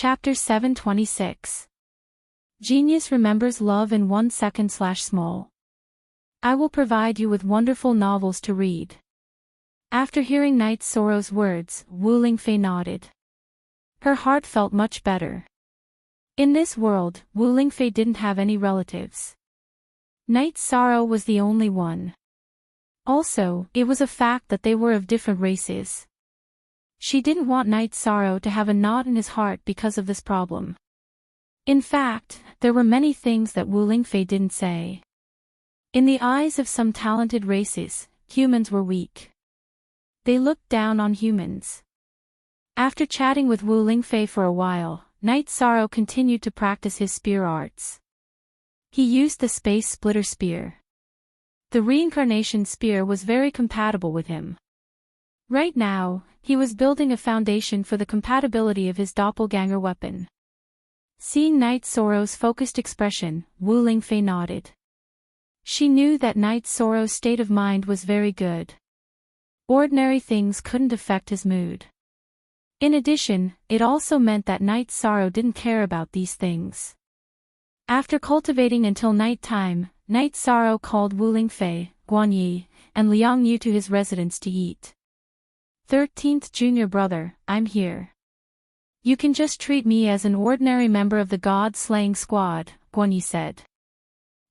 Chapter 726. Genius remembers love in 1 second/small. I will provide you with wonderful novels to read. After hearing Night Sorrow's words, Wu Lingfei nodded. Her heart felt much better. In this world, Wu Lingfei didn't have any relatives. Night Sorrow was the only one. Also, it was a fact that they were of different races. She didn't want Night Sorrow to have a knot in his heart because of this problem. In fact, there were many things that Wu Lingfei didn't say. In the eyes of some talented races, humans were weak. They looked down on humans. After chatting with Wu Lingfei for a while, Night Sorrow continued to practice his spear arts. He used the space splitter spear. The reincarnation spear was very compatible with him. Right now, he was building a foundation for the compatibility of his doppelganger weapon. Seeing Night Sorrow's focused expression, Wu Lingfei nodded. She knew that Night Sorrow's state of mind was very good. Ordinary things couldn't affect his mood. In addition, it also meant that Night Sorrow didn't care about these things. After cultivating until night time, Night Sorrow called Wu Lingfei, Guanyi, and Liang Yu to his residence to eat. 13th junior brother, I'm here. You can just treat me as an ordinary member of the God-slaying squad, Guanyi said.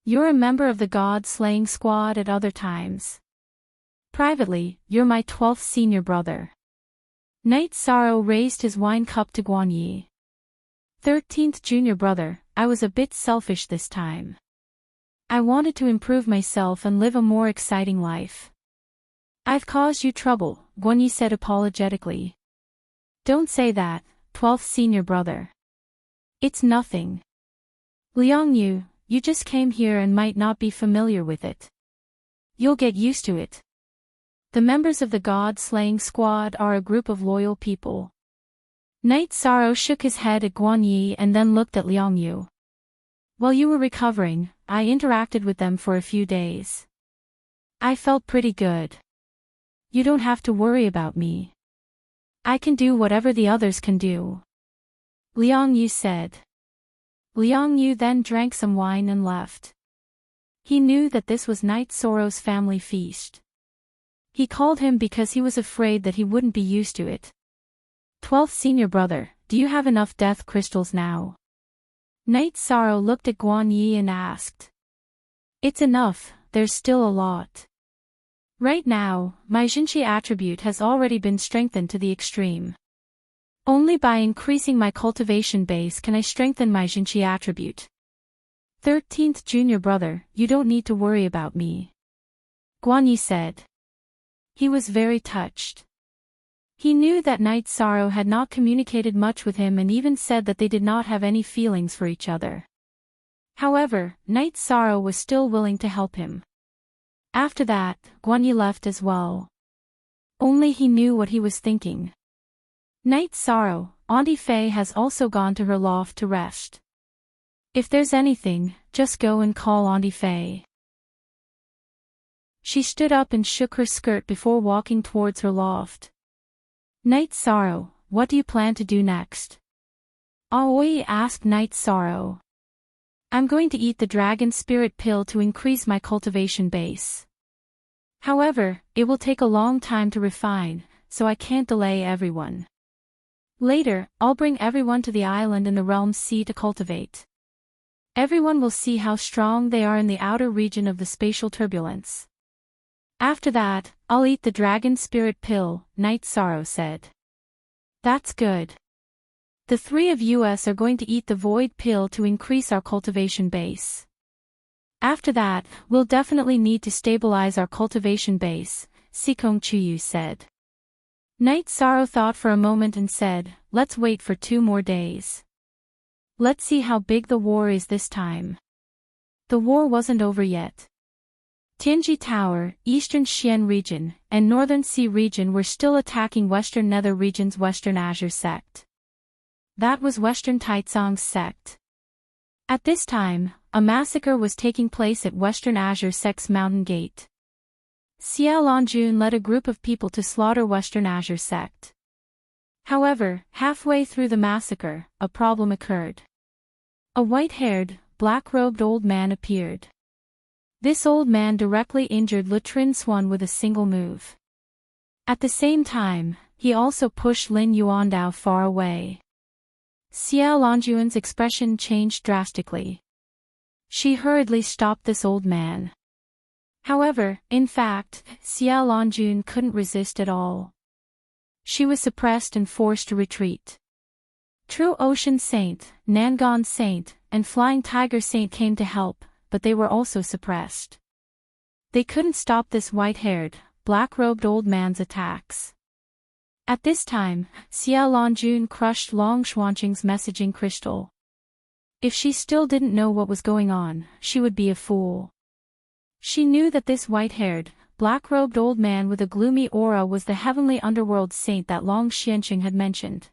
You're a member of the God-slaying squad at other times. Privately, you're my 12th senior brother. Night Sorrow raised his wine cup to Guanyi. 13th junior brother, I was a bit selfish this time. I wanted to improve myself and live a more exciting life. I've caused you trouble, Guanyi said apologetically. Don't say that, 12th senior brother. It's nothing. Liang Yu, you just came here and might not be familiar with it. You'll get used to it. The members of the God-slaying squad are a group of loyal people. Night Sorrow shook his head at Guanyi and then looked at Liang Yu. While you were recovering, I interacted with them for a few days. I felt pretty good. You don't have to worry about me. I can do whatever the others can do. Liang Yu said. Liang Yu then drank some wine and left. He knew that this was Night Sorrow's family feast. He called him because he was afraid that he wouldn't be used to it. 12th senior brother, do you have enough death crystals now? Night Sorrow looked at Guanyi and asked. It's enough, there's still a lot. Right now, my Jinqi attribute has already been strengthened to the extreme. Only by increasing my cultivation base can I strengthen my Jinqi attribute. 13th junior brother, you don't need to worry about me. Guanyi said. He was very touched. He knew that Night Sorrow had not communicated much with him and even said that they did not have any feelings for each other. However, Night Sorrow was still willing to help him. After that, Guanyi left as well. Only he knew what he was thinking. Night Sorrow, Auntie Fei has also gone to her loft to rest. If there's anything, just go and call Auntie Fei. She stood up and shook her skirt before walking towards her loft. Night Sorrow, what do you plan to do next? Aoi asked Night Sorrow. I'm going to eat the dragon spirit pill to increase my cultivation base. However, it will take a long time to refine, so I can't delay everyone. Later, I'll bring everyone to the island in the Realm Sea to cultivate. Everyone will see how strong they are in the outer region of the spatial turbulence. After that, I'll eat the dragon spirit pill, Night Sorrow said. That's good. The three of us are going to eat the void pill to increase our cultivation base. After that, we'll definitely need to stabilize our cultivation base, Sikong Chuyu said. Night Sorrow thought for a moment and said, let's wait for 2 more days. Let's see how big the war is this time. The war wasn't over yet. Tianji Tower, Eastern Xian region, and Northern Sea region were still attacking Western Nether region's Western Azure sect. That was Western Taizong's sect. At this time, a massacre was taking place at Western Azure sect's Mountain Gate. Xiao Lanjun led a group of people to slaughter Western Azure sect. However, halfway through the massacre, a problem occurred. A white-haired, black-robed old man appeared. This old man directly injured Latrin Swan with a single move. At the same time, he also pushed Lin Yuandao far away. Xiao Longyuan's expression changed drastically. She hurriedly stopped this old man. However, in fact, Xiao Longyun couldn't resist at all. She was suppressed and forced to retreat. True Ocean Saint, Nangon Saint, and Flying Tiger Saint came to help, but they were also suppressed. They couldn't stop this white-haired, black-robed old man's attacks. At this time, Xiao Longjun crushed Long Xuanqing's messaging crystal. If she still didn't know what was going on, she would be a fool. She knew that this white-haired, black-robed old man with a gloomy aura was the heavenly underworld saint that Long Xuanqing had mentioned.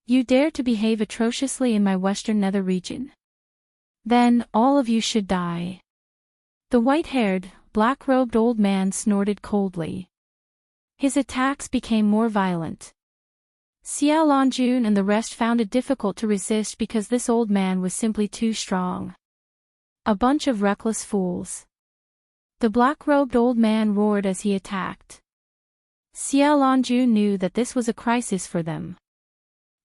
You dare to behave atrociously in my western nether region? Then, all of you should die. The white-haired, black-robed old man snorted coldly. His attacks became more violent. Xiao Longjun and the rest found it difficult to resist because this old man was simply too strong. A bunch of reckless fools. The black-robed old man roared as he attacked. Xiao Longjun knew that this was a crisis for them.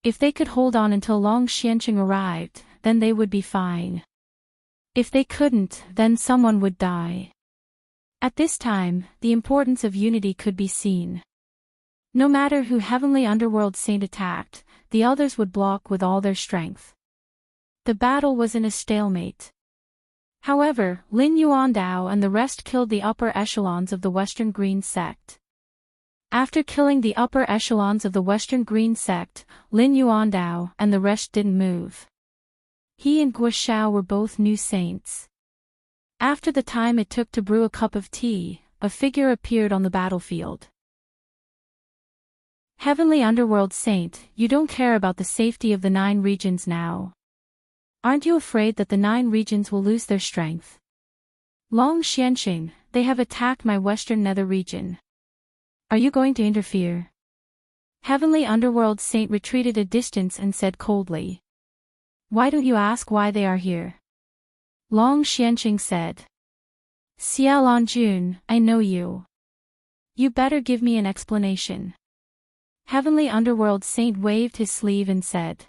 If they could hold on until Long Xuanqing arrived, then they would be fine. If they couldn't, then someone would die. At this time, the importance of unity could be seen. No matter who heavenly underworld saint attacked, the others would block with all their strength. The battle was in a stalemate. However, Lin Yuandao and the rest killed the upper echelons of the Western Green sect. After killing the upper echelons of the Western Green sect, Lin Yuandao and the rest didn't move. He and Guo were both new saints. After the time it took to brew a cup of tea, a figure appeared on the battlefield. Heavenly Underworld Saint, you don't care about the safety of the 9 regions now. Aren't you afraid that the 9 regions will lose their strength? Long Xuanqing, they have attacked my western nether region. Are you going to interfere? Heavenly Underworld Saint retreated a distance and said coldly. Why don't you ask why they are here? Long Xuanqing said. Xiao Longjun, I know you. You better give me an explanation. Heavenly Underworld Saint waved his sleeve and said.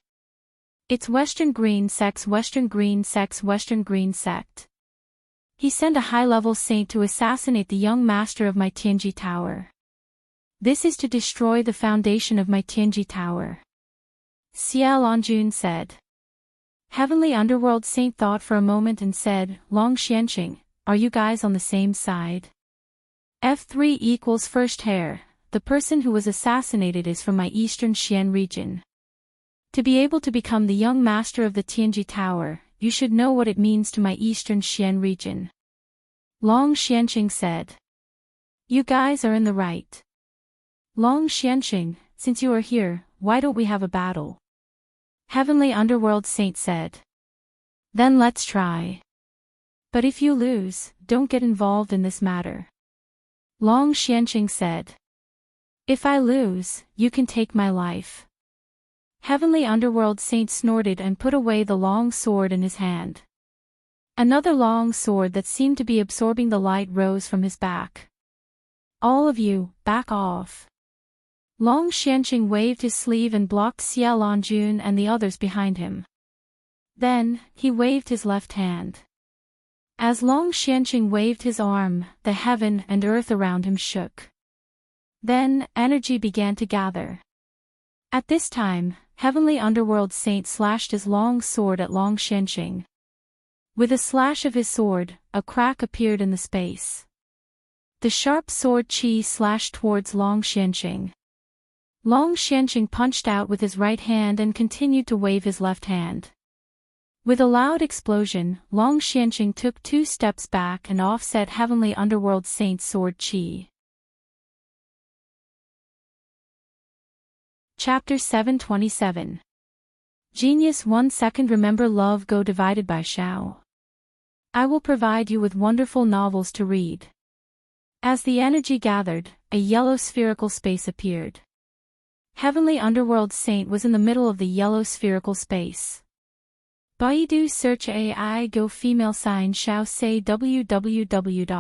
It's Western Green Sect's Western Green Sect's Western Green Sect. He sent a high-level saint to assassinate the young master of my Tianji Tower. This is to destroy the foundation of my Tianji Tower. Xiao Longjun said. Heavenly Underworld Saint thought for a moment and said, Long Xuanqing, are you guys on the same side? F3 equals first hair, the person who was assassinated is from my Eastern Xian region. To be able to become the young master of the Tianji Tower, you should know what it means to my Eastern Xian region. Long Xuanqing said. You guys are in the right. Long Xuanqing, since you are here, why don't we have a battle? Heavenly Underworld Saint said. Then let's try. But if you lose, don't get involved in this matter. Long Xuanqing said. If I lose, you can take my life. Heavenly Underworld Saint snorted and put away the long sword in his hand. Another long sword that seemed to be absorbing the light rose from his back. All of you, back off. Long Xuanqing waved his sleeve and blocked Xiao Longjun and the others behind him. Then, he waved his left hand. As Long Xuanqing waved his arm, the heaven and earth around him shook. Then, energy began to gather. At this time, Heavenly Underworld Saint slashed his long sword at Long Xuanqing. With a slash of his sword, a crack appeared in the space. The sharp sword chi slashed towards Long Xuanqing. Long Xuanqing punched out with his right hand and continued to wave his left hand. With a loud explosion, Long Xuanqing took 2 steps back and offset Heavenly Underworld Saint's sword chi. Chapter 727. Genius 1 second. Remember love go divided by Shao. I will provide you with wonderful novels to read. As the energy gathered, a yellow spherical space appeared. Heavenly Underworld Saint was in the middle of the yellow spherical space. Baidu search AI go female sign shao say www.aichuxs.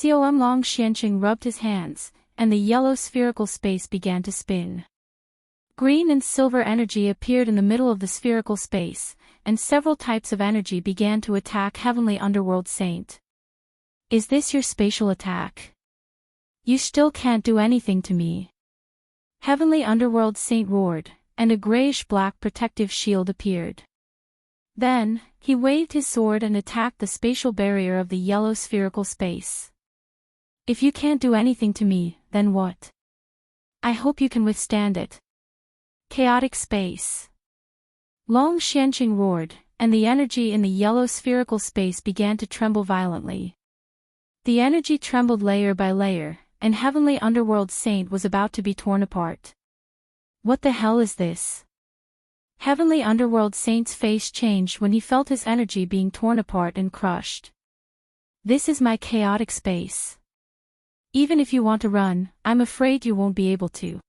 Com Long Xianqing rubbed his hands, and the yellow spherical space began to spin. Green and silver energy appeared in the middle of the spherical space, and several types of energy began to attack Heavenly Underworld Saint. Is this your spatial attack? You still can't do anything to me. Heavenly Underworld Saint roared, and a grayish-black protective shield appeared. Then, he waved his sword and attacked the spatial barrier of the yellow spherical space. If you can't do anything to me, then what? I hope you can withstand it. Chaotic space. Long Xianqing roared, and the energy in the yellow spherical space began to tremble violently. The energy trembled layer by layer, and Heavenly Underworld Saint was about to be torn apart. What the hell is this? Heavenly Underworld Saint's face changed when he felt his energy being torn apart and crushed. This is my chaotic space. Even if you want to run, I'm afraid you won't be able to.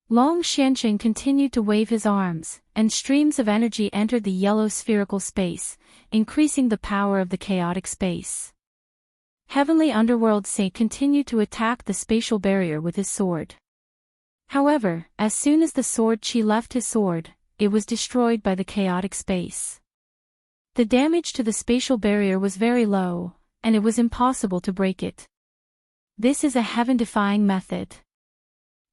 Long Xianqing continued to wave his arms, and streams of energy entered the yellow spherical space, increasing the power of the chaotic space. Heavenly Underworld Saint continued to attack the spatial barrier with his sword. However, as soon as the sword chi left his sword, it was destroyed by the chaotic space. The damage to the spatial barrier was very low, and it was impossible to break it. This is a heaven-defying method.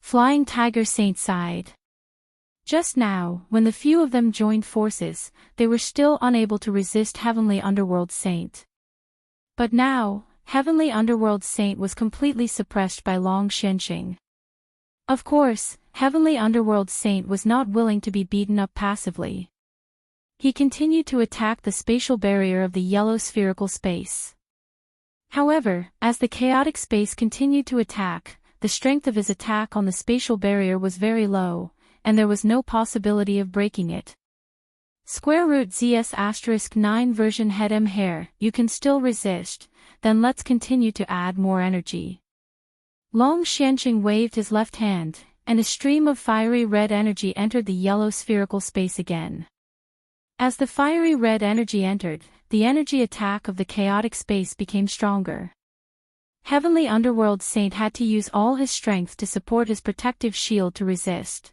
Flying Tiger Saint sighed. Just now, when the few of them joined forces, they were still unable to resist Heavenly Underworld Saint. But now, Heavenly Underworld Saint was completely suppressed by Long Xianqing. Of course, Heavenly Underworld Saint was not willing to be beaten up passively. He continued to attack the spatial barrier of the yellow spherical space. However, as the chaotic space continued to attack, the strength of his attack on the spatial barrier was very low, and there was no possibility of breaking it. Square root zs *9 version head m hair, you can still resist, then let's continue to add more energy. Long Xianqing waved his left hand, and a stream of fiery red energy entered the yellow spherical space again. As the fiery red energy entered, the energy attack of the chaotic space became stronger. Heavenly Underworld Saint had to use all his strength to support his protective shield to resist.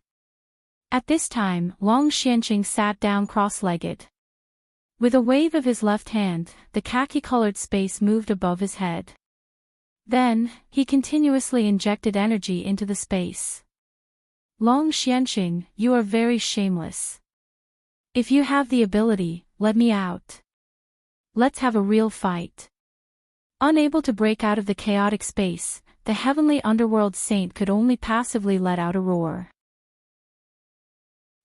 At this time, Long Xianqing sat down cross-legged. With a wave of his left hand, the khaki-colored space moved above his head. Then, he continuously injected energy into the space. Long Xianqing, you are very shameless. If you have the ability, let me out. Let's have a real fight. Unable to break out of the chaotic space, the Heavenly Underworld Saint could only passively let out a roar.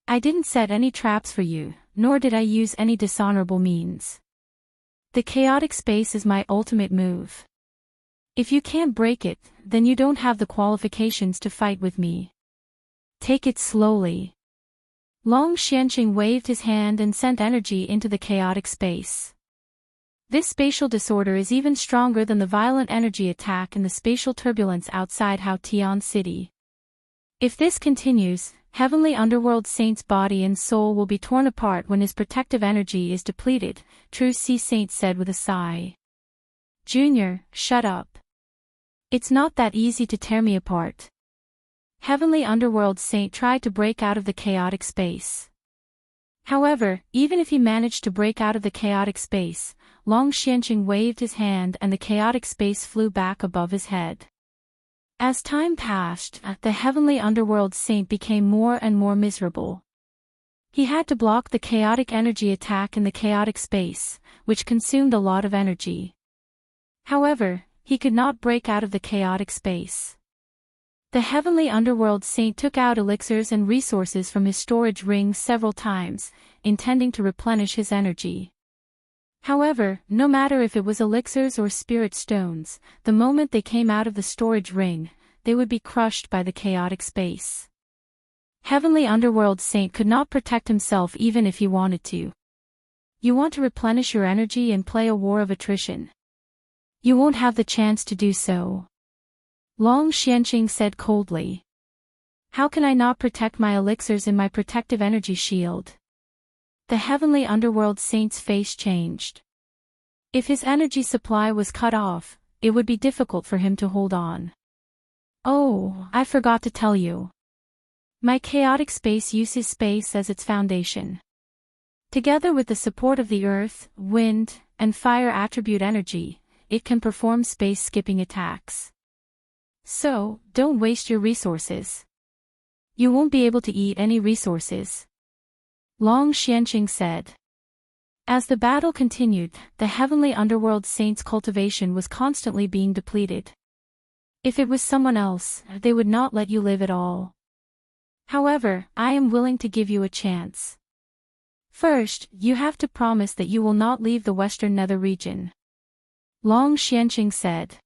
I didn't set any traps for you, nor did I use any dishonorable means. The chaotic space is my ultimate move. If you can't break it, then you don't have the qualifications to fight with me. Take it slowly. Long Xianqing waved his hand and sent energy into the chaotic space. This spatial disorder is even stronger than the violent energy attack in the spatial turbulence outside Hao Tian City. If this continues, Heavenly Underworld Saint's body and soul will be torn apart when his protective energy is depleted, True Sea Saint said with a sigh. Junior, shut up. It's not that easy to tear me apart. Heavenly Underworld Saint tried to break out of the chaotic space. However, even if he managed to break out of the chaotic space, Long Xianqing waved his hand and the chaotic space flew back above his head. As time passed, the Heavenly Underworld Saint became more and more miserable. He had to block the chaotic energy attack in the chaotic space, which consumed a lot of energy. However, he could not break out of the chaotic space. The Heavenly Underworld Saint took out elixirs and resources from his storage ring several times, intending to replenish his energy. However, no matter if it was elixirs or spirit stones, the moment they came out of the storage ring, they would be crushed by the chaotic space. Heavenly Underworld Saint could not protect himself even if he wanted to. You want to replenish your energy and play a war of attrition. You won't have the chance to do so. Long Xianqing said coldly. How can I not protect my elixirs in my protective energy shield? The heavenly underworld saint's face changed. If his energy supply was cut off, it would be difficult for him to hold on. Oh, I forgot to tell you. My chaotic space uses space as its foundation. Together with the support of the earth, wind, and fire attribute energy, it can perform space-skipping attacks. So, don't waste your resources. You won't be able to eat any resources. Long Xianqing said. As the battle continued, the heavenly underworld saint's cultivation was constantly being depleted. If it was someone else, they would not let you live at all. However, I am willing to give you a chance. First, you have to promise that you will not leave the Western Nether region. Long Xianqing said.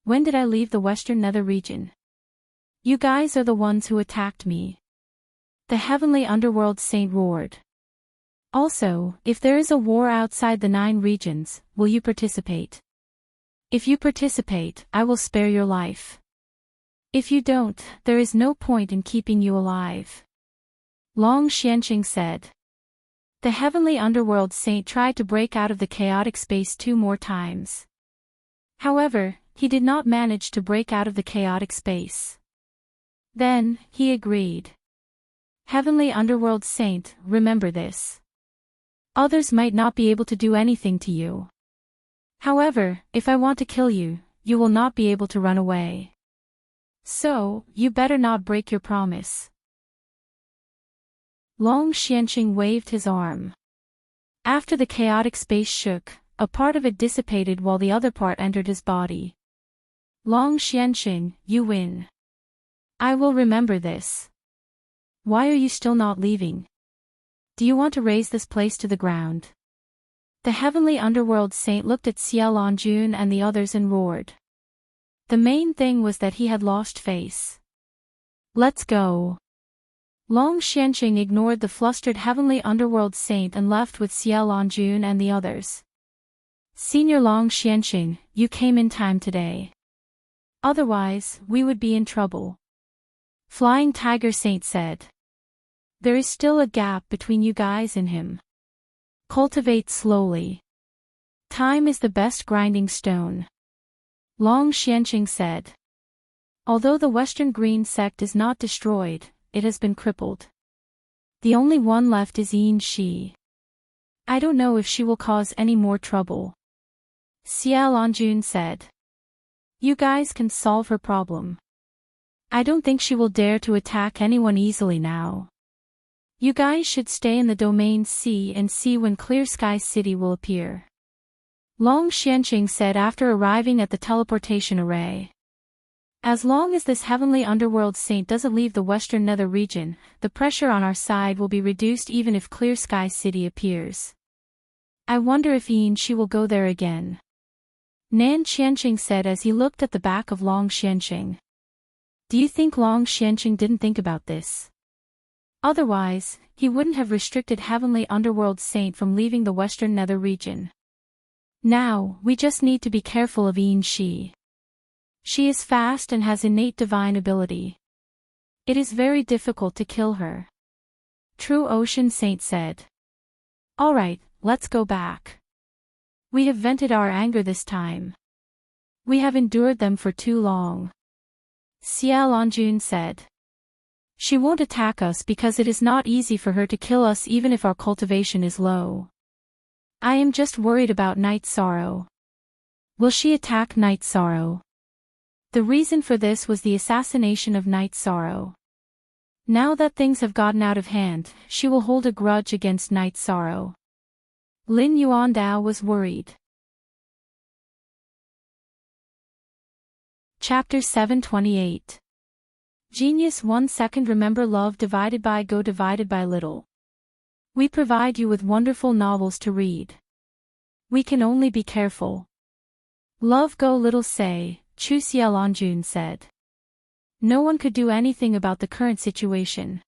When did I leave the Western Nether region? You guys are the ones who attacked me. The heavenly underworld saint roared. Also, if there is a war outside the 9 regions, will you participate? If you participate, I will spare your life. If you don't, there is no point in keeping you alive. Long Xianqing said. The heavenly underworld saint tried to break out of the chaotic space 2 more times. However, he did not manage to break out of the chaotic space. Then, he agreed. Heavenly underworld saint, remember this. Others might not be able to do anything to you. However, if I want to kill you, you will not be able to run away. So, you better not break your promise. Long Xianqing waved his arm. After the chaotic space shook, a part of it dissipated while the other part entered his body. Long Xianqing, you win. I will remember this. Why are you still not leaving? Do you want to raise this place to the ground? The heavenly underworld saint looked at Xie Longjun and the others and roared. The main thing was that he had lost face. Let's go. Long Xianqing ignored the flustered heavenly underworld saint and left with Xie Longjun and the others. Senior Long Xianqing, you came in time today. Otherwise, we would be in trouble. Flying Tiger Saint said. There is still a gap between you guys and him. Cultivate slowly. Time is the best grinding stone. Long Xianqing said. Although the Western Green sect is not destroyed, it has been crippled. The only one left is Yin Shi. I don't know if she will cause any more trouble. Xie Longjun said. You guys can solve her problem. I don't think she will dare to attack anyone easily now. You guys should stay in the domain C and see when Clear Sky City will appear. Long Xianqing said after arriving at the teleportation array. As long as this heavenly underworld saint doesn't leave the Western Nether region, the pressure on our side will be reduced even if Clear Sky City appears. I wonder if Yin Shi will go there again. Nan Xianqing said as he looked at the back of Long Xianqing. Do you think Long Xianqing didn't think about this? Otherwise, he wouldn't have restricted heavenly underworld saint from leaving the Western Nether region. Now, we just need to be careful of Yin Shi. She is fast and has innate divine ability. It is very difficult to kill her. True Ocean Saint said. Alright, let's go back. We have vented our anger this time. We have endured them for too long. Xie Longjun said. She won't attack us because it is not easy for her to kill us even if our cultivation is low. I am just worried about Night Sorrow. Will she attack Night Sorrow? The reason for this was the assassination of Night Sorrow. Now that things have gotten out of hand, she will hold a grudge against Night Sorrow. Lin Yuandao was worried. Chapter 728. Genius 1 second. Remember, love divided by go divided by little. We provide you with wonderful novels to read. We can only be careful. Love go little say, Chu Xie Longjun said. No one could do anything about the current situation.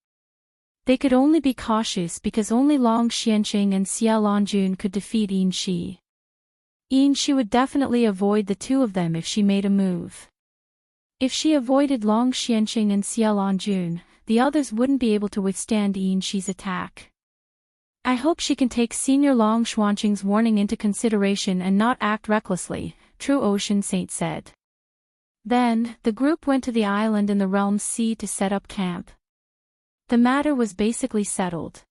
They could only be cautious because only Long Xianqing and Xie Longjun could defeat Yin Shi. Yin Shi would definitely avoid the two of them if she made a move. If she avoided Long Xianqing and Xiaolanjun, the others wouldn't be able to withstand Yin Shi's attack. I hope she can take Senior Long Xuanqing's warning into consideration and not act recklessly, True Ocean Saint said. Then, the group went to the island in the Realm Sea to set up camp. The matter was basically settled.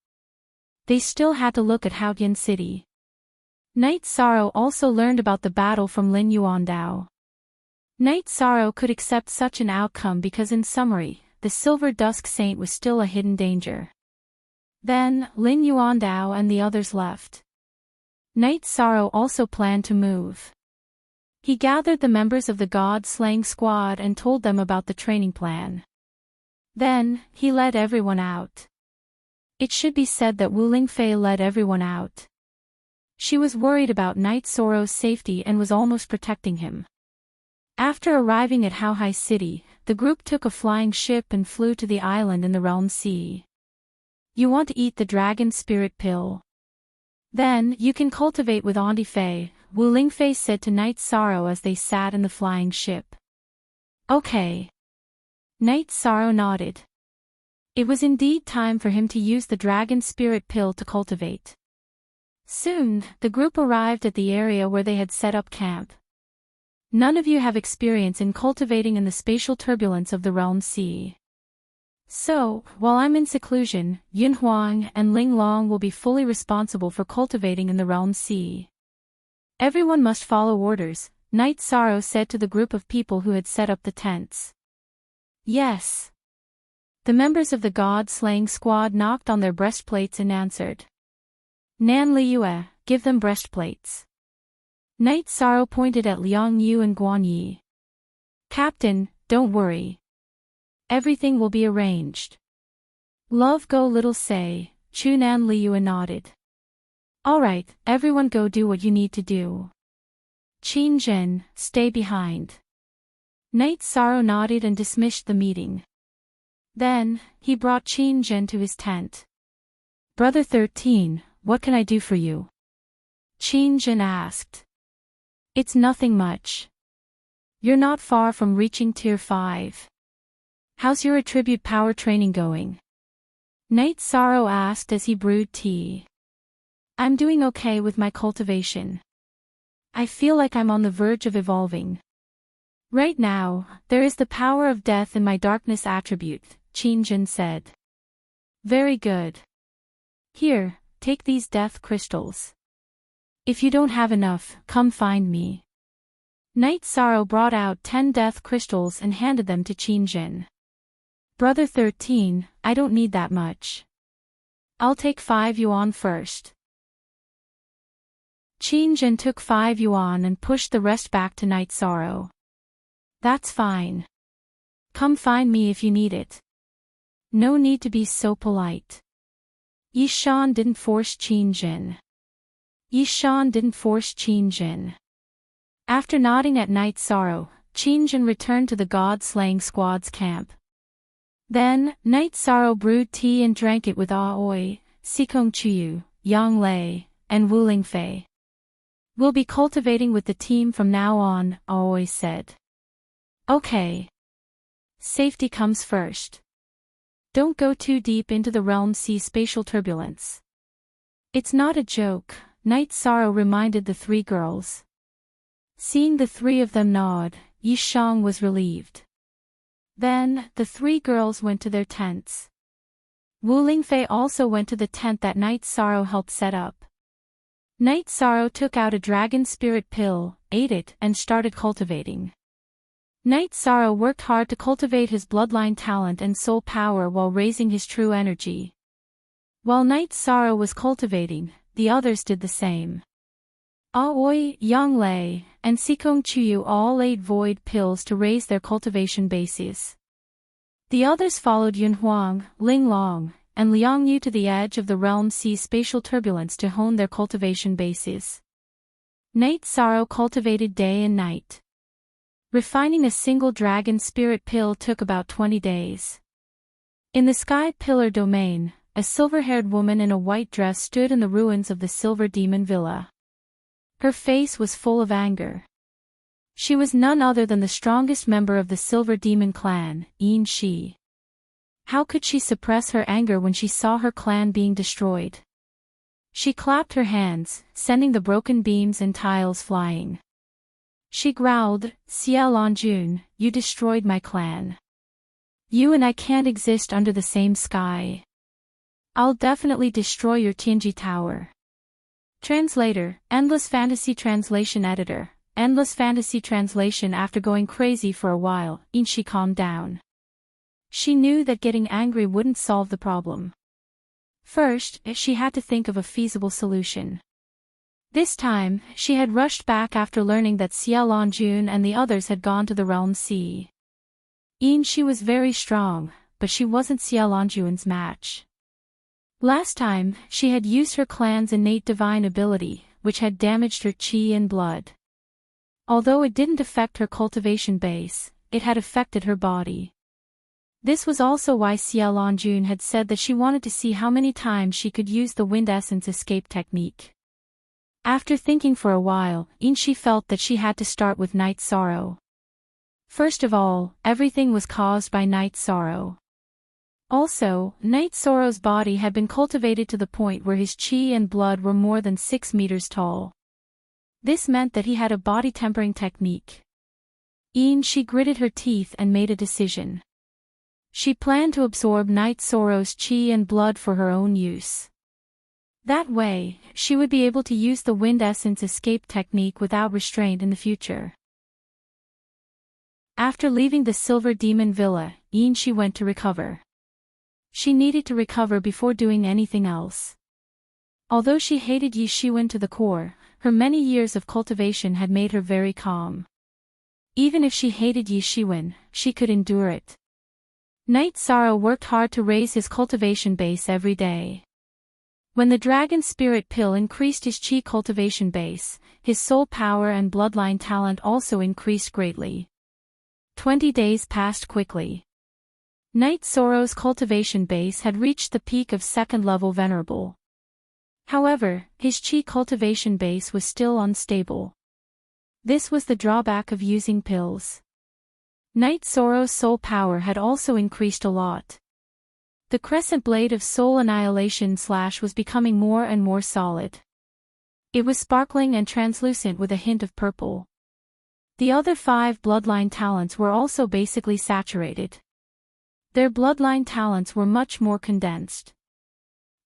They still had to look at Haotian City. Night Sorrow also learned about the battle from Lin Yuandao. Night Sorrow could accept such an outcome because in summary, the Silver Dusk Saint was still a hidden danger. Then, Lin Yuandao and the others left. Night Sorrow also planned to move. He gathered the members of the God-slaying squad and told them about the training plan. Then, he led everyone out. It should be said that Wu Lingfei led everyone out. She was worried about Night Sorrow's safety and was almost protecting him. After arriving at Haohai City, the group took a flying ship and flew to the island in the Realm Sea. You want to eat the dragon spirit pill? Then, you can cultivate with Auntie Fei, Wu Lingfei said to Night Sorrow as they sat in the flying ship. Okay. Night Sorrow nodded. It was indeed time for him to use the dragon spirit pill to cultivate. Soon, the group arrived at the area where they had set up camp. None of you have experience in cultivating in the spatial turbulence of the Realm Sea. So, while I'm in seclusion, Yun Huang and Ling Long will be fully responsible for cultivating in the Realm Sea. Everyone must follow orders, Night Sorrow said to the group of people who had set up the tents. Yes. The members of the God-slaying squad knocked on their breastplates and answered. Nan Liyue, give them breastplates. Night Sorrow pointed at Liang Yu and Guan Yi. Captain, don't worry. Everything will be arranged. Love go little say, Chunan Liyue nodded. Alright, everyone go do what you need to do. Qin Zhen, stay behind. Night Sorrow nodded and dismissed the meeting. Then, he brought Qin Zhen to his tent. Brother 13, what can I do for you? Qin Zhen asked. It's nothing much. You're not far from reaching Tier 5. How's your attribute power training going? Night Sorrow asked as he brewed tea. I'm doing okay with my cultivation. I feel like I'm on the verge of evolving. Right now, there is the power of death in my darkness attribute, Qin Zhen said. Very good. Here, take these death crystals. If you don't have enough, come find me. Night Sorrow brought out 10 death crystals and handed them to Qin Zhen. Brother 13, I don't need that much. I'll take 5 yuan first. Qin Zhen took 5 yuan and pushed the rest back to Night Sorrow. That's fine. Come find me if you need it. No need to be so polite. Yishan didn't force Qin Zhen. After nodding at Night Sorrow, Qin Zhen returned to the God-slaying squad's camp. Then, Night Sorrow brewed tea and drank it with Aoi, Sikong Chuyu, Yang Lei, and Wu Lingfei. We'll be cultivating with the team from now on, Aoi said. Okay. Safety comes first. Don't go too deep into the Realm Sea spatial turbulence. It's not a joke, Night Sorrow reminded the 3 girls. Seeing the 3 of them nod, Yishang was relieved. Then, the 3 girls went to their tents. Wu Lingfei also went to the tent that Night Sorrow helped set up. Night Sorrow took out a dragon spirit pill, ate it, and started cultivating. Night Sorrow worked hard to cultivate his bloodline talent and soul power while raising his true energy. While Night Sorrow was cultivating, the others did the same. Aoi, Yang Lei, and Sikong Chuyu all ate void pills to raise their cultivation bases. The others followed Yun Huang, Ling Long, and Liang Yu to the edge of the Realm Sea spatial turbulence to hone their cultivation bases. Night Sorrow cultivated day and night. Refining a single dragon spirit pill took about 20 days. In the Sky Pillar domain, a silver-haired woman in a white dress stood in the ruins of the Silver Demon Villa. Her face was full of anger. She was none other than the strongest member of the Silver Demon clan, Yin Shi. How could she suppress her anger when she saw her clan being destroyed? She clapped her hands, sending the broken beams and tiles flying. She growled, "Xie Lanjun, you destroyed my clan. You and I can't exist under the same sky. I'll definitely destroy your Tianji Tower." Translator, Endless Fantasy Translation Editor, Endless Fantasy Translation. After going crazy for a while, Yin Shi calmed down. She knew that getting angry wouldn't solve the problem. First, she had to think of a feasible solution. This time, she had rushed back after learning that Xie Lanjun and the others had gone to the Realm Sea. Yin Shi was very strong, but she wasn't Xie Lanjun's match. Last time, she had used her clan's innate divine ability, which had damaged her chi and blood. Although it didn't affect her cultivation base, it had affected her body. This was also why Xie Lanjun had said that she wanted to see how many times she could use the wind essence escape technique. After thinking for a while, Yin Shi felt that she had to start with night sorrow. First of all, everything was caused by night sorrow. Also, night sorrow's body had been cultivated to the point where his chi and blood were more than 6 meters tall. This meant that he had a body tempering technique. Yin Shi gritted her teeth and made a decision. She planned to absorb night sorrow's chi and blood for her own use. That way, she would be able to use the wind essence escape technique without restraint in the future. After leaving the Silver Demon Villa, Yin Shi went to recover. She needed to recover before doing anything else. Although she hated Yi Shiwen to the core, her many years of cultivation had made her very calm. Even if she hated Yi Shiwen, she could endure it. Night Sorrow worked hard to raise his cultivation base every day. When the dragon spirit pill increased his chi cultivation base, his soul power and bloodline talent also increased greatly. 20 days passed quickly. Night Sorrow's cultivation base had reached the peak of second-level venerable. However, his chi cultivation base was still unstable. This was the drawback of using pills. Night Sorrow's soul power had also increased a lot. The crescent blade of soul annihilation slash was becoming more and more solid. It was sparkling and translucent with a hint of purple. The other 5 bloodline talents were also basically saturated. Their bloodline talents were much more condensed.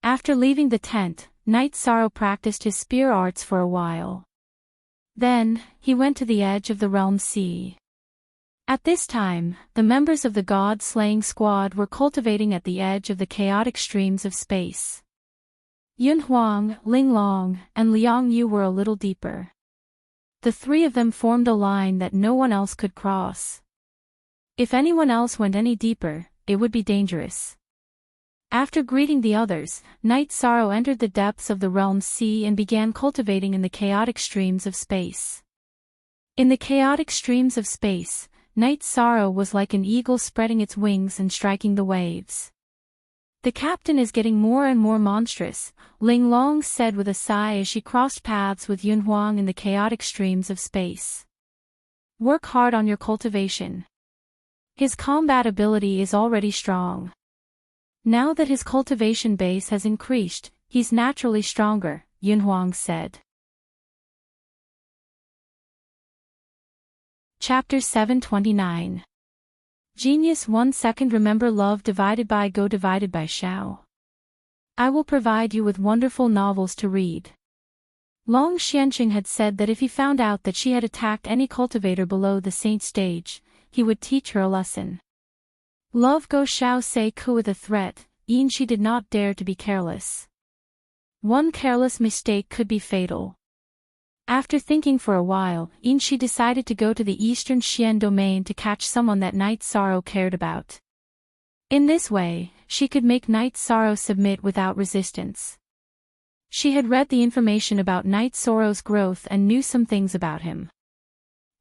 After leaving the tent, Night Sorrow practiced his spear arts for a while. Then, he went to the edge of the Realm Sea. At this time, the members of the God-slaying squad were cultivating at the edge of the chaotic streams of space. Yun Huang, Ling Long, and Liang Yu were a little deeper. The 3 of them formed a line that no one else could cross. If anyone else went any deeper, it would be dangerous. After greeting the others, Night Sorrow entered the depths of the Realm Sea and began cultivating in the chaotic streams of space. In the chaotic streams of space, Night Sorrow was like an eagle spreading its wings and striking the waves. "The captain is getting more and more monstrous," Ling Long said with a sigh as she crossed paths with Yun Huang in the chaotic streams of space. "Work hard on your cultivation. His combat ability is already strong. Now that his cultivation base has increased, he's naturally stronger," Yun Huang said. Chapter 729. Genius 1 second. Remember love divided by go divided by shao. I will provide you with wonderful novels to read. Long Xianqing had said that if he found out that she had attacked any cultivator below the saint stage, he would teach her a lesson. Love go shao say ku with a threat, Yin Shi did not dare to be careless. One careless mistake could be fatal. After thinking for a while, Yin Shi decided to go to the eastern Xian domain to catch someone that Night Sorrow cared about. In this way, she could make Night Sorrow submit without resistance. She had read the information about Night Sorrow's growth and knew some things about him.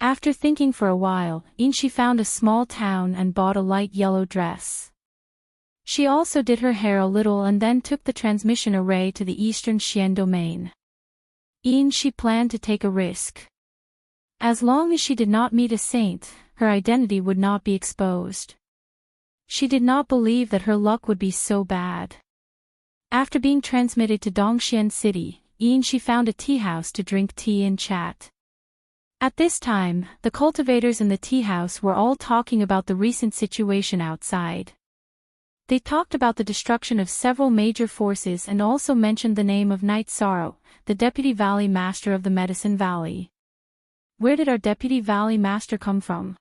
After thinking for a while, Yin Shi found a small town and bought a light yellow dress. She also did her hair a little and then took the transmission array to the eastern Xian domain. Yin Shi planned to take a risk. As long as she did not meet a saint, her identity would not be exposed. She did not believe that her luck would be so bad. After being transmitted to Dongxian City, she found a tea house to drink tea and chat. At this time, the cultivators in the tea house were all talking about the recent situation outside. They talked about the destruction of several major forces and also mentioned the name of Knight Sorrow, the Deputy Valley Master of the Medicine Valley. Where did our Deputy Valley Master come from?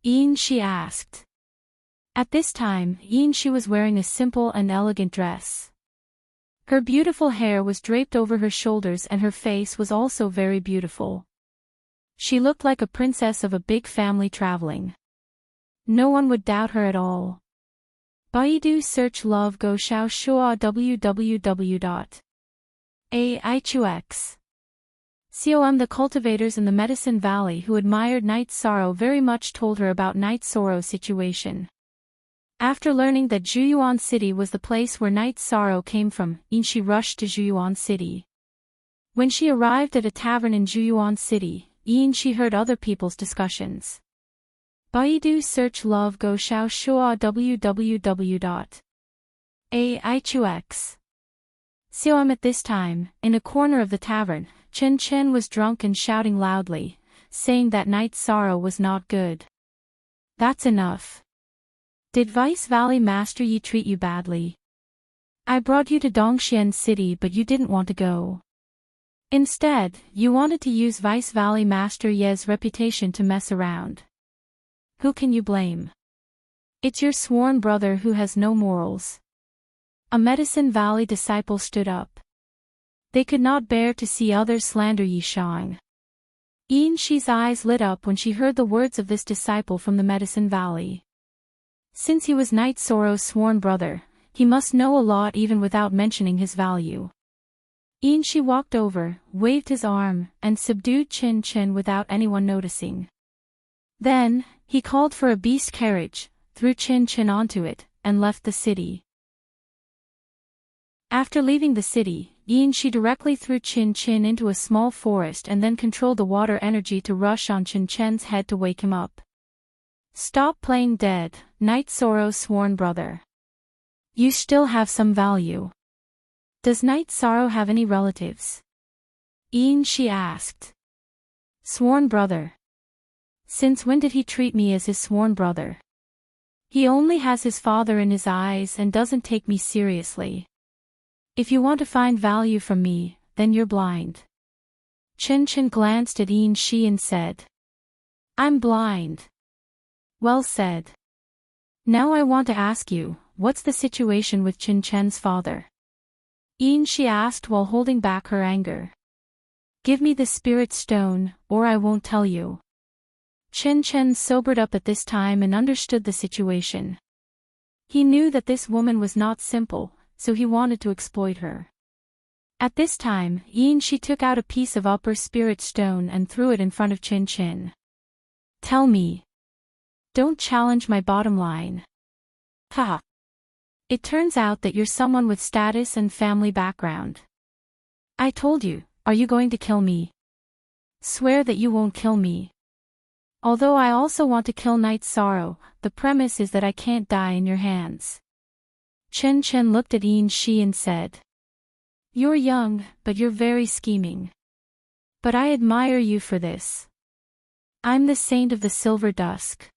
She asked. At this time, she was wearing a simple and elegant dress. Her beautiful hair was draped over her shoulders and her face was also very beautiful. She looked like a princess of a big family traveling. No one would doubt her at all. Baidu search love go xiao shua www.aiqx.com. The cultivators in the Medicine Valley who admired Knight Sorrow very much told her about Knight Sorrow's situation. After learning that Zhuyuan City was the place where Knight Sorrow came from, she rushed to Zhuyuan City. When she arrived at a tavern in Zhuyuan City, she heard other people's discussions. Baidu search love go xiao shua www.aiqx.com. At this time, in a corner of the tavern, Chen Chen was drunk and shouting loudly, saying that Knight Sorrow was not good. That's enough. Did Vice Valley Master Yi treat you badly? I brought you to Dongxian City but you didn't want to go. Instead, you wanted to use Vice Valley Master Ye's reputation to mess around. Who can you blame? It's your sworn brother who has no morals. A Medicine Valley disciple stood up. They could not bear to see others slander Yi Shang. Shi's eyes lit up when she heard the words of this disciple from the Medicine Valley. Since he was Knight Sorrow's sworn brother, he must know a lot even without mentioning his value. Shi walked over, waved his arm, and subdued Chen Chen without anyone noticing. Then, he called for a beast carriage, threw Chen Chen onto it, and left the city. After leaving the city, Shi directly threw Chen Chen into a small forest and then controlled the water energy to rush on Chen Chen's head to wake him up. Stop playing dead, Knight Sorrow's sworn brother. You still have some value. Does Knight Sorrow have any relatives? Shi asked. Sworn brother. Since when did he treat me as his sworn brother? He only has his father in his eyes and doesn't take me seriously. If you want to find value from me, then you're blind. Chen Chen glanced at Shi and said. I'm blind. Well said. Now I want to ask you, what's the situation with Chen Chen's father? Shi asked while holding back her anger. Give me the spirit stone, or I won't tell you. Chen Chen sobered up at this time and understood the situation. He knew that this woman was not simple, so he wanted to exploit her. At this time, Shi took out a piece of upper spirit stone and threw it in front of Chen Chen. Tell me. Don't challenge my bottom line. Ha! It turns out that you're someone with status and family background. I told you, are you going to kill me? Swear that you won't kill me. Although I also want to kill Knight Sorrow, the premise is that I can't die in your hands. Chen Chen looked at Shi and said. You're young, but you're very scheming. But I admire you for this. I'm the saint of the silver dusk.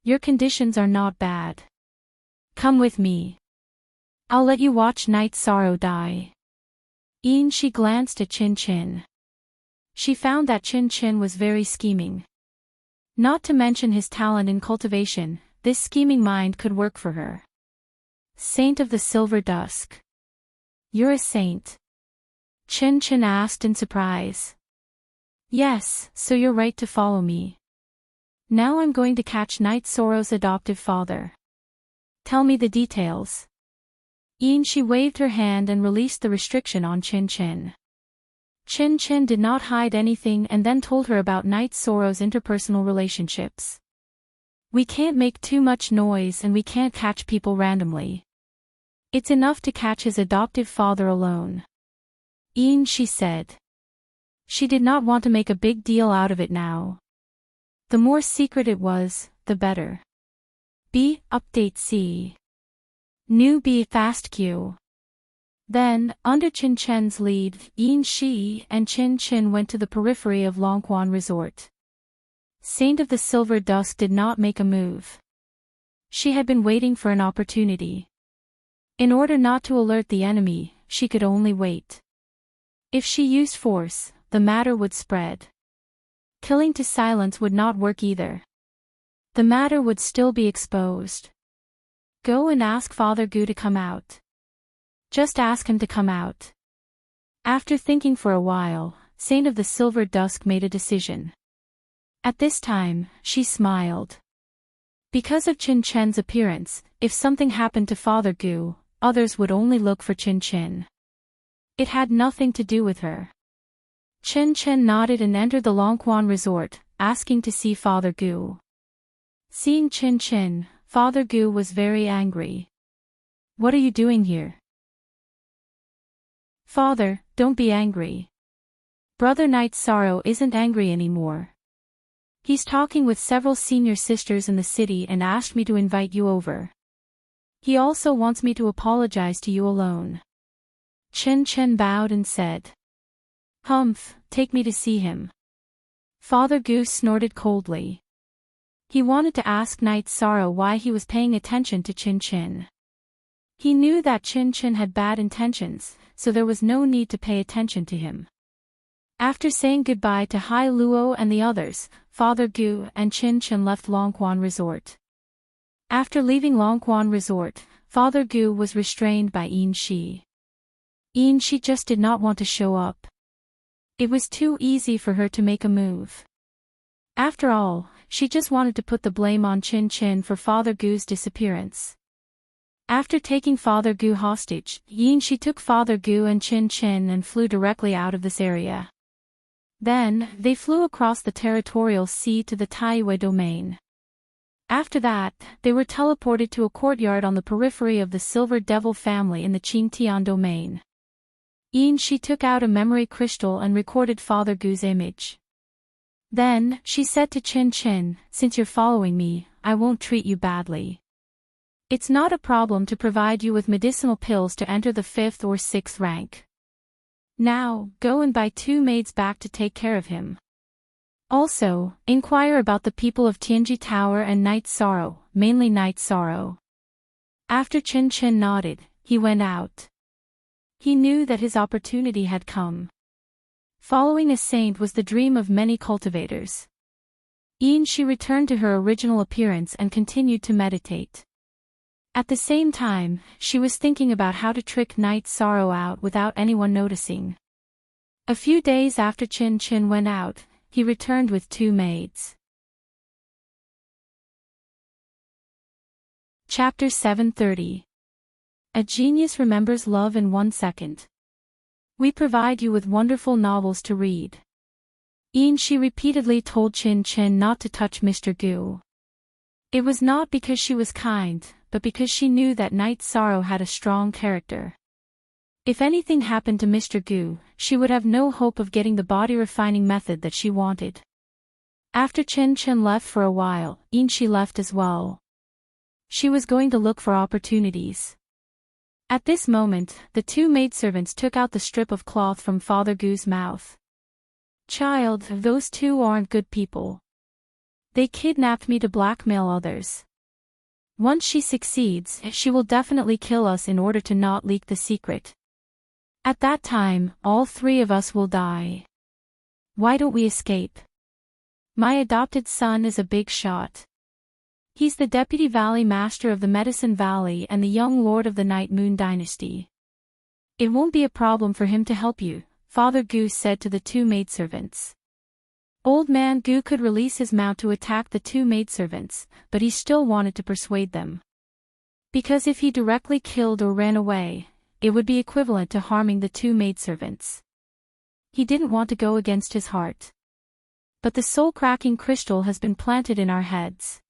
Your conditions are not bad. Come with me. I'll let you watch Knight Sorrow die. Shi glanced at Chen Chen. She found that Chen Chen was very scheming. Not to mention his talent in cultivation, this scheming mind could work for her. Saint of the Silver Dusk. You're a saint? Chen Chen asked in surprise. Yes, so you're right to follow me. Now I'm going to catch Knight Sorrow's adoptive father. Tell me the details. Shi waved her hand and released the restriction on Chen Chen. Chen Chen did not hide anything and then told her about Knight Sorrow's interpersonal relationships. We can't make too much noise and we can't catch people randomly. It's enough to catch his adoptive father alone. Shi said. She did not want to make a big deal out of it now. The more secret it was, the better. B. Update C. New B. Fast Q. Then, under Qin Chen's lead, Yin Shi and Qin Chen went to the periphery of Longquan Resort. Saint of the Silver Dusk did not make a move. She had been waiting for an opportunity. In order not to alert the enemy, she could only wait. If she used force, the matter would spread. Killing to silence would not work either. The matter would still be exposed. Go and ask Father Gu to come out. Just ask him to come out. After thinking for a while, Saint of the Silver Dusk made a decision. At this time, she smiled. Because of Qin Chen's appearance, if something happened to Father Gu, others would only look for Qin Chen. It had nothing to do with her. Qin Chen nodded and entered the Longquan Resort, asking to see Father Gu. Seeing Qin Chen, Father Gu was very angry. What are you doing here? Father, don't be angry. Brother Night Sorrow isn't angry anymore. He's talking with several senior sisters in the city and asked me to invite you over. He also wants me to apologize to you alone. Qin Chen bowed and said. Humph, take me to see him. Father Gu snorted coldly. He wanted to ask Night Sorrow why he was paying attention to Qin Chen. He knew that Qin Chen had bad intentions, so there was no need to pay attention to him. After saying goodbye to Hai Luo and the others, Father Gu and Qin Chen left Longquan Resort. After leaving Longquan Resort, Father Gu was restrained by Yin Shi. Yin Shi just did not want to show up. It was too easy for her to make a move. After all, she just wanted to put the blame on Qin Chen for Father Gu's disappearance. After taking Father Gu hostage, Yin Shi took Father Gu and Qin Chen and flew directly out of this area. Then, they flew across the territorial sea to the Taiyue domain. After that, they were teleported to a courtyard on the periphery of the Silver Devil family in the Qingtian domain. Yin Shi took out a memory crystal and recorded Father Gu's image. Then, she said to Qin Chen, since you're following me, I won't treat you badly. It's not a problem to provide you with medicinal pills to enter the 5th or 6th rank. Now, go and buy 2 maids back to take care of him. Also, inquire about the people of Tianji Tower and Night Sorrow, mainly Night Sorrow. After Qin Chen nodded, he went out. He knew that his opportunity had come. Following a saint was the dream of many cultivators. Yin Shi returned to her original appearance and continued to meditate. At the same time, she was thinking about how to trick Night Sorrow out without anyone noticing. A few days after Qin Chen went out, he returned with 2 maids. Chapter 730. A genius remembers love in 1 second. We provide you with wonderful novels to read. Yin Shi repeatedly told Qin Chen not to touch Mr. Gu. It was not because she was kind, but because she knew that Night Sorrow had a strong character. If anything happened to Mr. Gu, she would have no hope of getting the body-refining method that she wanted. After Qin Chen left for a while, Yin Shi left as well. She was going to look for opportunities. At this moment, the 2 maidservants took out the strip of cloth from Father Gu's mouth. Child, those 2 aren't good people. They kidnapped me to blackmail others. Once she succeeds, she will definitely kill us in order to not leak the secret. At that time, all 3 of us will die. Why don't we escape? My adopted son is a big shot. He's the Deputy Valley Master of the Medicine Valley and the young Lord of the Night Moon Dynasty. It won't be a problem for him to help you, Father Gu said to the 2 maidservants. Old Man Gu could release his mount to attack the 2 maidservants, but he still wanted to persuade them. Because if he directly killed or ran away, it would be equivalent to harming the 2 maidservants. He didn't want to go against his heart. But the soul-cracking crystal has been planted in our heads.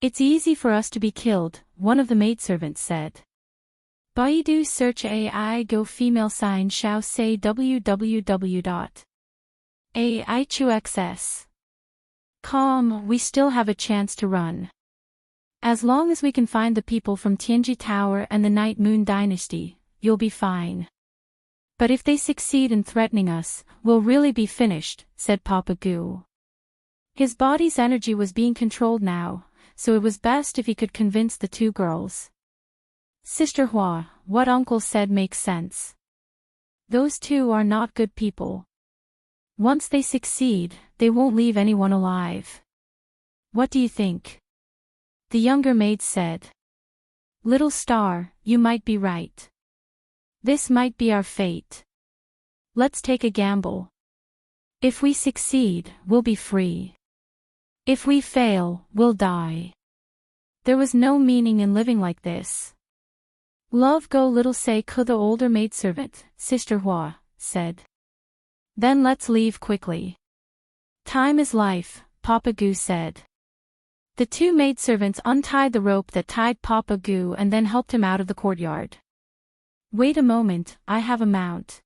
It's easy for us to be killed, one of the maidservants said. Baidu search AI go female sign shao say www. A-I-Q-X-S. Calm, we still have a chance to run. As long as we can find the people from Tianji Tower and the Night Moon Dynasty, you'll be fine. But if they succeed in threatening us, we'll really be finished, said Papa Gu. His body's energy was being controlled now, so it was best if he could convince the two girls. Sister Hua, what Uncle said makes sense. Those two are not good people. Once they succeed, they won't leave anyone alive. What do you think? The younger maid said. Little star, you might be right. This might be our fate. Let's take a gamble. If we succeed, we'll be free. If we fail, we'll die. There was no meaning in living like this. Love go little say ko, the older maidservant, Sister Hua, said. Then let's leave quickly. Time is life, Papa Gu said. The two maidservants untied the rope that tied Papa Gu and then helped him out of the courtyard. Wait a moment, I have a mount.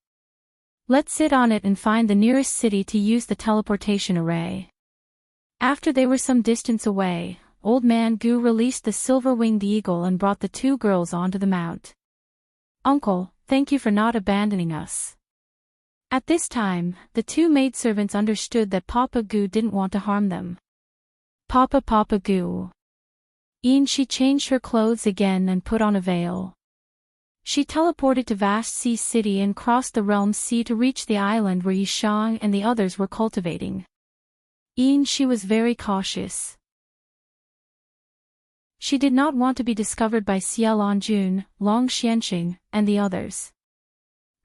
Let's sit on it and find the nearest city to use the teleportation array. After they were some distance away, Old Man Gu released the silver-winged eagle and brought the two girls onto the mount. Uncle, thank you for not abandoning us. At this time, the two maidservants understood that Papa Gu didn't want to harm them. Papa Gu. She changed her clothes again and put on a veil. She teleported to Vast Sea City and crossed the Realm Sea to reach the island where Yishang and the others were cultivating. She was very cautious. She did not want to be discovered by Xie Lanjun, Long Xianxing, and the others.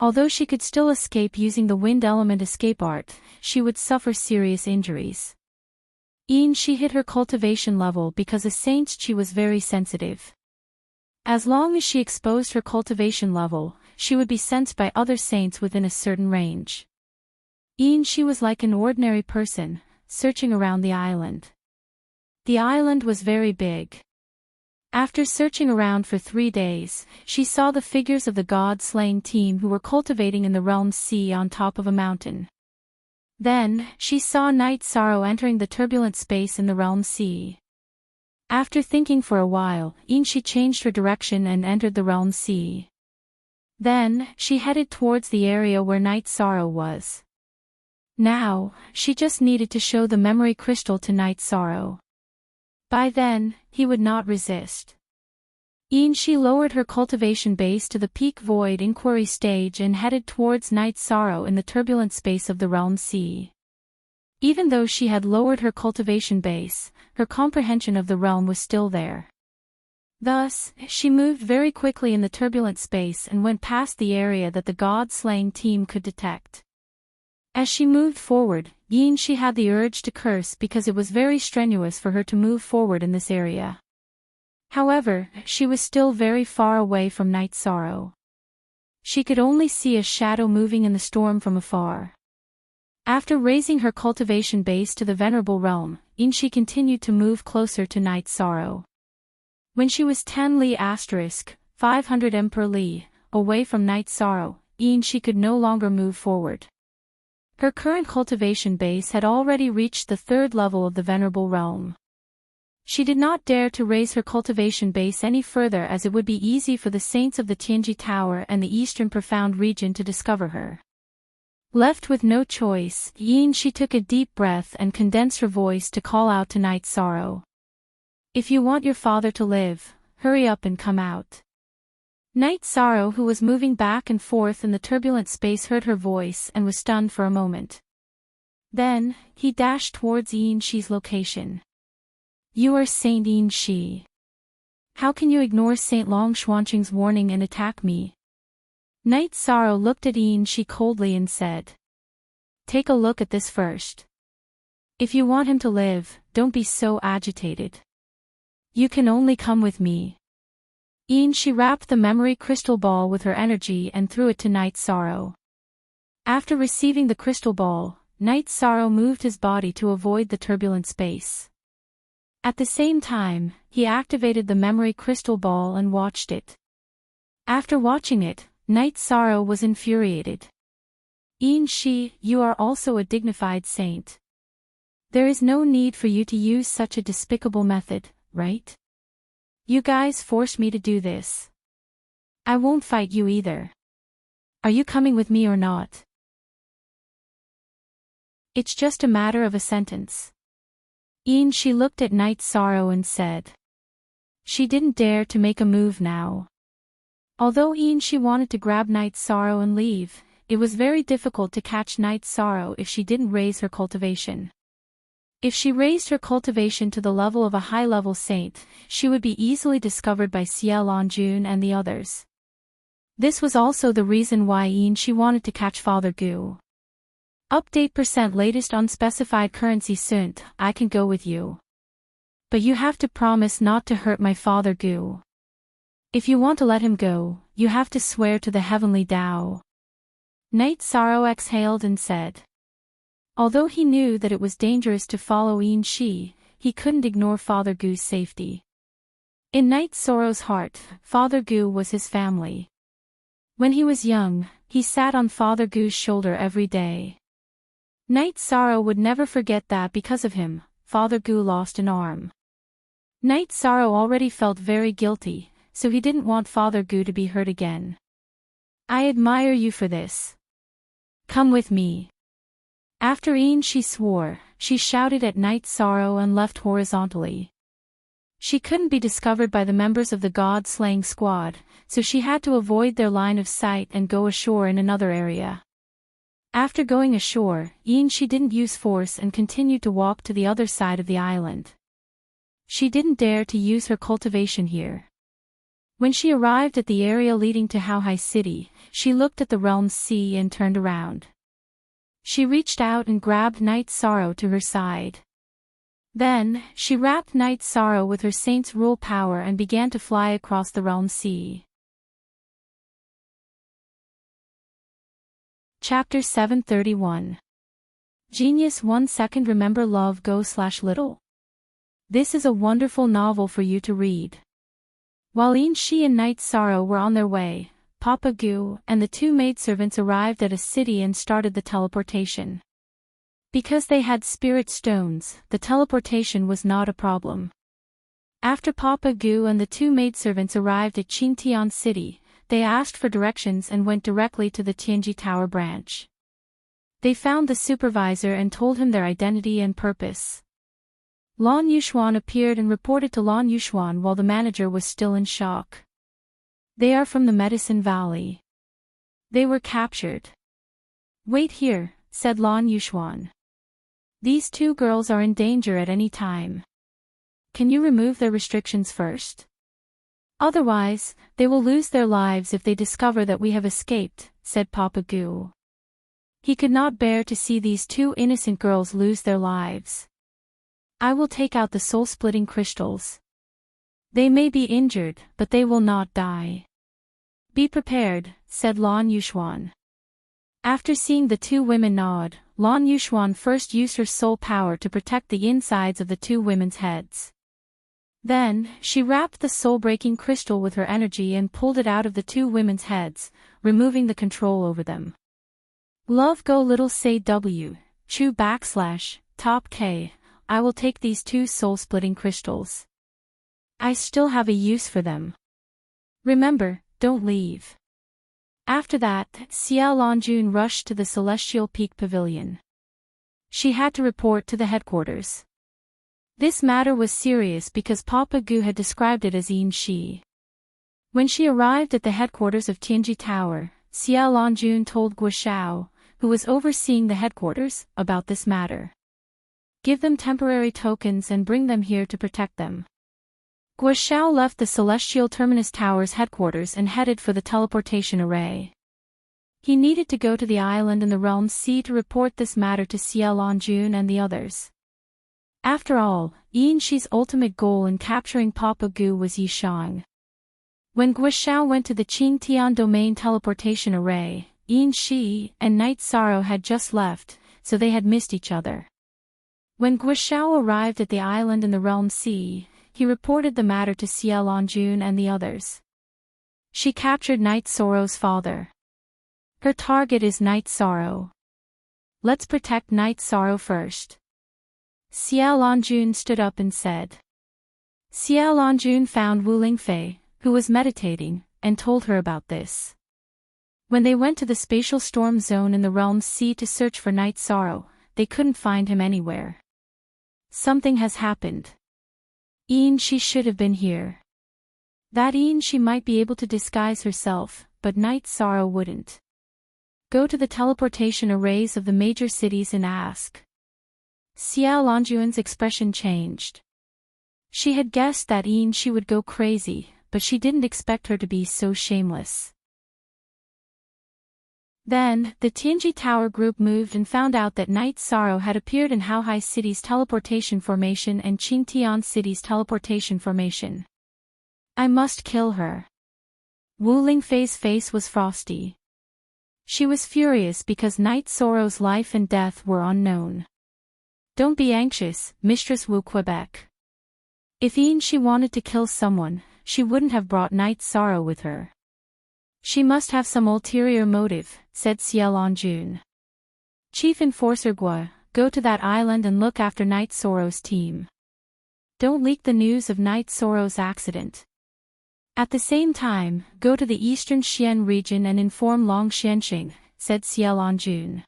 Although she could still escape using the wind element escape art, she would suffer serious injuries. She hit her cultivation level because as saint she was very sensitive. As long as she exposed her cultivation level, she would be sensed by other saints within a certain range. She was like an ordinary person, searching around the island. The island was very big. After searching around for 3 days, she saw the figures of the god-slaying team who were cultivating in the Realm Sea on top of a mountain. Then, she saw Night Sorrow entering the turbulent space in the Realm Sea. After thinking for a while, she changed her direction and entered the Realm Sea. Then, she headed towards the area where Night Sorrow was. Now, she just needed to show the memory crystal to Night Sorrow. By then, he would not resist. She lowered her cultivation base to the peak void inquiry stage and headed towards Night Sorrow in the turbulent space of the Realm Sea. Even though she had lowered her cultivation base, her comprehension of the realm was still there. Thus, she moved very quickly in the turbulent space and went past the area that the god-slaying team could detect. As she moved forward, she had the urge to curse because it was very strenuous for her to move forward in this area. However, she was still very far away from Night Sorrow. She could only see a shadow moving in the storm from afar. After raising her cultivation base to the Venerable Realm, she continued to move closer to Night Sorrow. When she was 10 li * 500 Emperor Li, away from Night Sorrow, she could no longer move forward. Her current cultivation base had already reached the 3rd level of the Venerable Realm. She did not dare to raise her cultivation base any further as it would be easy for the saints of the Tianji Tower and the Eastern Profound region to discover her. Left with no choice, she took a deep breath and condensed her voice to call out to Night Sorrow. If you want your father to live, hurry up and come out. Night Sorrow, who was moving back and forth in the turbulent space, heard her voice and was stunned for a moment. Then, he dashed towards Shi's location. You are Saint Shi. How can you ignore Saint Long Xuanqing's warning and attack me? Night Sorrow looked at Shi coldly and said. Take a look at this first. If you want him to live, don't be so agitated. You can only come with me. She wrapped the memory crystal ball with her energy and threw it to Night Sorrow. After receiving the crystal ball, Night Sorrow moved his body to avoid the turbulent space. At the same time, he activated the memory crystal ball and watched it. After watching it, Night Sorrow was infuriated. Yin Shi, you are also a dignified saint. There is no need for you to use such a despicable method, right? You guys forced me to do this. I won't fight you either. Are you coming with me or not? It's just a matter of a sentence. Yin Shi looked at Night Sorrow and said. She didn't dare to make a move now. Although Yin Shi wanted to grab Night Sorrow and leave, it was very difficult to catch Night Sorrow if she didn't raise her cultivation. If she raised her cultivation to the level of a high-level saint, she would be easily discovered by Xiao Lanjun and the others. This was also the reason why Yin Shi wanted to catch Father Gu. Update % latest unspecified currency soon. I can go with you. But you have to promise not to hurt my Father Gu. If you want to let him go, you have to swear to the heavenly Tao. Night Sorrow exhaled and said. Although he knew that it was dangerous to follow Yin Shi, he couldn't ignore Father Gu's safety. In Night Sorrow's heart, Father Gu was his family. When he was young, he sat on Father Gu's shoulder every day. Night Sorrow would never forget that because of him, Father Gu lost an arm. Night Sorrow already felt very guilty, so he didn't want Father Gu to be hurt again. I admire you for this. Come with me. After Yin Shi swore, she shouted at Night Sorrow and left horizontally. She couldn't be discovered by the members of the God-slaying squad, so she had to avoid their line of sight and go ashore in another area. After going ashore, Yin Shi didn't use force and continued to walk to the other side of the island. She didn't dare to use her cultivation here. When she arrived at the area leading to Haohai City, she looked at the realm's sea and turned around. She reached out and grabbed Night Sorrow to her side. Then, she wrapped Night Sorrow with her saint's rule power and began to fly across the realm sea. Chapter 731. Genius 1 second. Remember love go/little. This is a wonderful novel for you to read. While Yin Shi and Night Sorrow were on their way, Papa Gu and the two maidservants arrived at a city and started the teleportation. Because they had spirit stones, the teleportation was not a problem. After Papa Gu and the two maidservants arrived at Qingtian City, they asked for directions and went directly to the Tianji Tower branch. They found the supervisor and told him their identity and purpose. Lan Yushuan appeared and reported to Lan Yushuan while the manager was still in shock. They are from the Medicine Valley. They were captured. Wait here, said Lan Yushuan. These two girls are in danger at any time. Can you remove their restrictions first? Otherwise, they will lose their lives if they discover that we have escaped, said Papa Gu. He could not bear to see these two innocent girls lose their lives. I will take out the soul-splitting crystals. They may be injured, but they will not die. Be prepared, said Lan Yushuan. After seeing the two women nod, Lan Yushuan first used her soul power to protect the insides of the two women's heads. Then, she wrapped the soul-breaking crystal with her energy and pulled it out of the two women's heads, removing the control over them. Love go little say W, Chu / top K, I will take these two soul-splitting crystals. I still have a use for them. Remember, don't leave. After that, Xiao Lanjun rushed to the Celestial Peak Pavilion. She had to report to the headquarters. This matter was serious because Papa Gu had described it as Yin Shi. When she arrived at the headquarters of Tianji Tower, Xiao Lanjun told Guoshao, who was overseeing the headquarters, about this matter. Give them temporary tokens and bring them here to protect them. Guoshao left the Celestial Terminus Tower's headquarters and headed for the teleportation array. He needed to go to the island in the realm sea to report this matter to Xiao Lanjun and the others. After all, Yin Shi's ultimate goal in capturing Papa Gu was Yishang. When Guoshao went to the Qingtian domain teleportation array, Yin Shi and Night Sorrow had just left, so they had missed each other. When Guoshao arrived at the island in the realm sea, he reported the matter to Xiao Lanjun and the others. She captured Night Sorrow's father. Her target is night sorrow. Let's protect night sorrow first. Xiao Lanjun stood up and said. Xiao Lanjun found Wu Lingfei, who was meditating, and told her about this. When they went to the spatial storm zone in the realm's sea to search for night sorrow, they couldn't find him anywhere. Something has happened. She should have been here. That she might be able to disguise herself, but night sorrow wouldn't. Go to the teleportation arrays of the major cities and ask. Xiao Lanjuan's expression changed. She had guessed that she would go crazy, but she didn't expect her to be so shameless. Then, the Tianji Tower group moved and found out that Night Sorrow had appeared in Haohai City's teleportation formation and Qingtian City's teleportation formation. I must kill her. Wu Lingfei's face was frosty. She was furious because Night Sorrow's life and death were unknown. Don't be anxious, Mistress Wu Quebec. If she wanted to kill someone, she wouldn't have brought Night Sorrow with her. She must have some ulterior motive, said Xiao Lanjun. Chief Enforcer Gua, go to that island and look after Night Sorrow's team. Don't leak the news of Night Sorrow's accident. At the same time, go to the eastern Xian region and inform Long Xianxing, said Xiao Lanjun.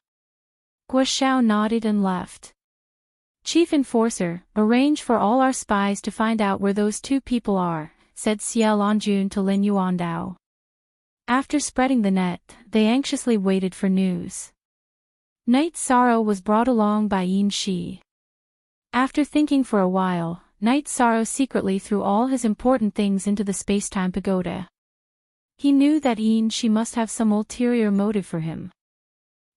Gua Xiao nodded and left. Chief Enforcer, arrange for all our spies to find out where those two people are, said Xiao Lanjun to Lin Yuandao. After spreading the net, they anxiously waited for news. Night Sorrow was brought along by Yin Shi. After thinking for a while, Night Sorrow secretly threw all his important things into the space-time pagoda. He knew that Shi must have some ulterior motive for him.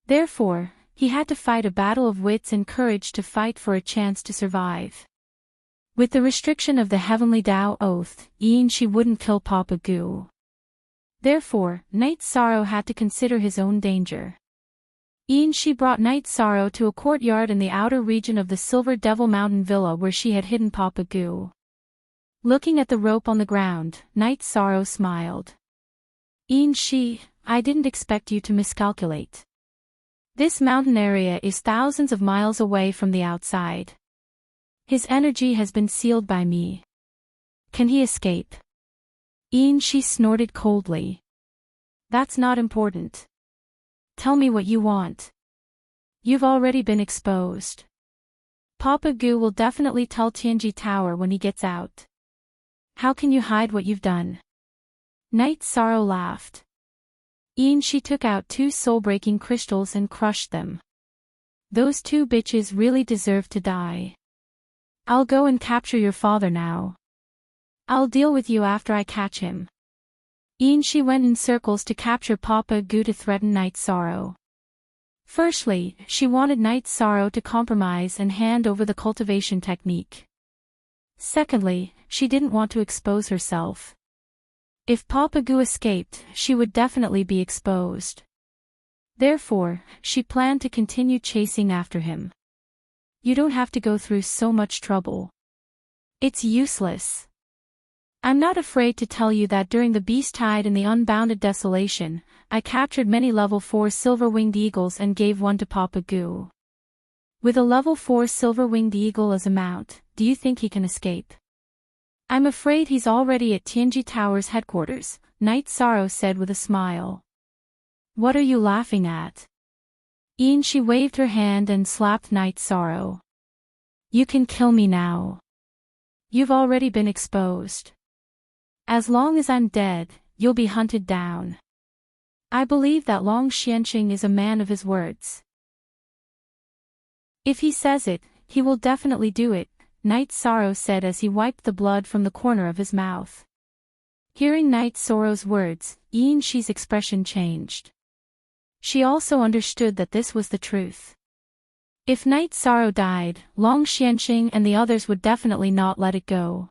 Therefore, he had to fight a battle of wits and courage to fight for a chance to survive. With the restriction of the Heavenly Tao Oath, Shi wouldn't kill Papa Gu. Therefore, Night Sorrow had to consider his own danger. Shi brought Night Sorrow to a courtyard in the outer region of the Silver Devil Mountain Villa where she had hidden Papa Gu. Looking at the rope on the ground, Night Sorrow smiled. Shi, I didn't expect you to miscalculate. This mountain area is thousands of miles away from the outside. His energy has been sealed by me. Can he escape? Shi snorted coldly. That's not important. Tell me what you want. You've already been exposed. Papa Gu will definitely tell Tianji Tower when he gets out. How can you hide what you've done? Night Sorrow laughed. Shi took out 2 soul-breaking crystals and crushed them. Those 2 bitches really deserve to die. I'll go and capture your father now. I'll deal with you after I catch him. Shi went in circles to capture Papa Gu to threaten Night Sorrow. Firstly, she wanted Night Sorrow to compromise and hand over the cultivation technique. Secondly, she didn't want to expose herself. If Papa Gu escaped, she would definitely be exposed. Therefore, she planned to continue chasing after him. You don't have to go through so much trouble. It's useless. I'm not afraid to tell you that during the Beast Tide in the Unbounded Desolation, I captured many level 4 silver-winged eagles and gave one to Papa Gu. With a level 4 silver-winged eagle as a mount, do you think he can escape? I'm afraid he's already at Tianji Tower's headquarters, Night Sorrow said with a smile. What are you laughing at? She waved her hand and slapped Night Sorrow. You can kill me now. You've already been exposed. As long as I'm dead, you'll be hunted down. I believe that Long Xianxing is a man of his words. If he says it, he will definitely do it, Night Sorrow said as he wiped the blood from the corner of his mouth. Hearing Night Sorrow's words, Shi's expression changed. She also understood that this was the truth. If Night Sorrow died, Long Xianxing and the others would definitely not let it go.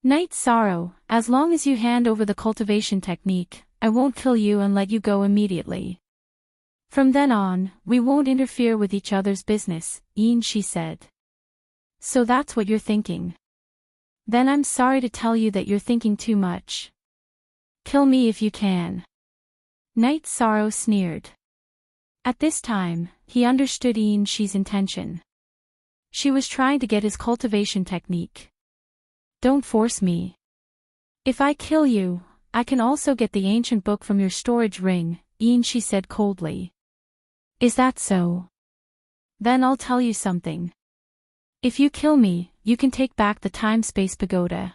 Night Sorrow, as long as you hand over the cultivation technique, I won't kill you and let you go immediately. From then on, we won't interfere with each other's business, Shi said. So that's what you're thinking. Then I'm sorry to tell you that you're thinking too much. Kill me if you can. Night Sorrow sneered. At this time, he understood Yin Shi's intention. She was trying to get his cultivation technique. Don't force me. If I kill you, I can also get the ancient book from your storage ring, Yin Shi said coldly. Is that so? Then I'll tell you something. If you kill me, you can take back the time-space pagoda.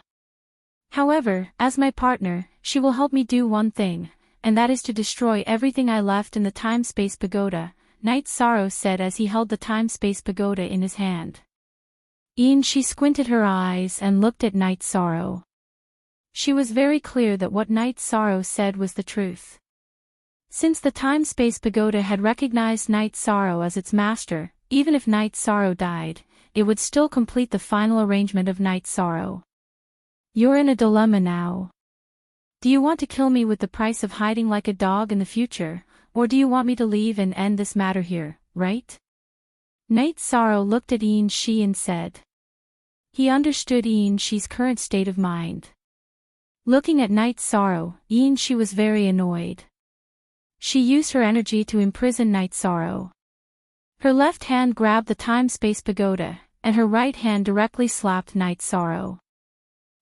However, as my partner, she will help me do one thing, and that is to destroy everything I left in the time-space pagoda, Night Sorrow said as he held the time-space pagoda in his hand. Yin Shi squinted her eyes and looked at Night Sorrow. She was very clear that what Night Sorrow said was the truth. Since the time-space pagoda had recognized Night Sorrow as its master, even if Night Sorrow died, it would still complete the final arrangement of Night Sorrow. You're in a dilemma now. Do you want to kill me with the price of hiding like a dog in the future, or do you want me to leave and end this matter here, right? Night Sorrow looked at Yin Shi and said. He understood Yin Shi's current state of mind. Looking at Night Sorrow, Yin Shi was very annoyed. She used her energy to imprison Night Sorrow. Her left hand grabbed the time-space pagoda, and her right hand directly slapped Night Sorrow.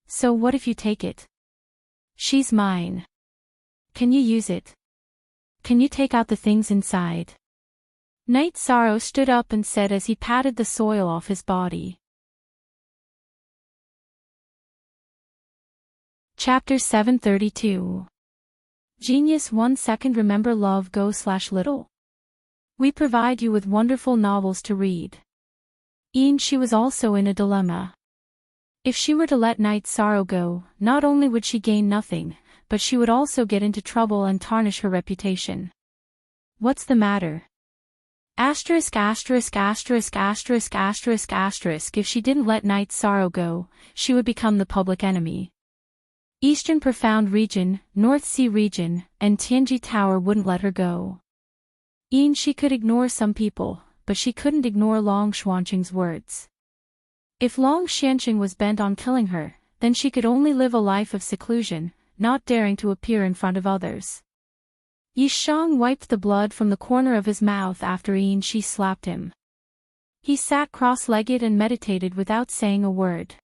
So what if you take it? She's mine. Can you use it? Can you take out the things inside? Night Sorrow stood up and said as he patted the soil off his body. Chapter 732. Genius 1 second. Remember love go/little? We provide you with wonderful novels to read. Yin Shi was also in a dilemma. If she were to let Night Sorrow go, not only would she gain nothing, but she would also get into trouble and tarnish her reputation. What's the matter? If she didn't let Night Sorrow go, she would become the public enemy. Eastern Profound Region, North Sea Region, and Tianji Tower wouldn't let her go. Yin Shi could ignore some people, but she couldn't ignore Long Xuanqing's words. If Long Xuanqing was bent on killing her, then she could only live a life of seclusion, not daring to appear in front of others. Yi Shang wiped the blood from the corner of his mouth after Yin Shi slapped him. He sat cross-legged and meditated without saying a word.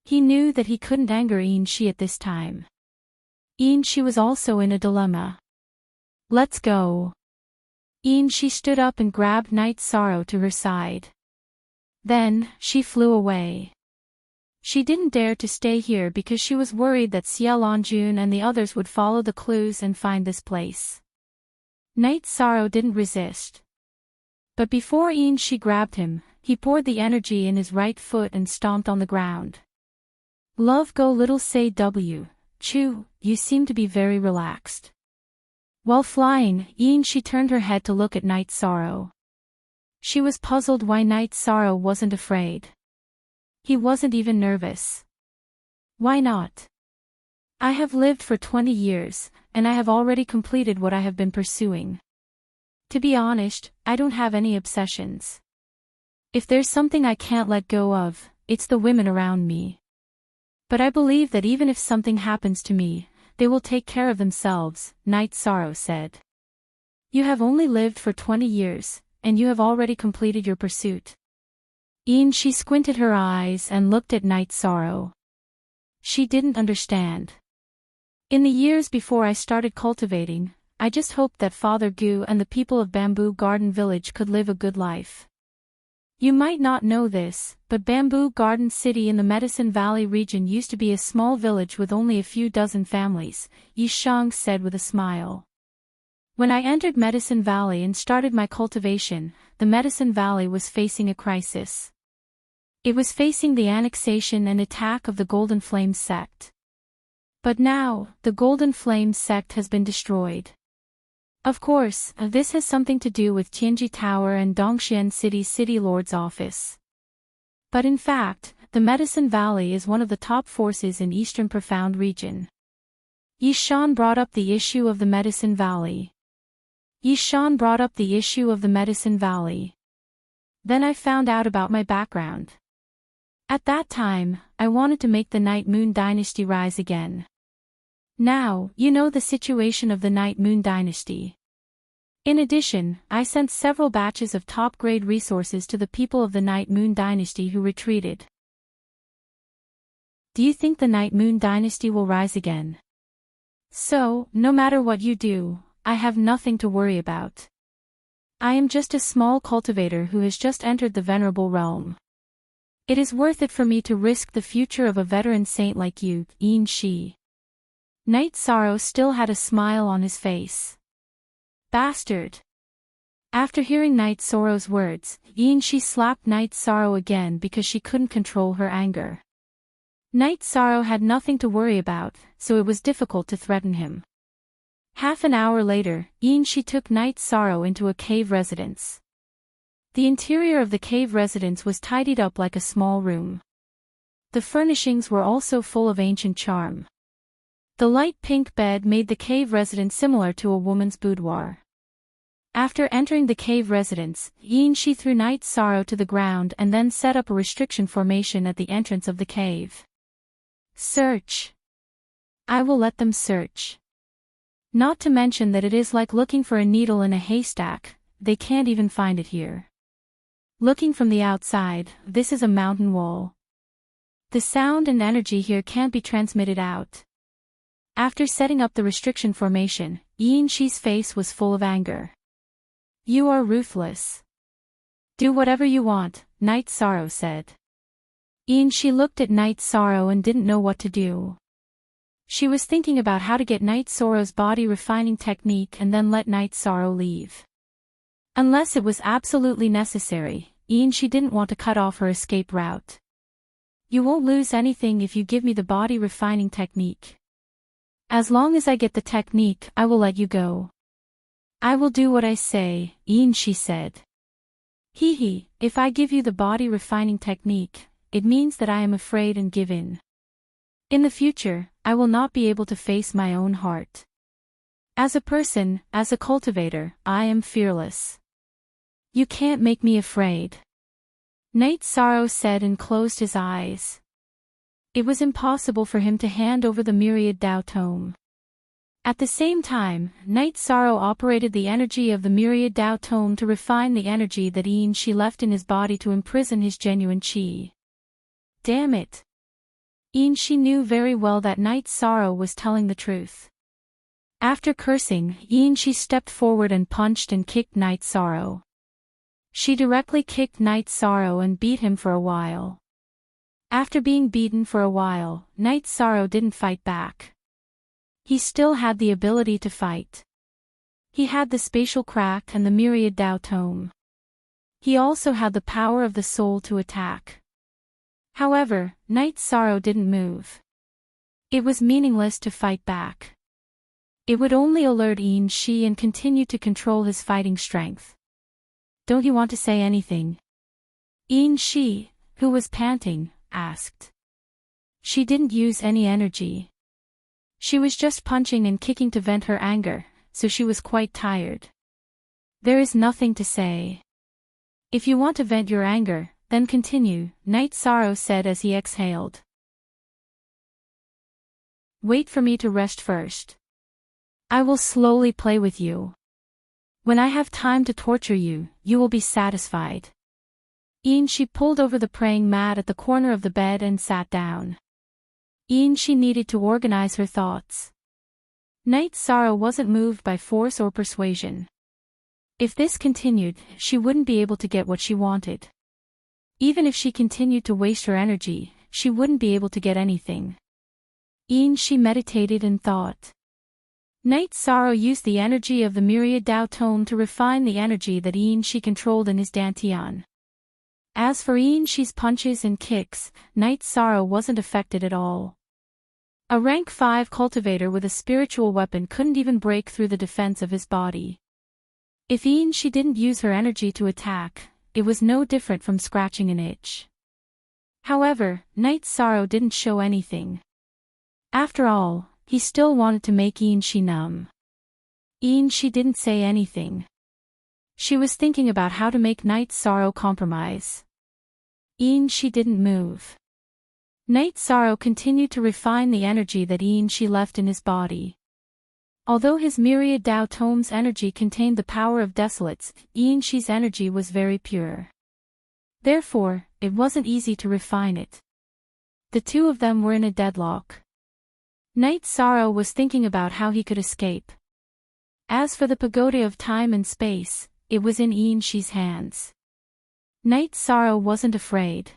He knew that he couldn't anger Yin Shi at this time. Yin Shi was also in a dilemma. Let's go. Yin Shi stood up and grabbed Night Sorrow to her side. Then, she flew away. She didn't dare to stay here because she was worried that Xie Lanjun and the others would follow the clues and find this place. Night Sorrow didn't resist. But before Yin Shi grabbed him, he poured the energy in his right foot and stomped on the ground. Love go little say W, Chu, you seem to be very relaxed. While flying, Yin Shi turned her head to look at Night Sorrow. She was puzzled why Night Sorrow wasn't afraid. He wasn't even nervous. Why not? I have lived for 20 years, and I have already completed what I have been pursuing. To be honest, I don't have any obsessions. If there's something I can't let go of, it's the women around me. But I believe that even if something happens to me, they will take care of themselves, Night Sorrow said. You have only lived for 20 years, and you have already completed your pursuit. Yin Shi squinted her eyes and looked at Night Sorrow. She didn't understand. In the years before I started cultivating, I just hoped that Father Gu and the people of Bamboo Garden Village could live a good life. You might not know this, but Bamboo Garden City in the Medicine Valley region used to be a small village with only a few dozen families, Yi Shang said with a smile. When I entered Medicine Valley and started my cultivation, the Medicine Valley was facing a crisis. It was facing the annexation and attack of the Golden Flame sect. But now, the Golden Flame sect has been destroyed. Of course, this has something to do with Tianji Tower and Dongxian City's City Lord's office. But in fact, the Medicine Valley is one of the top forces in Eastern Profound Region. Yi Shan brought up the issue of the Medicine Valley. Yi Shan brought up the issue of the Medicine Valley. Then I found out about my background. At that time, I wanted to make the Night Moon Dynasty rise again. Now, you know the situation of the Night Moon Dynasty. In addition, I sent several batches of top-grade resources to the people of the Night Moon Dynasty who retreated. Do you think the Night Moon Dynasty will rise again? So, no matter what you do, I have nothing to worry about. I am just a small cultivator who has just entered the venerable realm. It is worth it for me to risk the future of a veteran saint like you, Yin Shi. Night Sorrow still had a smile on his face. Bastard. After hearing Night Sorrow's words, Yin Shi slapped Night Sorrow again because she couldn't control her anger. Night Sorrow had nothing to worry about, so it was difficult to threaten him. Half an hour later, Yin Shi took Night Sorrow into a cave residence. The interior of the cave residence was tidied up like a small room. The furnishings were also full of ancient charm. The light pink bed made the cave residence similar to a woman's boudoir. After entering the cave residence, Yin Shi threw Night Sorrow to the ground and then set up a restriction formation at the entrance of the cave. Search. I will let them search. Not to mention that it is like looking for a needle in a haystack, they can't even find it here. Looking from the outside, this is a mountain wall. The sound and energy here can't be transmitted out. After setting up the restriction formation, Yin Shi's face was full of anger. You are ruthless. Do whatever you want, Night Sorrow said. Yin Shi looked at Night Sorrow and didn't know what to do. She was thinking about how to get Night Sorrow's body refining technique and then let Night Sorrow leave. Unless it was absolutely necessary, Yin Shi didn't want to cut off her escape route. You won't lose anything if you give me the body refining technique. As long as I get the technique, I will let you go. I will do what I say, Yin Shi said. Hee, if I give you the body refining technique, it means that I am afraid and give in. In the future, I will not be able to face my own heart. As a person, as a cultivator, I am fearless. You can't make me afraid. Night Sorrow said and closed his eyes. It was impossible for him to hand over the myriad Tao tome. At the same time, Night Sorrow operated the energy of the myriad Tao tome to refine the energy that Yin Shi left in his body to imprison his genuine qi. Damn it. Yin Shi knew very well that Night Sorrow was telling the truth. After cursing, Yin Shi stepped forward and punched and kicked Night Sorrow. She directly kicked Night Sorrow and beat him for a while. After being beaten for a while, Night Sorrow didn't fight back. He still had the ability to fight. He had the spatial crack and the myriad Tao tome. He also had the power of the soul to attack. However, Night Sorrow didn't move. It was meaningless to fight back. It would only alert Yin Shi and continue to control his fighting strength. Don't you want to say anything? Yin Shi, who was panting, asked. She didn't use any energy. She was just punching and kicking to vent her anger, so she was quite tired. There is nothing to say. If you want to vent your anger, then continue, Night Sorrow said as he exhaled. Wait for me to rest first. I will slowly play with you. When I have time to torture you, you will be satisfied. Yin Shi pulled over the praying mat at the corner of the bed and sat down. Yin Shi needed to organize her thoughts. Night Sorrow wasn't moved by force or persuasion. If this continued, she wouldn't be able to get what she wanted. Even if she continued to waste her energy, she wouldn't be able to get anything. Yin Shi meditated and thought. Night Sorrow used the energy of the myriad Tao tome to refine the energy that Yin Shi controlled in his dantian. As for Yin Shi's punches and kicks, Night Sorrow wasn't affected at all. A rank 5 cultivator with a spiritual weapon couldn't even break through the defense of his body. If Yin Shi didn't use her energy to attack, it was no different from scratching an itch. However, Night Sorrow didn't show anything. After all, he still wanted to make Yin Shi numb. Yin Shi didn't say anything. She was thinking about how to make Night Sorrow compromise. Yin Shi didn't move. Night Sorrow continued to refine the energy that she left in his body. Although his myriad Tao tomes energy contained the power of desolates, Shi's energy was very pure. Therefore, it wasn't easy to refine it. The two of them were in a deadlock. Night Sorrow was thinking about how he could escape. As for the pagoda of time and space, it was in Shi's hands. Night Sorrow wasn't afraid.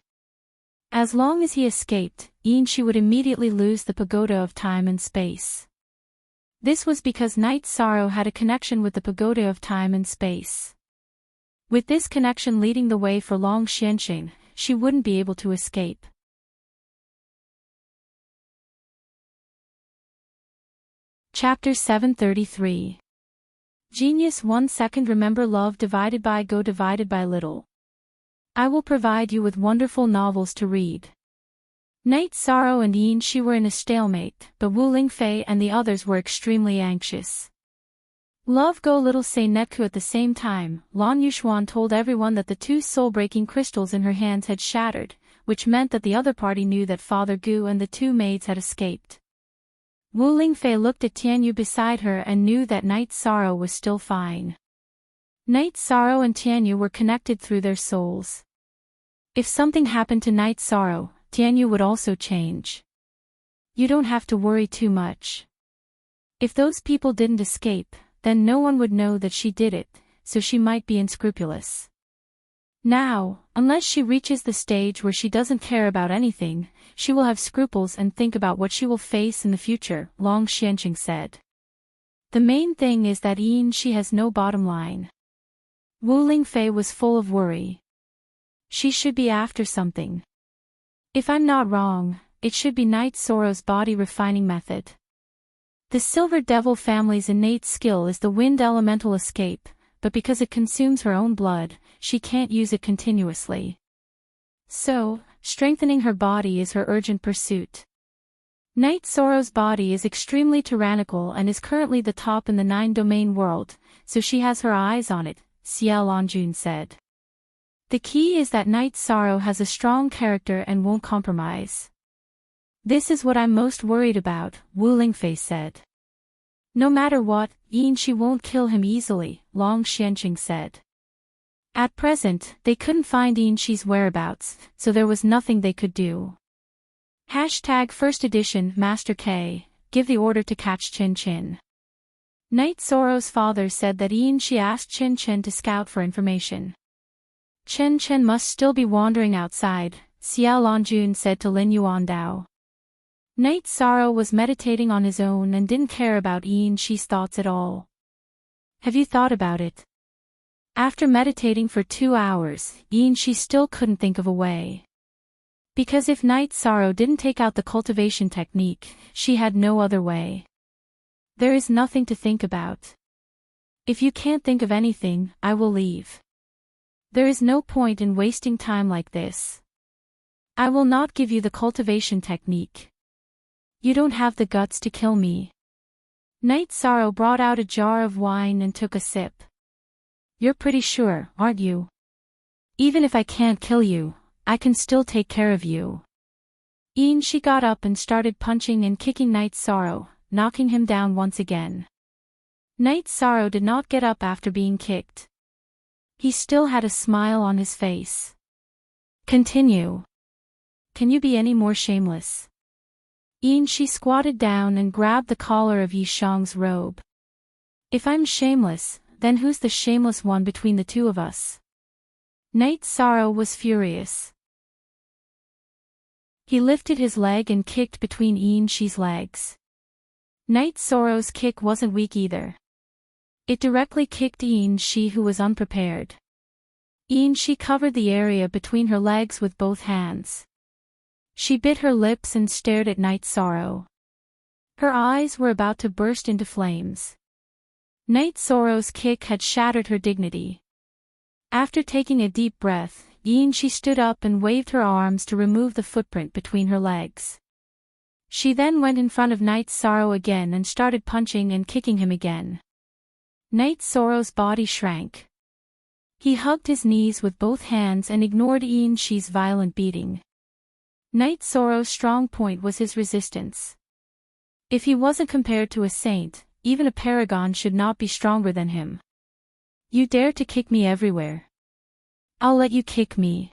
As long as he escaped, Shi would immediately lose the pagoda of time and space. This was because Night Sorrow had a connection with the pagoda of time and space. With this connection leading the way for Long Xianxing, she wouldn't be able to escape. Chapter 733. Genius 1 second. Remember, love divided by go divided by little. I will provide you with wonderful novels to read. Night Sorrow and Shi were in a stalemate, but Wu Lingfei and the others were extremely anxious. Love go little say netku at the same time. Lan Yuxuan told everyone that the two soul-breaking crystals in her hands had shattered, which meant that the other party knew that Father Gu and the two maids had escaped. Wu Lingfei looked at Tianyu beside her and knew that Night Sorrow was still fine. Night Sorrow and Tianyu were connected through their souls. If something happened to Night Sorrow, Tianyu would also change. You don't have to worry too much. If those people didn't escape, then no one would know that she did it, so she might be unscrupulous. Now, unless she reaches the stage where she doesn't care about anything, she will have scruples and think about what she will face in the future, Long Xianxing said. The main thing is that Shi has no bottom line. Wu Lingfei was full of worry. She should be after something. If I'm not wrong, it should be Night Sorrow's body refining method. The Silver Devil family's innate skill is the wind elemental escape, but because it consumes her own blood, she can't use it continuously. So, strengthening her body is her urgent pursuit. Night Sorrow's body is extremely tyrannical and is currently the top in the 9-domain world, so she has her eyes on it, Xiao Lanjun said. The key is that Night Sorrow has a strong character and won't compromise. This is what I'm most worried about, Wu Lingfei said. No matter what, Shi won't kill him easily, Long Xianxing said. At present, they couldn't find Shi's whereabouts, so there was nothing they could do. Hashtag First Edition Master K, give the order to catch Chin Chin. Night Sorrow's father said that Shi asked Chin Chin to scout for information. Chen Chen must still be wandering outside, Xiao Lanjun said to Lin Yuandao. Night Sorrow was meditating on his own and didn't care about Shi's thoughts at all. Have you thought about it? After meditating for 2 hours, Shi still couldn't think of a way. Because if Night Sorrow didn't take out the cultivation technique, she had no other way. There is nothing to think about. If you can't think of anything, I will leave. There is no point in wasting time like this. I will not give you the cultivation technique. You don't have the guts to kill me. Night Sorrow brought out a jar of wine and took a sip. You're pretty sure, aren't you? Even if I can't kill you, I can still take care of you. She got up and started punching and kicking Night Sorrow, knocking him down once again. Night Sorrow did not get up after being kicked. He still had a smile on his face. Continue. Can you be any more shameless? Shi squatted down and grabbed the collar of Yi Shang's robe. If I'm shameless, then who's the shameless one between the two of us? Night Sorrow was furious. He lifted his leg and kicked between Shi's legs. Night Sorrow's kick wasn't weak either. It directly kicked Shi, who was unprepared. Shi covered the area between her legs with both hands. She bit her lips and stared at Night Sorrow. Her eyes were about to burst into flames. Night Sorrow's kick had shattered her dignity. After taking a deep breath, Shi stood up and waved her arms to remove the footprint between her legs. She then went in front of Night Sorrow again and started punching and kicking him again. Night Sorrow's body shrank. He hugged his knees with both hands and ignored Shi's violent beating. Night Sorrow's strong point was his resistance. If he wasn't compared to a saint, even a paragon should not be stronger than him. You dare to kick me everywhere. I'll let you kick me.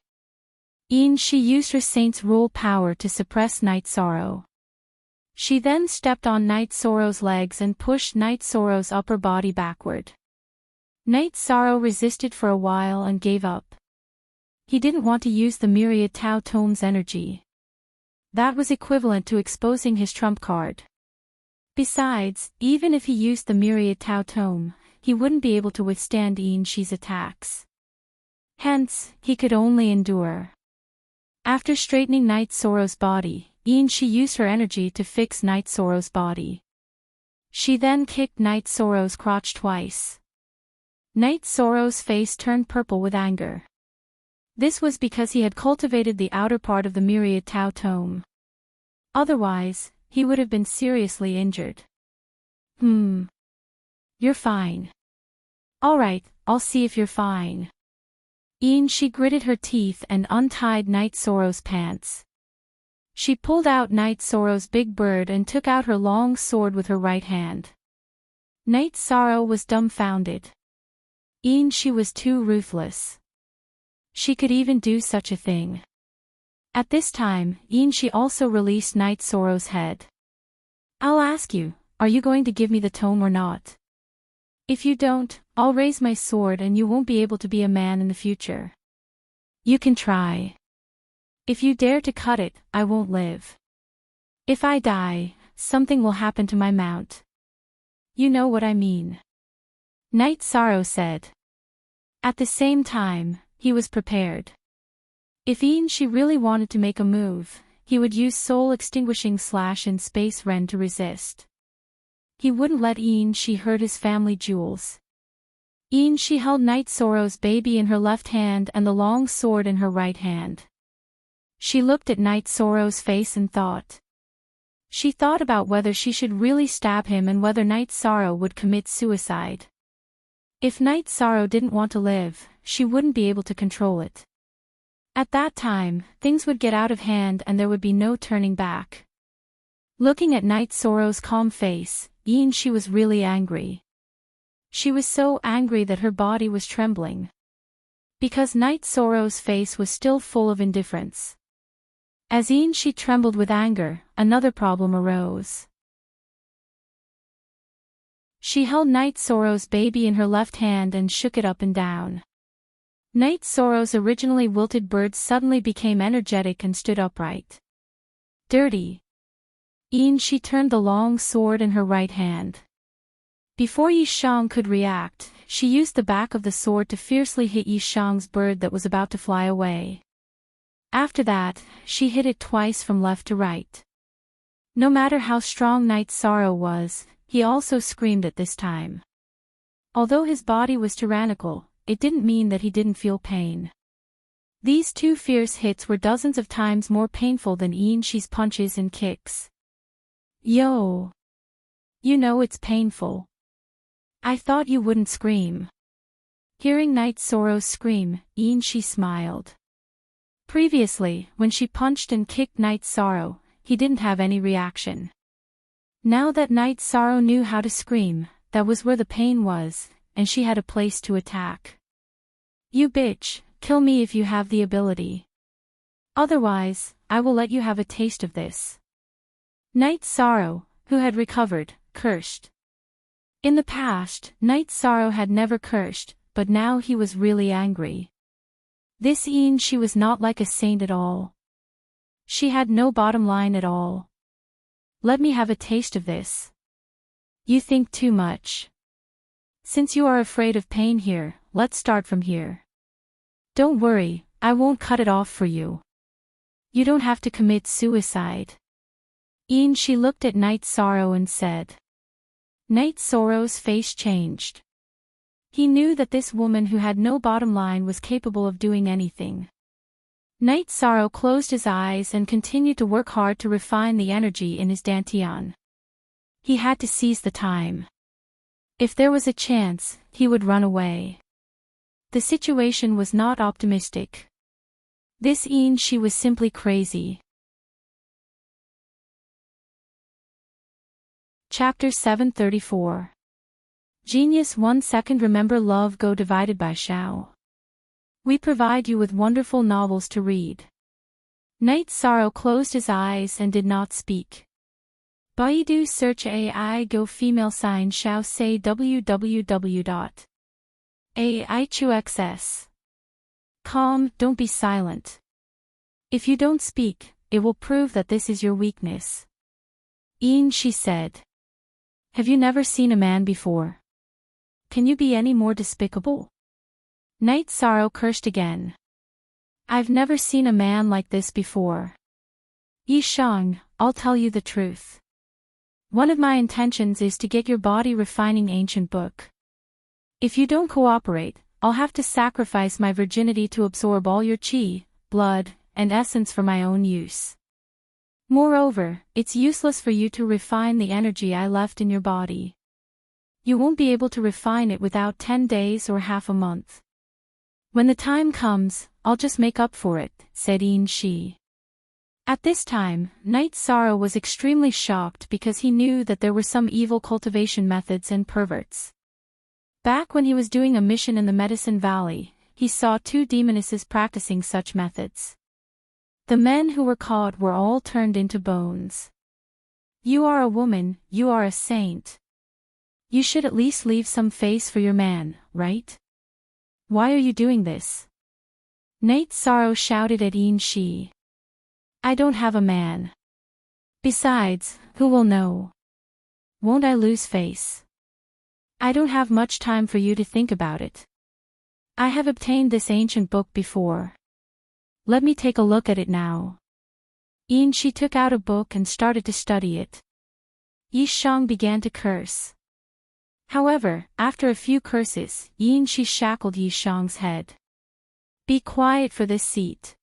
She used her saint's rule power to suppress Night Sorrow. She then stepped on Night Sorrow's legs and pushed Night Sorrow's upper body backward. Night Sorrow resisted for a while and gave up. He didn't want to use the myriad Tao Tome's energy. That was equivalent to exposing his trump card. Besides, even if he used the myriad Tao Tome, he wouldn't be able to withstand Shi's attacks. Hence, he could only endure. After straightening Night Sorrow's body, Shi used her energy to fix Night Sorrow's body. She then kicked Night Sorrow's crotch twice. Night Sorrow's face turned purple with anger. This was because he had cultivated the outer part of the myriad Tao Tome. Otherwise, he would have been seriously injured. You're fine. Alright, I'll see if you're fine. She gritted her teeth and untied Night Sorrow's pants. She pulled out Night Sorrow's big bird and took out her long sword with her right hand. Night Sorrow was dumbfounded. She was too ruthless. She could even do such a thing. At this time, she also released Night Sorrow's head. I'll ask you, are you going to give me the tome or not? If you don't, I'll raise my sword and you won't be able to be a man in the future. You can try. If you dare to cut it, I won't live. If I die, something will happen to my mount. You know what I mean. Night Sorrow said. At the same time, he was prepared. If Shi really wanted to make a move, he would use soul extinguishing / in space Ren to resist. He wouldn't let Shi hurt his family jewels. Shi held Night Sorrow's baby in her left hand and the long sword in her right hand. She looked at Night Sorrow's face and thought. She thought about whether she should really stab him and whether Night Sorrow would commit suicide. If Night Sorrow didn't want to live, she wouldn't be able to control it. At that time, things would get out of hand and there would be no turning back. Looking at Night Sorrow's calm face, Shi was really angry. She was so angry that her body was trembling. Because Night Sorrow's face was still full of indifference. As Shi trembled with anger, another problem arose. She held Night Sorrow's baby in her left hand and shook it up and down. Night Sorrow's originally wilted bird suddenly became energetic and stood upright. Dirty. She turned the long sword in her right hand. Before Yishang could react, she used the back of the sword to fiercely hit Yishang's bird that was about to fly away. After that, she hit it twice from left to right. No matter how strong Night Sorrow was, he also screamed at this time. Although his body was tyrannical, it didn't mean that he didn't feel pain. These two fierce hits were dozens of times more painful than Shi's punches and kicks. Yo! You know it's painful. I thought you wouldn't scream. Hearing Night Sorrow scream, Shi smiled. Previously, when she punched and kicked Night Sorrow, he didn't have any reaction. Now that Night Sorrow knew how to scream, that was where the pain was, and she had a place to attack. You bitch, kill me if you have the ability. Otherwise, I will let you have a taste of this. Night Sorrow, who had recovered, cursed. In the past, Night Sorrow had never cursed, but now he was really angry. This Shi was not like a saint at all. She had no bottom line at all. Let me have a taste of this. You think too much. Since you are afraid of pain here, let's start from here. Don't worry, I won't cut it off for you. You don't have to commit suicide. Shi looked at Night Sorrow and said. Night Sorrow's face changed. He knew that this woman who had no bottom line was capable of doing anything. Night Sorrow closed his eyes and continued to work hard to refine the energy in his dantian. He had to seize the time. If there was a chance, he would run away. The situation was not optimistic. This Shi was simply crazy. Chapter 734. Genius 1 second. Remember love go divided by Shao. We provide you with wonderful novels to read. Night Sorrow closed his eyes and did not speak. Baidu search AI go female sign Shao say www.aichuxs. Calm, don't be silent. If you don't speak, it will prove that this is your weakness. Yin she said. Have you never seen a man before? Can you be any more despicable? Night Sorrow cursed again. I've never seen a man like this before. Yi Shang, I'll tell you the truth. One of my intentions is to get your body refining ancient book. If you don't cooperate, I'll have to sacrifice my virginity to absorb all your qi, blood, and essence for my own use. Moreover, it's useless for you to refine the energy I left in your body. You won't be able to refine it without 10 days or half a month. When the time comes, I'll just make up for it, said Yin Shi. At this time, Night Sorrow was extremely shocked because he knew that there were some evil cultivation methods and perverts. Back when he was doing a mission in the Medicine Valley, he saw 2 demonesses practicing such methods. The men who were caught were all turned into bones. You are a woman, you are a saint. You should at least leave some face for your man, right? Why are you doing this? Night Sorrow shouted at Yin Shi. I don't have a man. Besides, who will know? Won't I lose face? I don't have much time for you to think about it. I have obtained this ancient book before. Let me take a look at it now. Yin Shi took out a book and started to study it. Yi Shang began to curse. However, after a few curses, Yin Shi shackled Yi Shang's head. Be quiet for this seat.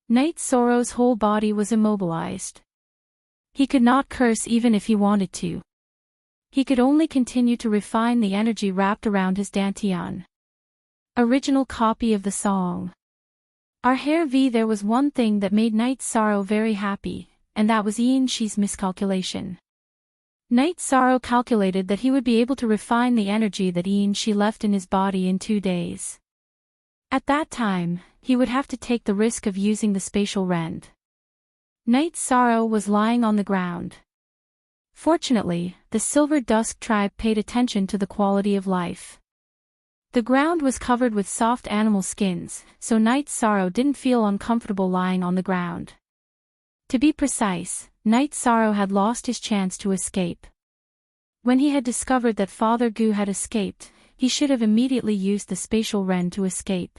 Night Sorrow's whole body was immobilized. He could not curse even if he wanted to. He could only continue to refine the energy wrapped around his dantian. Original copy of the song. Our hair V. There was one thing that made Night Sorrow very happy, and that was Yin Shi's miscalculation. Night Sorrow calculated that he would be able to refine the energy that Yin Shi left in his body in 2 days. At that time, he would have to take the risk of using the spatial rend. Night Sorrow was lying on the ground. Fortunately, the Silver Dusk tribe paid attention to the quality of life. The ground was covered with soft animal skins, so Night Sorrow didn't feel uncomfortable lying on the ground. To be precise, Night Sorrow had lost his chance to escape. When he had discovered that Father Gu had escaped, he should have immediately used the spatial rend to escape.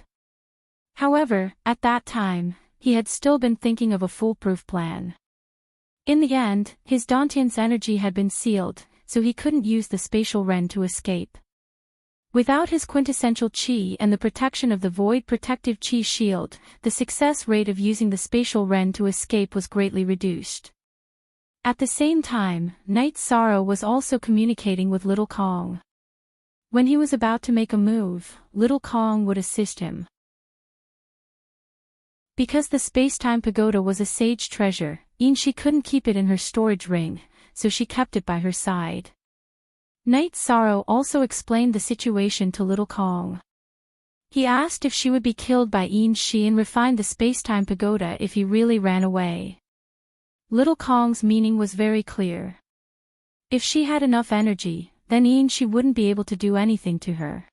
However, at that time, he had still been thinking of a foolproof plan. In the end, his dantian's energy had been sealed, so he couldn't use the spatial rend to escape. Without his quintessential qi and the protection of the void protective qi shield, the success rate of using the spatial rend to escape was greatly reduced. At the same time, Night Sorrow was also communicating with Little Kong. When he was about to make a move, Little Kong would assist him. Because the space-time pagoda was a sage treasure, Yin Shi couldn't keep it in her storage ring, so she kept it by her side. Night Sorrow also explained the situation to Little Kong. He asked if she would be killed by Yin Shi and refined the space-time pagoda if he really ran away. Little Kong's meaning was very clear. If she had enough energy, then Yin Shi wouldn't be able to do anything to her.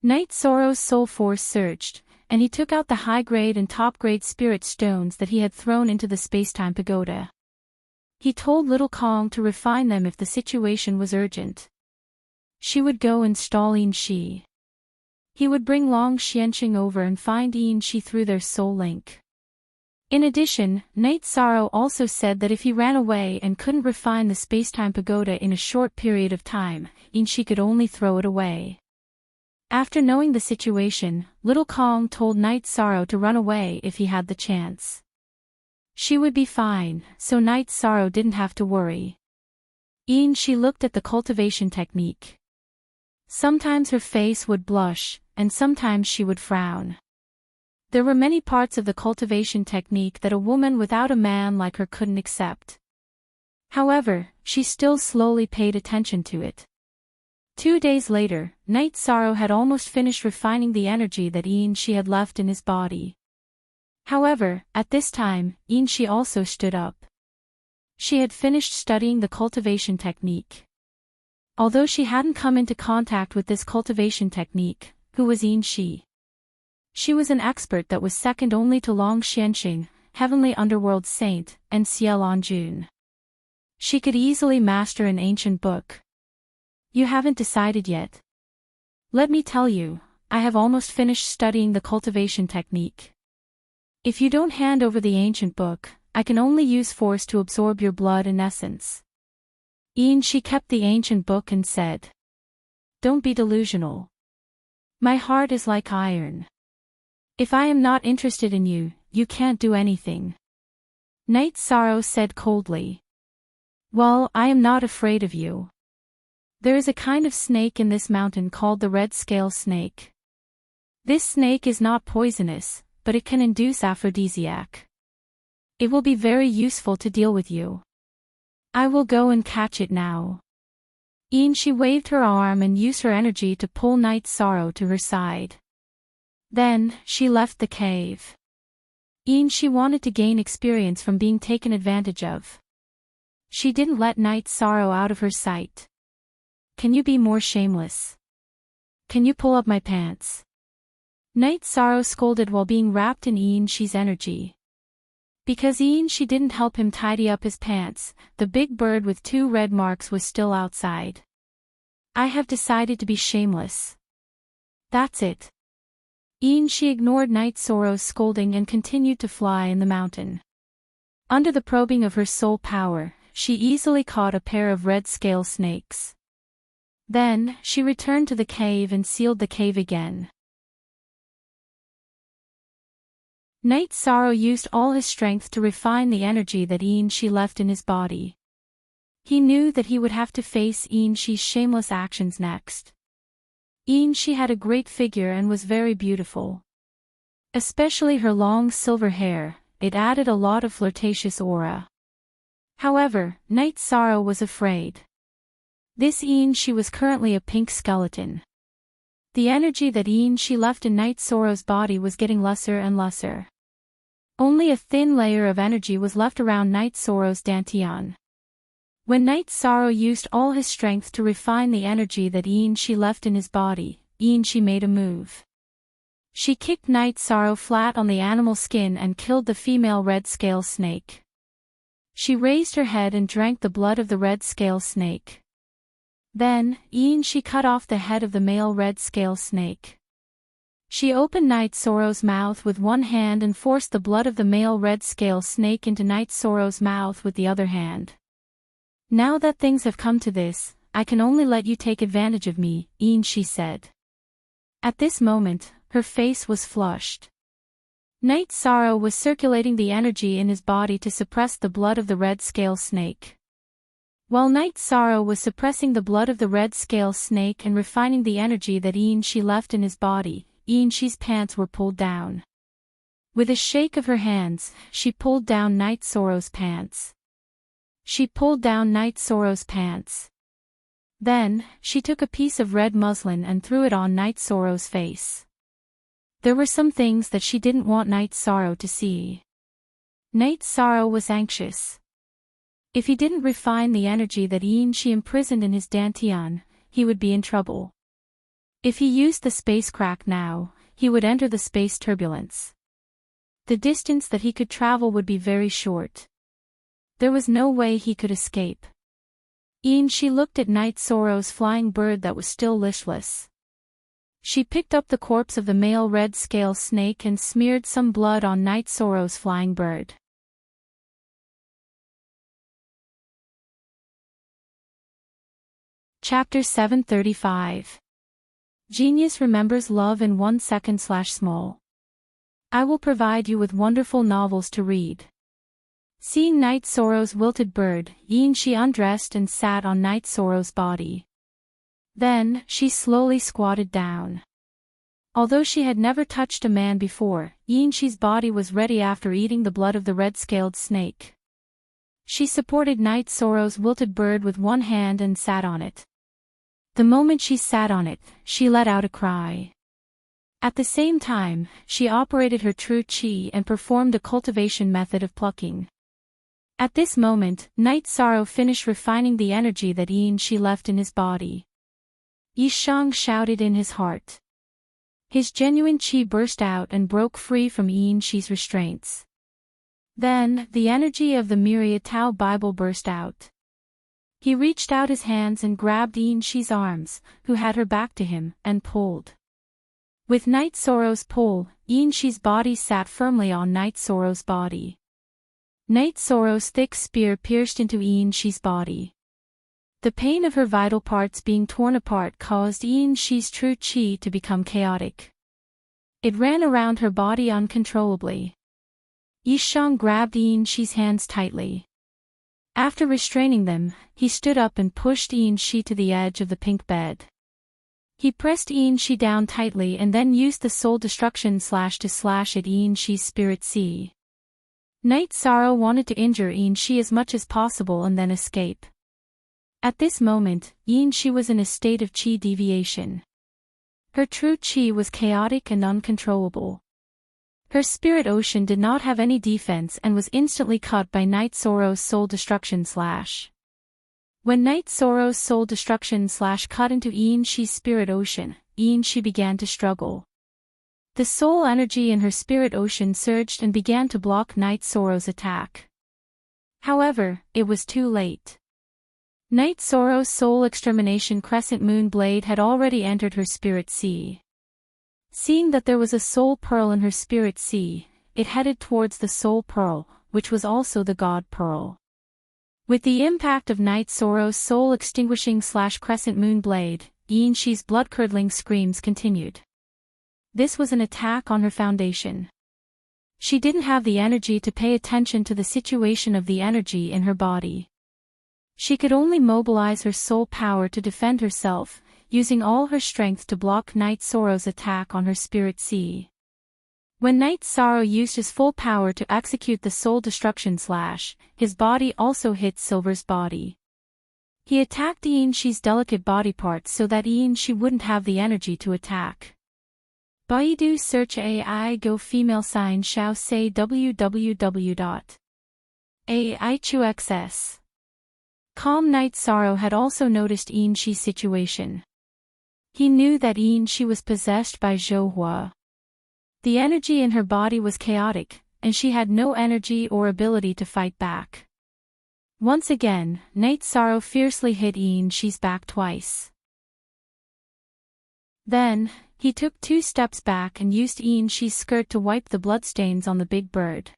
Night Sorrow's soul force surged, and he took out the high-grade and top-grade spirit stones that he had thrown into the space-time pagoda. He told Little Kong to refine them if the situation was urgent. She would go and stall Yin Shi. He would bring Long Xianxing over and find Yin Shi through their soul link. In addition, Night Sorrow also said that if he ran away and couldn't refine the space-time pagoda in a short period of time, Yin Shi could only throw it away. After knowing the situation, Little Kong told Night Sorrow to run away if he had the chance. She would be fine, so Night Sorrow didn't have to worry. Yin Shi looked at the cultivation technique. Sometimes her face would blush, and sometimes she would frown. There were many parts of the cultivation technique that a woman without a man like her couldn't accept. However, she still slowly paid attention to it. 2 days later, Night Sorrow had almost finished refining the energy that she had left in his body. However, at this time, she also stood up. She had finished studying the cultivation technique. Although she hadn't come into contact with this cultivation technique, who was she? She was an expert that was second only to Long Xianxing, heavenly underworld saint, and Ciel Anjun. She could easily master an ancient book. You haven't decided yet? Let me tell you, I have almost finished studying the cultivation technique. If you don't hand over the ancient book, I can only use force to absorb your blood and essence. She kept the ancient book and said, "Don't be delusional. My heart is like iron. If I am not interested in you, you can't do anything." Night Sorrow said coldly. "Well, I am not afraid of you. There is a kind of snake in this mountain called the red scale snake. This snake is not poisonous, but it can induce aphrodisiac. It will be very useful to deal with you. I will go and catch it now." She waved her arm and used her energy to pull Night Sorrow to her side. Then, she left the cave. She wanted to gain experience from being taken advantage of. She didn't let Night Sorrow out of her sight. "Can you be more shameless? Can you pull up my pants?" Night Sorrow scolded while being wrapped in she's energy. Because she didn't help him tidy up his pants, the big bird with 2 red marks was still outside. "I have decided to be shameless. That's it." She ignored Night Sorrow's scolding and continued to fly in the mountain. Under the probing of her soul power, she easily caught a pair of red scale snakes. Then, she returned to the cave and sealed the cave again. Night Sorrow used all his strength to refine the energy that she left in his body. He knew that he would have to face she's shameless actions next. She had a great figure and was very beautiful. Especially her long silver hair, it added a lot of flirtatious aura. However, Night Sorrow was afraid. This she was currently a pink skeleton. The energy that she left in Night Sorrow's body was getting lesser and lesser. Only a thin layer of energy was left around Night Sorrow's dantian. When Night Sorrow used all his strength to refine the energy that she left in his body, she made a move. She kicked Night Sorrow flat on the animal skin and killed the female red scale snake. She raised her head and drank the blood of the red scale snake. Then, she cut off the head of the male red scale snake. She opened Night Sorrow's mouth with one hand and forced the blood of the male red scale snake into Night Sorrow's mouth with the other hand. "Now that things have come to this, I can only let you take advantage of me," she said. At this moment, her face was flushed. Night Sorrow was circulating the energy in his body to suppress the blood of the red scale snake. While Night Sorrow was suppressing the blood of the red scale snake and refining the energy that she left in his body, she's pants were pulled down. With a shake of her hands, she pulled down Night Sorrow's pants. She pulled down Night Sorrow's pants. Then, she took a piece of red muslin and threw it on Night Sorrow's face. There were some things that she didn't want Night Sorrow to see. Night Sorrow was anxious. If he didn't refine the energy that she imprisoned in his dantian, he would be in trouble. If he used the space crack now, he would enter the space turbulence. The distance that he could travel would be very short. There was no way he could escape. She looked at Night Sorrow's flying bird that was still listless. She picked up the corpse of the male red scale snake and smeared some blood on Night Sorrow's flying bird. Chapter 735. Genius remembers love in 1 second/small. I will provide you with wonderful novels to read. Seeing Night Sorrow's wilted bird, she undressed and sat on Night Sorrow's body. Then, she slowly squatted down. Although she had never touched a man before, she's body was ready after eating the blood of the red-scaled snake. She supported Night Sorrow's wilted bird with one hand and sat on it. The moment she sat on it, she let out a cry. At the same time, she operated her true chi and performed a cultivation method of plucking. At this moment, Night Sorrow finished refining the energy that she left in his body. Yishang shouted in his heart. His genuine chi burst out and broke free from Shi's restraints. Then, the energy of the myriad Tao Bible burst out. He reached out his hands and grabbed Shi's arms, who had her back to him, and pulled. With Night Sorrow's pull, Shi's body sat firmly on Night Sorrow's body. Night Sorrow's thick spear pierced into Shi's body. The pain of her vital parts being torn apart caused Shi's true chi to become chaotic. It ran around her body uncontrollably. Yishang grabbed Shi's hands tightly. After restraining them, he stood up and pushed Shi to the edge of the pink bed. He pressed Shi down tightly and then used the soul destruction slash to slash at Shi's spirit sea. Night Sorrow wanted to injure Shi as much as possible and then escape. At this moment, Shi was in a state of chi deviation. Her true chi was chaotic and uncontrollable. Her spirit ocean did not have any defense and was instantly cut by Night Sorrow's soul destruction slash. When Night Sorrow's soul destruction slash cut into Shi's spirit ocean, Shi began to struggle. The soul energy in her spirit ocean surged and began to block Night Sorrow's attack. However, it was too late. Night Sorrow's soul extermination crescent moon blade had already entered her spirit sea. Seeing that there was a soul pearl in her spirit sea, it headed towards the soul pearl, which was also the god pearl. With the impact of Night Sorrow's soul extinguishing slash crescent moon blade, Shi's blood-curdling screams continued. This was an attack on her foundation. She didn't have the energy to pay attention to the situation of the energy in her body. She could only mobilize her soul power to defend herself, using all her strength to block Night Sorrow's attack on her spirit sea. When Night Sorrow used his full power to execute the soul destruction slash, his body also hit Silver's body. He attacked Shi's delicate body parts so that Shi wouldn't have the energy to attack. Baidu search AI go female sign Xiao say www.aichuxs. Calm Night Sorrow had also noticed Shi's situation. He knew that Shi was possessed by Zhou Hua. The energy in her body was chaotic, and she had no energy or ability to fight back. Once again, Night Sorrow fiercely hit Shi's back twice. Then, he took 2 steps back and used Shi's skirt to wipe the bloodstains on the big bird.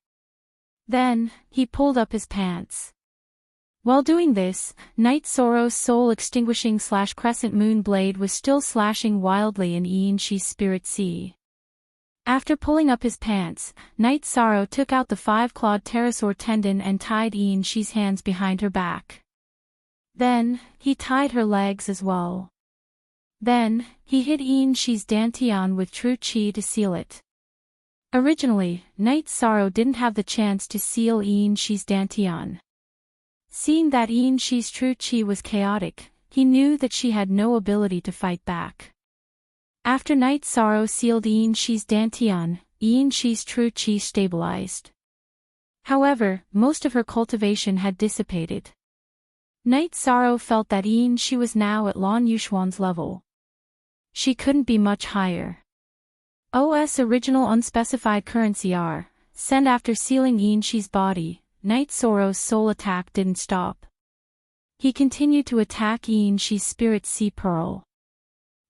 Then, he pulled up his pants. While doing this, Night Sorrow's soul extinguishing slash crescent moon blade was still slashing wildly in Shi's spirit sea. After pulling up his pants, Night Sorrow took out the 5-clawed pterosaur tendon and tied Shi's hands behind her back. Then, he tied her legs as well. Then, he hit Shi's dantian with true chi to seal it. Originally, Night Sorrow didn't have the chance to seal Shi's dantian. Seeing that Shi's true chi was chaotic, he knew that she had no ability to fight back. After Night Sorrow sealed Shi's dantian, Shi's true chi stabilized. However, most of her cultivation had dissipated. Night Sorrow felt that Shi was now at Lan Yushuan's level. She couldn't be much higher. OS original unspecified currency R, sent after sealing Shi's body, Night Sorrow's soul attack didn't stop. He continued to attack Shi's spirit sea pearl.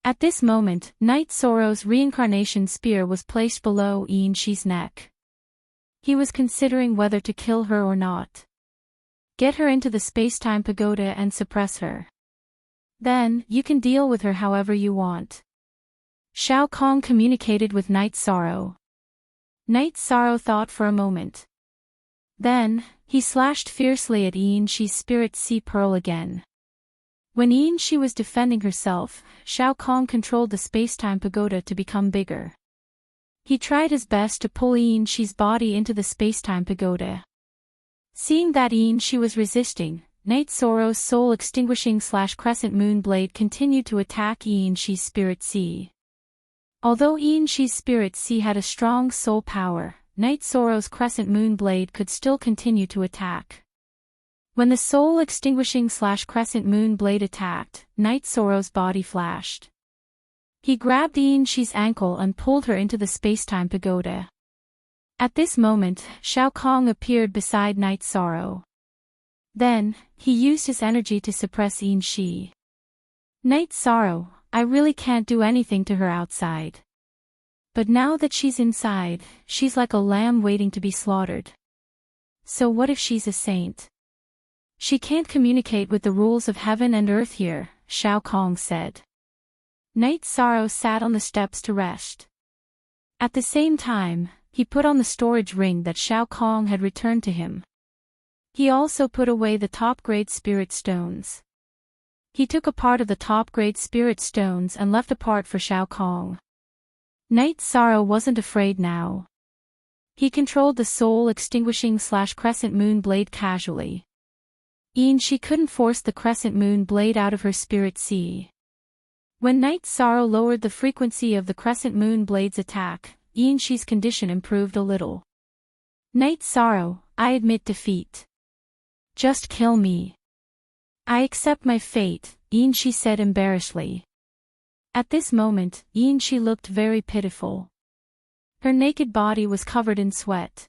At this moment, Night Sorrow's reincarnation spear was placed below Shi's neck. He was considering whether to kill her or not. Get her into the space-time pagoda and suppress her. Then, you can deal with her however you want. Shao Kong communicated with Night Sorrow. Night Sorrow thought for a moment. Then, he slashed fiercely at Shi's spirit sea pearl again. When Shi was defending herself, Shao Kong controlled the space-time pagoda to become bigger. He tried his best to pull Shi's body into the space-time pagoda. Seeing that she was resisting, Night Sorrow's soul-extinguishing/crescent moon blade continued to attack she's spirit sea. Although she's spirit sea had a strong soul power, Night Sorrow's crescent moon blade could still continue to attack. When the soul-extinguishing/crescent moon blade attacked, Night Sorrow's body flashed. He grabbed she's ankle and pulled her into the space-time pagoda. At this moment, Shao Kong appeared beside Night Sorrow. Then, he used his energy to suppress she. Night Sorrow, I really can't do anything to her outside. But now that she's inside, she's like a lamb waiting to be slaughtered. So what if she's a saint? She can't communicate with the rules of heaven and earth here, Shao Kong said. Night Sorrow sat on the steps to rest. At the same time, he put on the storage ring that Shao Kong had returned to him. He also put away the top-grade spirit stones. He took a part of the top-grade spirit stones and left a part for Shao Kong. Night Sorrow wasn't afraid now. He controlled the soul-extinguishing/crescent moon blade casually. She couldn't force the crescent moon blade out of her spirit sea. When Night Sorrow lowered the frequency of the crescent moon blade's attack, she's condition improved a little. Night Sorrow, I admit defeat. Just kill me. I accept my fate, she said embarrassedly. At this moment, she looked very pitiful. Her naked body was covered in sweat.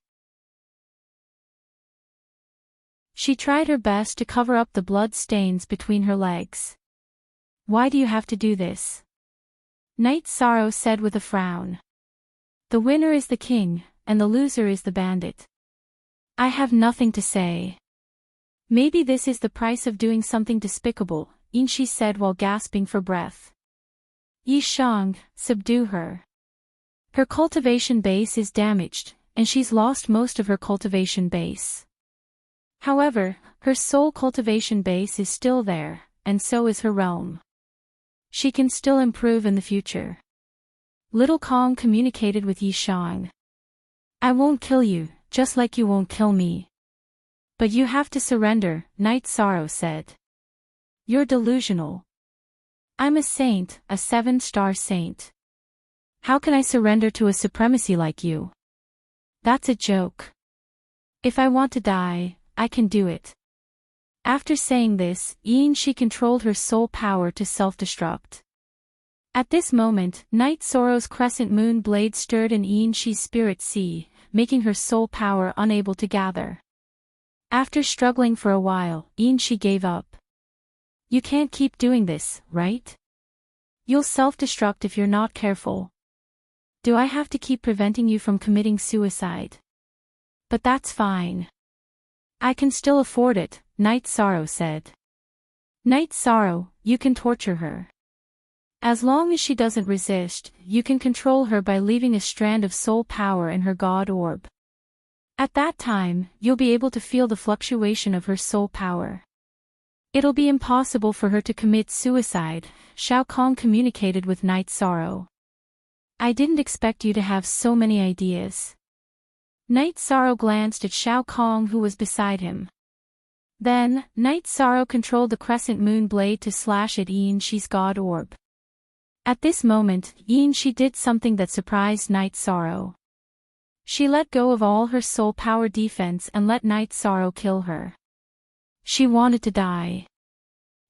She tried her best to cover up the blood stains between her legs. Why do you have to do this? Night Sorrow said with a frown. The winner is the king, and the loser is the bandit. I have nothing to say. Maybe this is the price of doing something despicable, she said while gasping for breath. Yi Shang, subdue her. Her cultivation base is damaged, and she's lost most of her cultivation base. However, her soul cultivation base is still there, and so is her realm. She can still improve in the future. Little Kong communicated with Yi Shang. I won't kill you, just like you won't kill me. But you have to surrender, Night Sorrow said. You're delusional. I'm a saint, a 7-star saint. How can I surrender to a supremacy like you? That's a joke. If I want to die, I can do it. After saying this, she controlled her soul power to self-destruct. At this moment, Night Sorrow's crescent moon blade stirred in she's spirit sea, making her soul power unable to gather. After struggling for a while, she gave up. You can't keep doing this, right? You'll self-destruct if you're not careful. Do I have to keep preventing you from committing suicide? But that's fine. I can still afford it, Night Sorrow said. Night Sorrow, you can torture her. As long as she doesn't resist, you can control her by leaving a strand of soul power in her God orb. At that time, you'll be able to feel the fluctuation of her soul power. It'll be impossible for her to commit suicide, Shao Kong communicated with Night Sorrow. I didn't expect you to have so many ideas. Night Sorrow glanced at Shao Kong who was beside him. Then, Night Sorrow controlled the crescent moon blade to slash at she's God orb. At this moment, she did something that surprised Night Sorrow. She let go of all her soul power defense and let Night Sorrow kill her. She wanted to die.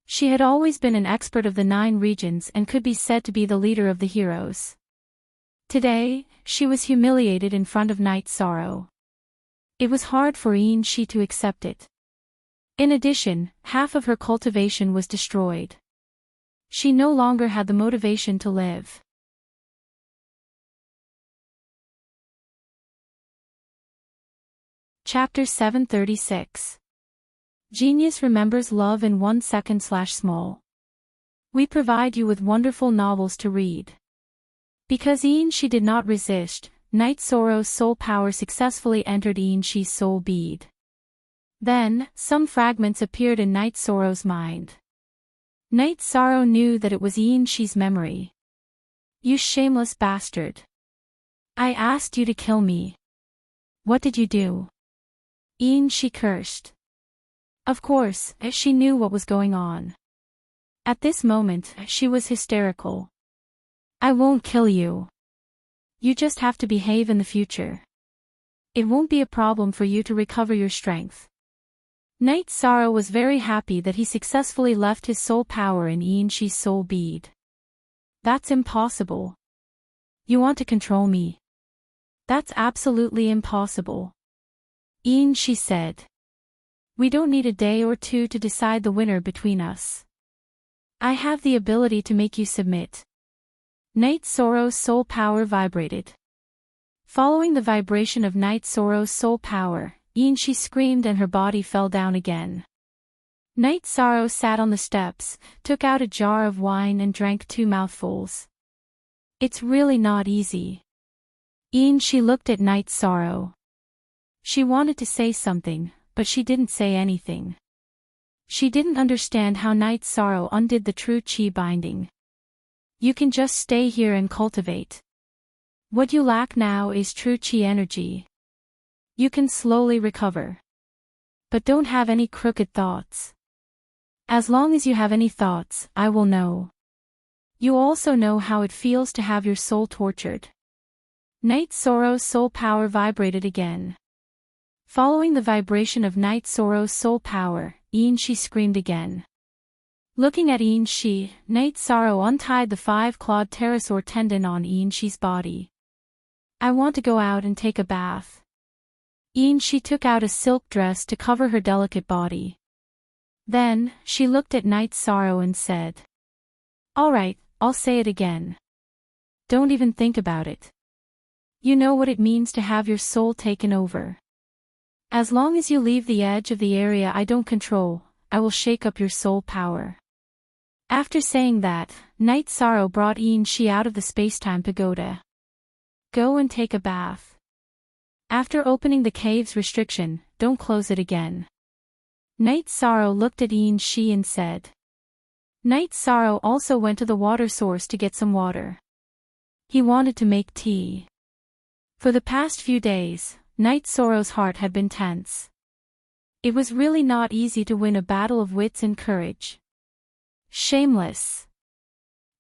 She had always been an expert of the 9 regions and could be said to be the leader of the heroes. Today, she was humiliated in front of Night Sorrow. It was hard for she to accept it. In addition, half of her cultivation was destroyed. She no longer had the motivation to live. Chapter 736. Genius remembers love in 1 second/small. We provide you with wonderful novels to read. Because she did not resist, Night Sorrow's soul power successfully entered she's soul bead. Then, some fragments appeared in Night Sorrow's mind. Night Sorrow knew that it was she's memory. You shameless bastard. I asked you to kill me. What did you do? She cursed. Of course, she knew what was going on. At this moment, she was hysterical. I won't kill you. You just have to behave in the future. It won't be a problem for you to recover your strength. Night Sorrow was very happy that he successfully left his soul power in She's soul bead. That's impossible. You want to control me? That's absolutely impossible. She said. We don't need a day or two to decide the winner between us. I have the ability to make you submit. Night Sorrow's soul power vibrated. Following the vibration of Night Sorrow's soul power, she screamed and her body fell down again. Night Sorrow sat on the steps, took out a jar of wine and drank 2 mouthfuls. It's really not easy. She looked at Night Sorrow. She wanted to say something, but she didn't say anything. She didn't understand how Night Sorrow undid the true chi binding. You can just stay here and cultivate. What you lack now is true chi energy. You can slowly recover. But don't have any crooked thoughts. As long as you have any thoughts, I will know. You also know how it feels to have your soul tortured. Night Sorrow's soul power vibrated again. Following the vibration of Night Sorrow's soul power, she screamed again. Looking at She, Night Sorrow untied the 5-clawed pterosaur tendon on She's body. I want to go out and take a bath. She took out a silk dress to cover her delicate body. Then, she looked at Night Sorrow and said, All right, I'll say it again. Don't even think about it. You know what it means to have your soul taken over. As long as you leave the edge of the area I don't control, I will shake up your soul power. After saying that, Night Sorrow brought She out of the spacetime pagoda. Go and take a bath. After opening the cave's restriction, don't close it again. Night Sorrow looked at She and said. Night Sorrow also went to the water source to get some water. He wanted to make tea. For the past few days, Night Sorrow's heart had been tense. It was really not easy to win a battle of wits and courage. Shameless.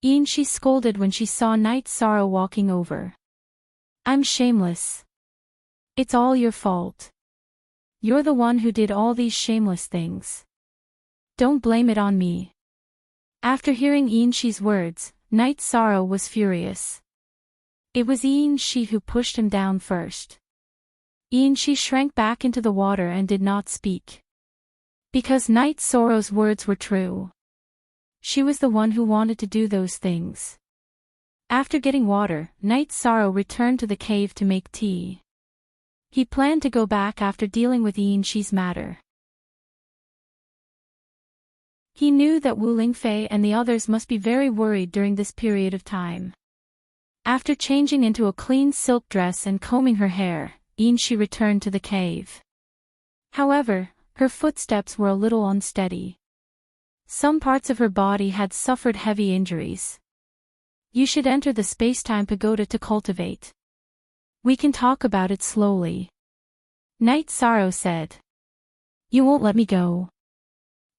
She scolded when she saw Night Sorrow walking over. I'm shameless. It's all your fault. You're the one who did all these shameless things. Don't blame it on me. After hearing She's words, Night Sorrow was furious. It was She who pushed him down first. She shrank back into the water and did not speak. Because Night Sorrow's words were true. She was the one who wanted to do those things. After getting water, Night Sorrow returned to the cave to make tea. He planned to go back after dealing with She's matter. He knew that Wu Lingfei and the others must be very worried during this period of time. After changing into a clean silk dress and combing her hair, She returned to the cave. However, her footsteps were a little unsteady. Some parts of her body had suffered heavy injuries. You should enter the spacetime pagoda to cultivate. We can talk about it slowly. Night Sorrow said. You won't let me go.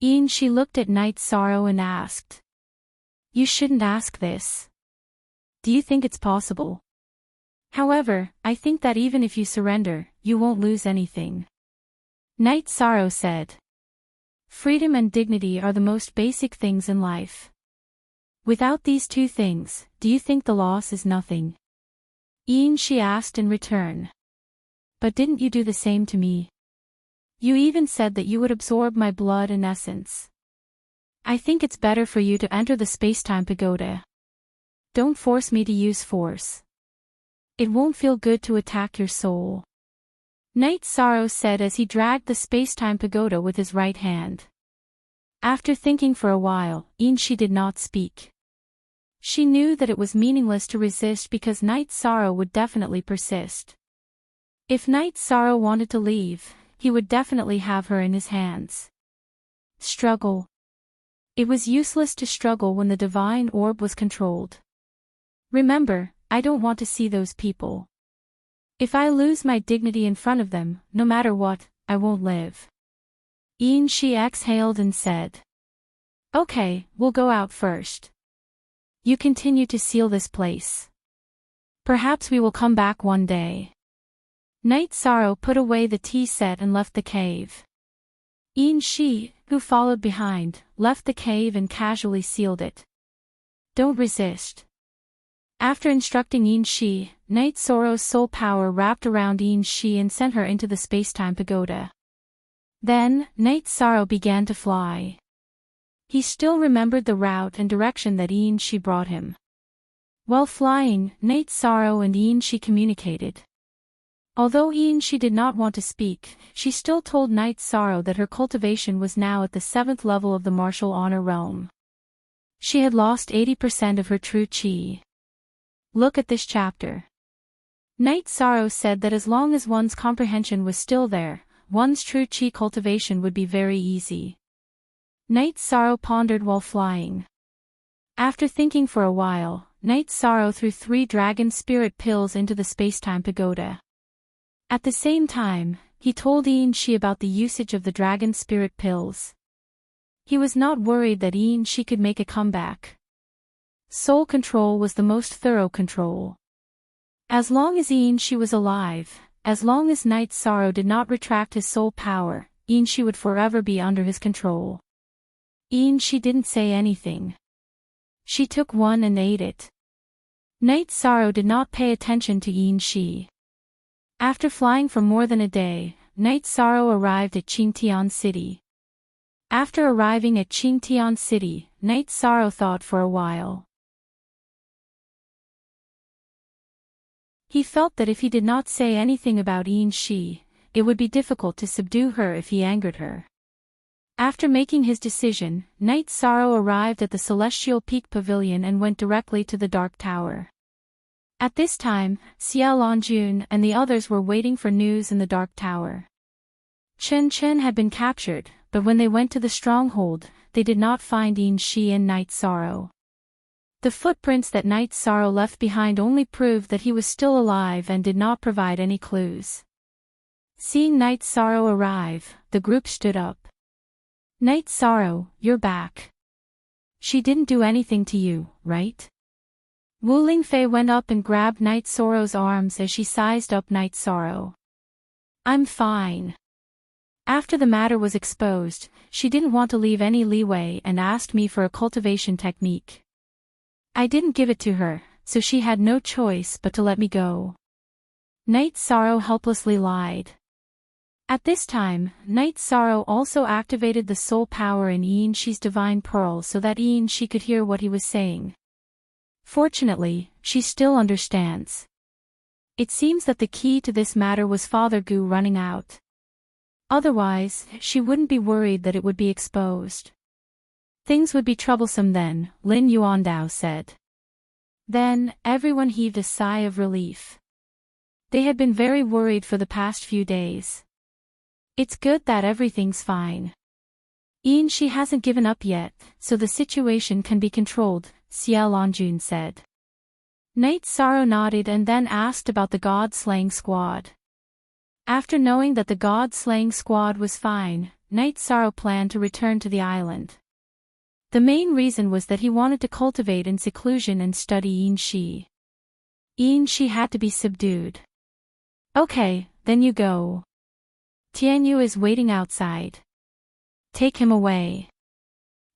She looked at Night Sorrow and asked. You shouldn't ask this. Do you think it's possible? However, I think that even if you surrender, you won't lose anything. Night Sorrow said. Freedom and dignity are the most basic things in life. Without these 2 things, do you think the loss is nothing? She asked in return. But didn't you do the same to me? You even said that you would absorb my blood and essence. I think it's better for you to enter the spacetime pagoda. Don't force me to use force. It won't feel good to attack your soul. Night Sorrow said as he dragged the spacetime pagoda with his right hand. After thinking for a while, She did not speak. She knew that it was meaningless to resist because Night Sorrow would definitely persist. If Night Sorrow wanted to leave, he would definitely have her in his hands. Struggle. It was useless to struggle when the divine orb was controlled. Remember, I don't want to see those people. If I lose my dignity in front of them, no matter what, I won't live. She exhaled and said. Okay, we'll go out first. You continue to seal this place. Perhaps we will come back one day. Night Sorrow put away the tea set and left the cave. She, who followed behind, left the cave and casually sealed it. Don't resist. After instructing she, Night Sorrow's soul power wrapped around she and sent her into the space-time pagoda. Then, Night Sorrow began to fly. He still remembered the route and direction that she brought him. While flying, Night Sorrow and she communicated. Although she did not want to speak, she still told Night Sorrow that her cultivation was now at the 7th level of the martial honor realm. She had lost 80% of her true chi. Look at this chapter. Night Sorrow said that as long as one's comprehension was still there, one's true chi cultivation would be very easy. Night Sorrow pondered while flying. After thinking for a while, Night Sorrow threw 3 dragon spirit pills into the space-time pagoda. At the same time, he told she about the usage of the dragon spirit pills. He was not worried that she could make a comeback. Soul control was the most thorough control. As long as she was alive, as long as Night Sorrow did not retract his soul power, she would forever be under his control. She didn't say anything. She took one and ate it. Night Sorrow did not pay attention to she. After flying for more than a day, Night Sorrow arrived at Qingtian City. After arriving at Qingtian City, Night Sorrow thought for a while. He felt that if he did not say anything about she, it would be difficult to subdue her if he angered her. After making his decision, Night Sorrow arrived at the Celestial Peak Pavilion and went directly to the Dark Tower. At this time, Xia Longjun and the others were waiting for news in the Dark Tower. Chen Chen had been captured, but when they went to the stronghold, they did not find she and Night Sorrow. The footprints that Night Sorrow left behind only proved that he was still alive and did not provide any clues. Seeing Night Sorrow arrive, the group stood up. Night Sorrow, you're back. She didn't do anything to you, right? Wu Lingfei went up and grabbed Night Sorrow's arms as she sized up Night Sorrow. I'm fine. After the matter was exposed, she didn't want to leave any leeway and asked me for a cultivation technique. I didn't give it to her, so she had no choice but to let me go. Night Sorrow helplessly lied. At this time, Night Sorrow also activated the soul power in she's divine pearl so that she could hear what he was saying. Fortunately, she still understands. It seems that the key to this matter was Father Gu running out. Otherwise, she wouldn't be worried that it would be exposed. Things would be troublesome then, Lin Yuandao said. Then, everyone heaved a sigh of relief. They had been very worried for the past few days. It's good that everything's fine. She hasn't given up yet, so the situation can be controlled, Xia Longjun said. Night Sorrow nodded and then asked about the God-slaying squad. After knowing that the God-slaying squad was fine, Night Sorrow planned to return to the island. The main reason was that he wanted to cultivate in seclusion and study Shi. Shi had to be subdued. Okay, then you go. Tianyu is waiting outside. Take him away.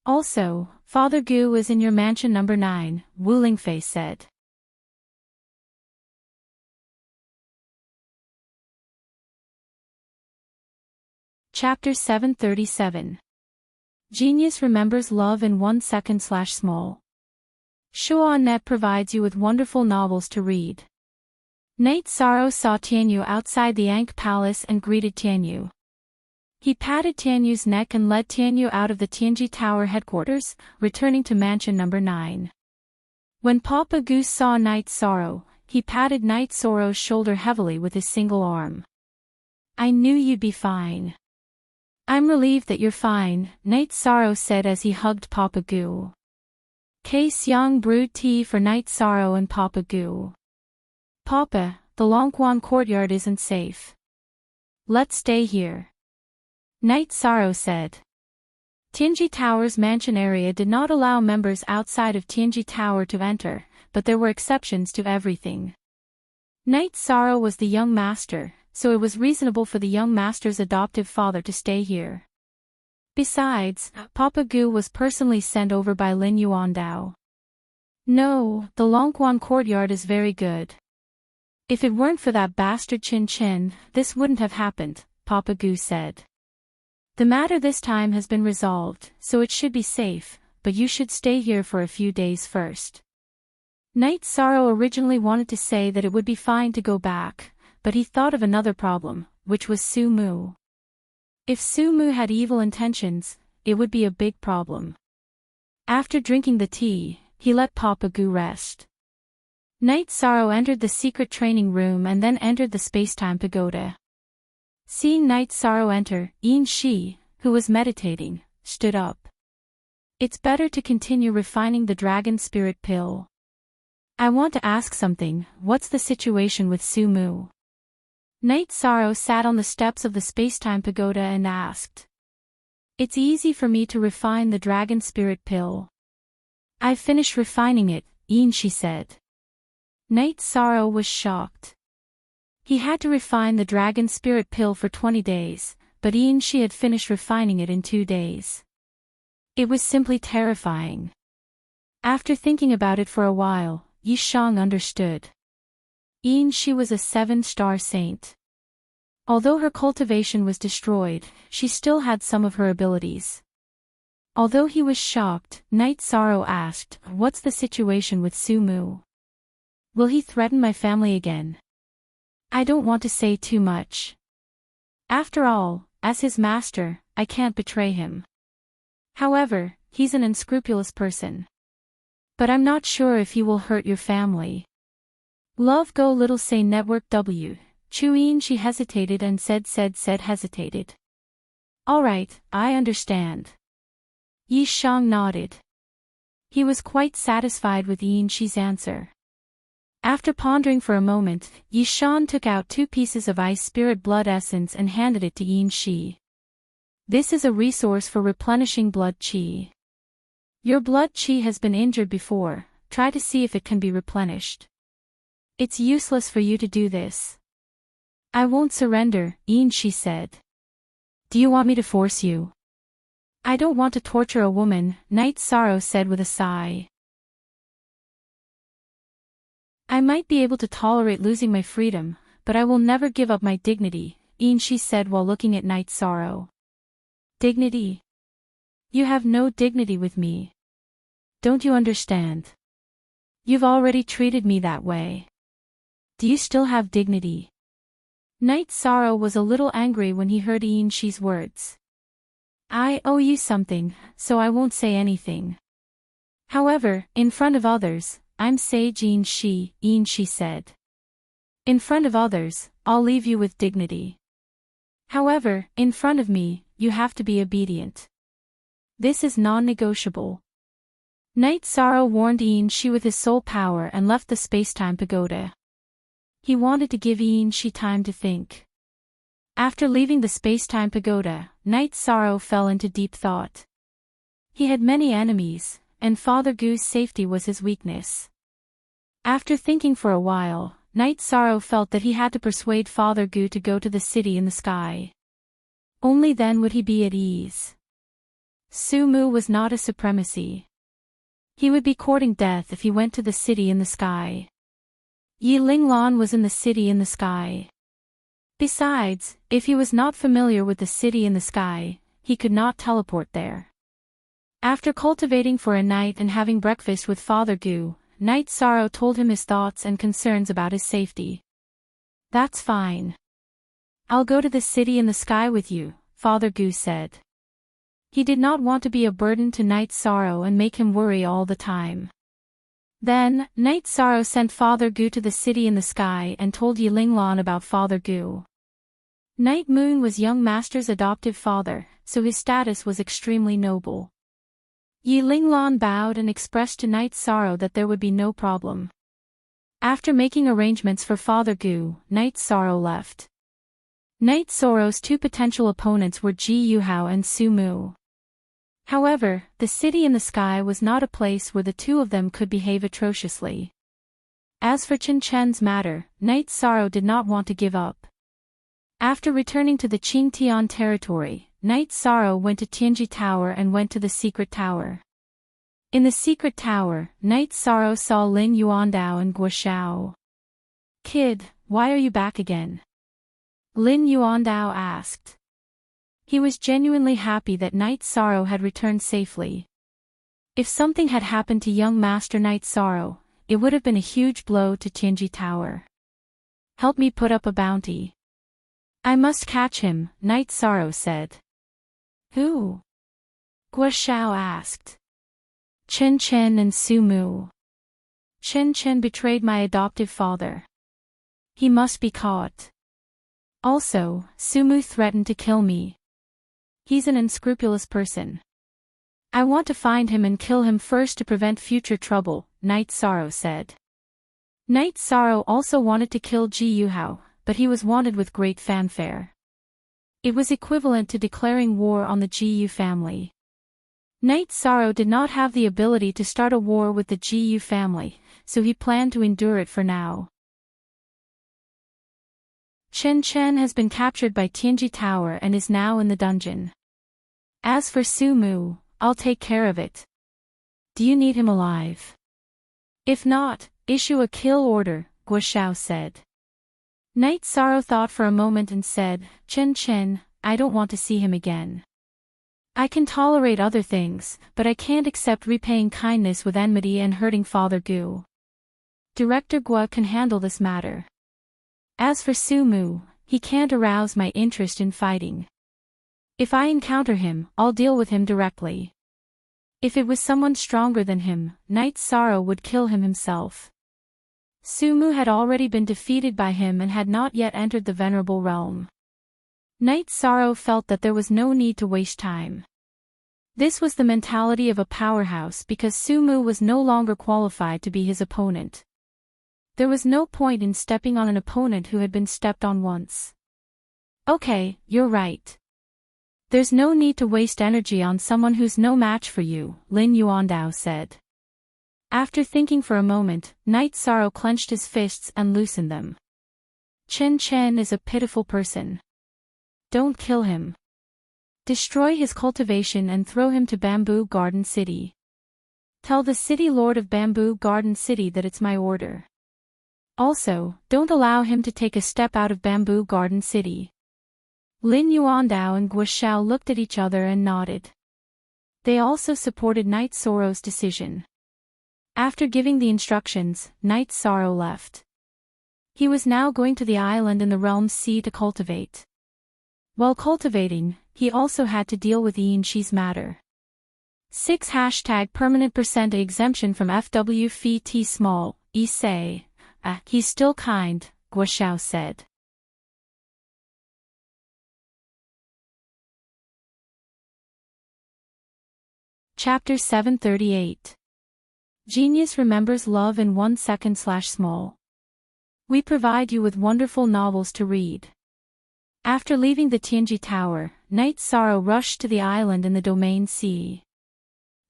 Also, Father Gu is in your mansion number 9, Wu Lingfei said. Chapter 737. Genius remembers love in 1 second/small. Shuanet provides you with wonderful novels to read. Night Sorrow saw Tianyu outside the Ankh Palace and greeted Tianyu. He patted Tianyu's neck and led Tianyu out of the Tianji Tower headquarters, returning to mansion number 9. When Papa Goose saw Night Sorrow, he patted Night Sorrow's shoulder heavily with his single arm. I knew you'd be fine. I'm relieved that you're fine, Night Sorrow said as he hugged Papa Gu. Kei Xiang brewed tea for Night Sorrow and Papa Gu. Papa, the Longquan courtyard isn't safe. Let's stay here. Night Sorrow said. Tianji Tower's mansion area did not allow members outside of Tianji Tower to enter, but there were exceptions to everything. Night Sorrow was the young master, so it was reasonable for the young master's adoptive father to stay here. Besides, Papa Gu was personally sent over by Lin Yuandao. No, the Longquan courtyard is very good. If it weren't for that bastard Chin Chin, this wouldn't have happened, Papa Gu said. The matter this time has been resolved, so it should be safe, but you should stay here for a few days first. Night Sorrow originally wanted to say that it would be fine to go back, but he thought of another problem, which was Su Mu. If Su Mu had evil intentions, it would be a big problem. After drinking the tea, he let Papa Gu rest. Night Sorrow entered the secret training room and then entered the space-time pagoda. Seeing Night Sorrow enter, Yin Shi, who was meditating, stood up. It's better to continue refining the dragon spirit pill. I want to ask something, what's the situation with Su Mu? Night Sorrow sat on the steps of the space-time pagoda and asked. It's easy for me to refine the dragon spirit pill. I've finished refining it, Yin Shi said. Night Sorrow was shocked. He had to refine the dragon spirit pill for 20 days, but Yin Shi had finished refining it in 2 days. It was simply terrifying. After thinking about it for a while, Yi Shang understood. Yin Shi was a 7-star saint. Although her cultivation was destroyed, she still had some of her abilities. Although he was shocked, Night Sorrow asked, "What's the situation with Su Mu? Will he threaten my family again?" I don't want to say too much. After all, as his master, I can't betray him. However, he's an unscrupulous person. But I'm not sure if he will hurt your family. Love Go Little Say Network W. Chuyin she hesitated and said hesitated. Alright, I understand. Yi Shang nodded. He was quite satisfied with Yin Shi's answer. After pondering for a moment, Yi Shan took out 2 pieces of ice spirit blood essence and handed it to Yin Shi. This is a resource for replenishing blood qi. Your blood qi has been injured before, try to see if it can be replenished. It's useless for you to do this. I won't surrender, Yin Shi said. Do you want me to force you? I don't want to torture a woman, Night Sorrow said with a sigh. I might be able to tolerate losing my freedom, but I will never give up my dignity, Yin Shi said while looking at Night Sorrow. Dignity? You have no dignity with me. Don't you understand? You've already treated me that way. Do you still have dignity? Night Sorrow was a little angry when he heard Yin Shi's words. I owe you something, so I won't say anything. However, in front of others, I'm Sage Yin Shi, Yin Shi said. In front of others, I'll leave you with dignity. However, in front of me, you have to be obedient. This is non-negotiable. Night Sorrow warned Yin Shi with his soul power and left the space-time pagoda. He wanted to give Yin Shi time to think. After leaving the space-time pagoda, Night Sorrow fell into deep thought. He had many enemies, and Father Gu's safety was his weakness. After thinking for a while, Night Sorrow felt that he had to persuade Father Gu to go to the city in the sky. Only then would he be at ease. Su Mu was not a supremacy. He would be courting death if he went to the city in the sky. Yi Linglan was in the city in the sky. Besides, if he was not familiar with the city in the sky, he could not teleport there. After cultivating for a night and having breakfast with Father Gu, Night Sorrow told him his thoughts and concerns about his safety. That's fine. I'll go to the city in the sky with you, Father Gu said. He did not want to be a burden to Night Sorrow and make him worry all the time. Then, Night Sorrow sent Father Gu to the city in the sky and told Yi Linglan about Father Gu. Night Moon was young master's adoptive father, so his status was extremely noble. Yi Linglan bowed and expressed to Night Sorrow that there would be no problem. After making arrangements for Father Gu, Night Sorrow left. Night Sorrow's two potential opponents were Ji Yuhao and Su Mu. However, the city in the sky was not a place where the two of them could behave atrociously. As for Chen Chen's matter, Night Sorrow did not want to give up. After returning to the Qingtian territory, Night Sorrow went to Tianji Tower and went to the secret tower. In the secret tower, Night Sorrow saw Lin Yuandao and Guo Xiao. "Kid, why are you back again?" Lin Yuandao asked. He was genuinely happy that Night Sorrow had returned safely. If something had happened to young Master Night Sorrow, it would have been a huge blow to Tianji Tower. "Help me put up a bounty." "I must catch him," Night Sorrow said. "Who?" Guo Xiao asked. "Chen Chen and Su Mu. Chen Chen betrayed my adoptive father. He must be caught. Also, Su Mu threatened to kill me. He's an unscrupulous person. I want to find him and kill him first to prevent future trouble," Night Sorrow said. Night Sorrow also wanted to kill Ji Yuhao, but he was wanted with great fanfare. It was equivalent to declaring war on the Ji Yu family. Night Sorrow did not have the ability to start a war with the Ji Yu family, so he planned to endure it for now. Chen Chen has been captured by Tianji Tower and is now in the dungeon. As for Su Mu, I'll take care of it. Do you need him alive? If not, issue a kill order, Guo Xiao said. Night Sorrow thought for a moment and said, "Chen Chen, I don't want to see him again. I can tolerate other things, but I can't accept repaying kindness with enmity and hurting Father Gu. Director Guo can handle this matter. As for Su Mu, he can't arouse my interest in fighting. If I encounter him, I'll deal with him directly. If it was someone stronger than him, Night Sorrow would kill him himself." Su Mu had already been defeated by him and had not yet entered the Venerable Realm. Night Sorrow felt that there was no need to waste time. This was the mentality of a powerhouse because Su Mu was no longer qualified to be his opponent. There was no point in stepping on an opponent who had been stepped on once. "Okay, you're right. There's no need to waste energy on someone who's no match for you," Lin Yuandao said. After thinking for a moment, Night Sorrow clenched his fists and loosened them. "Chen Chen is a pitiful person. Don't kill him. Destroy his cultivation and throw him to Bamboo Garden City. Tell the city lord of Bamboo Garden City that it's my order. Also, don't allow him to take a step out of Bamboo Garden City." Lin Yuandao and Guo Xiao looked at each other and nodded. They also supported Night Sorrow's decision. After giving the instructions, Night Sorrow left. He was now going to the island in the Realm Sea to cultivate. While cultivating, he also had to deal with Yin Shi's matter. 6 #permanent % exemption from FW Phi T small, say. He's still kind, Guo Xiao said. Chapter 738. Genius remembers love in 1 second/small. We provide you with wonderful novels to read. After leaving the Tianji Tower, Night Sorrow rushed to the island in the Domain Sea.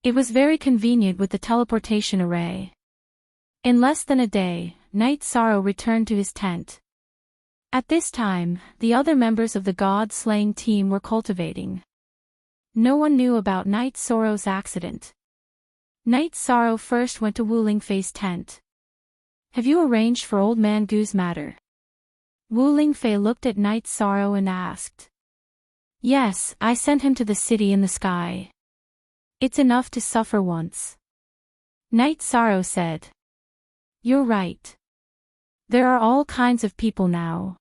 It was very convenient with the teleportation array. In less than a day, Night Sorrow returned to his tent. At this time, the other members of the god-slaying team were cultivating. No one knew about Night Sorrow's accident. Night Sorrow first went to Wu Lingfei's tent. "Have you arranged for Old Man Gu's matter?" Wu Lingfei looked at Night Sorrow and asked. "Yes, I sent him to the city in the sky. It's enough to suffer once." Night Sorrow said. "You're right. There are all kinds of people now.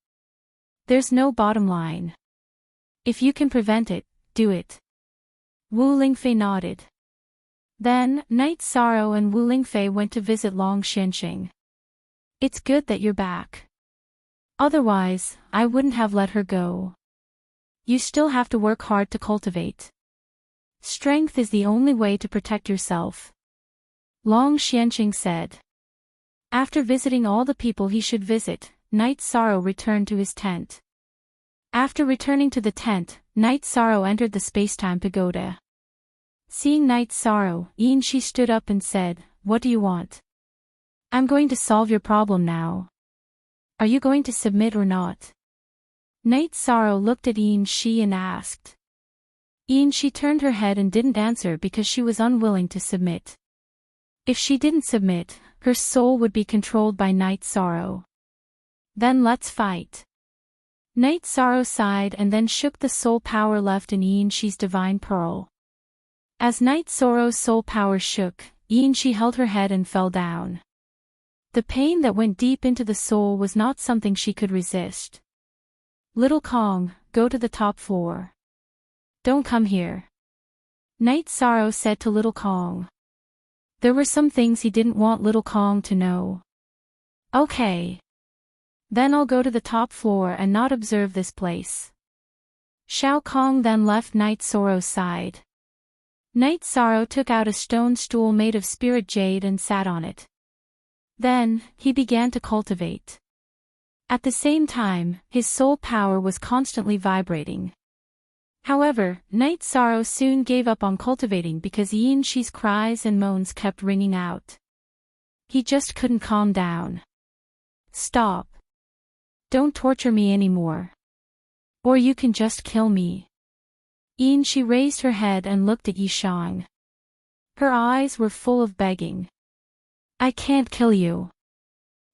There's no bottom line. If you can prevent it, do it." Wu Lingfei nodded. Then, Night Sorrow and Wu Lingfei went to visit Long Xianxing. "It's good that you're back. Otherwise, I wouldn't have let her go. You still have to work hard to cultivate. Strength is the only way to protect yourself," Long Xianxing said. After visiting all the people he should visit, Night Sorrow returned to his tent. After returning to the tent, Night Sorrow entered the space-time pagoda. Seeing Night Sorrow, she stood up and said, "What do you want? I'm going to solve your problem now. Are you going to submit or not?" Night Sorrow looked at she and asked. She turned her head and didn't answer because she was unwilling to submit. If she didn't submit, her soul would be controlled by Night Sorrow. "Then let's fight." Night Sorrow sighed and then shook the soul power left in she's divine pearl. As Night Sorrow's soul power shook, she held her head and fell down. The pain that went deep into the soul was not something she could resist. "Little Kong, go to the top floor. Don't come here," Night Sorrow said to Little Kong. There were some things he didn't want Little Kong to know. "Okay. Then I'll go to the top floor and not observe this place." Shao Kong then left Night Sorrow's side. Night Sorrow took out a stone stool made of spirit jade and sat on it. Then, he began to cultivate. At the same time, his soul power was constantly vibrating. However, Night Sorrow soon gave up on cultivating because she's cries and moans kept ringing out. He just couldn't calm down. "Stop. Don't torture me anymore. Or you can just kill me." She raised her head and looked at Yishang. Her eyes were full of begging. "I can't kill you.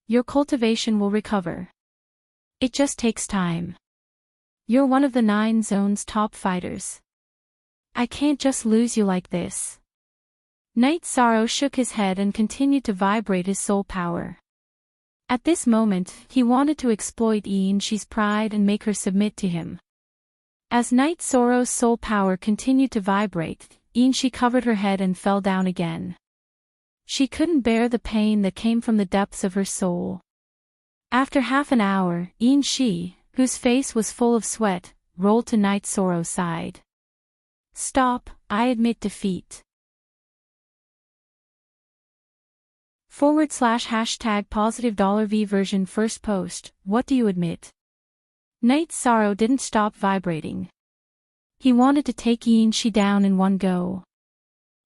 Your cultivation will recover. It just takes time. You're one of the 9 zone's top fighters. I can't just lose you like this." Night Sorrow shook his head and continued to vibrate his soul power. At this moment, he wanted to exploit she's pride and make her submit to him. As Night Sorrow's soul power continued to vibrate, she covered her head and fell down again. She couldn't bear the pain that came from the depths of her soul. After half an hour, she, whose face was full of sweat, rolled to Night Sorrow's side. "Stop, I admit defeat." /# version first post, what do you admit? Night Sorrow didn't stop vibrating. He wanted to take she down in one go.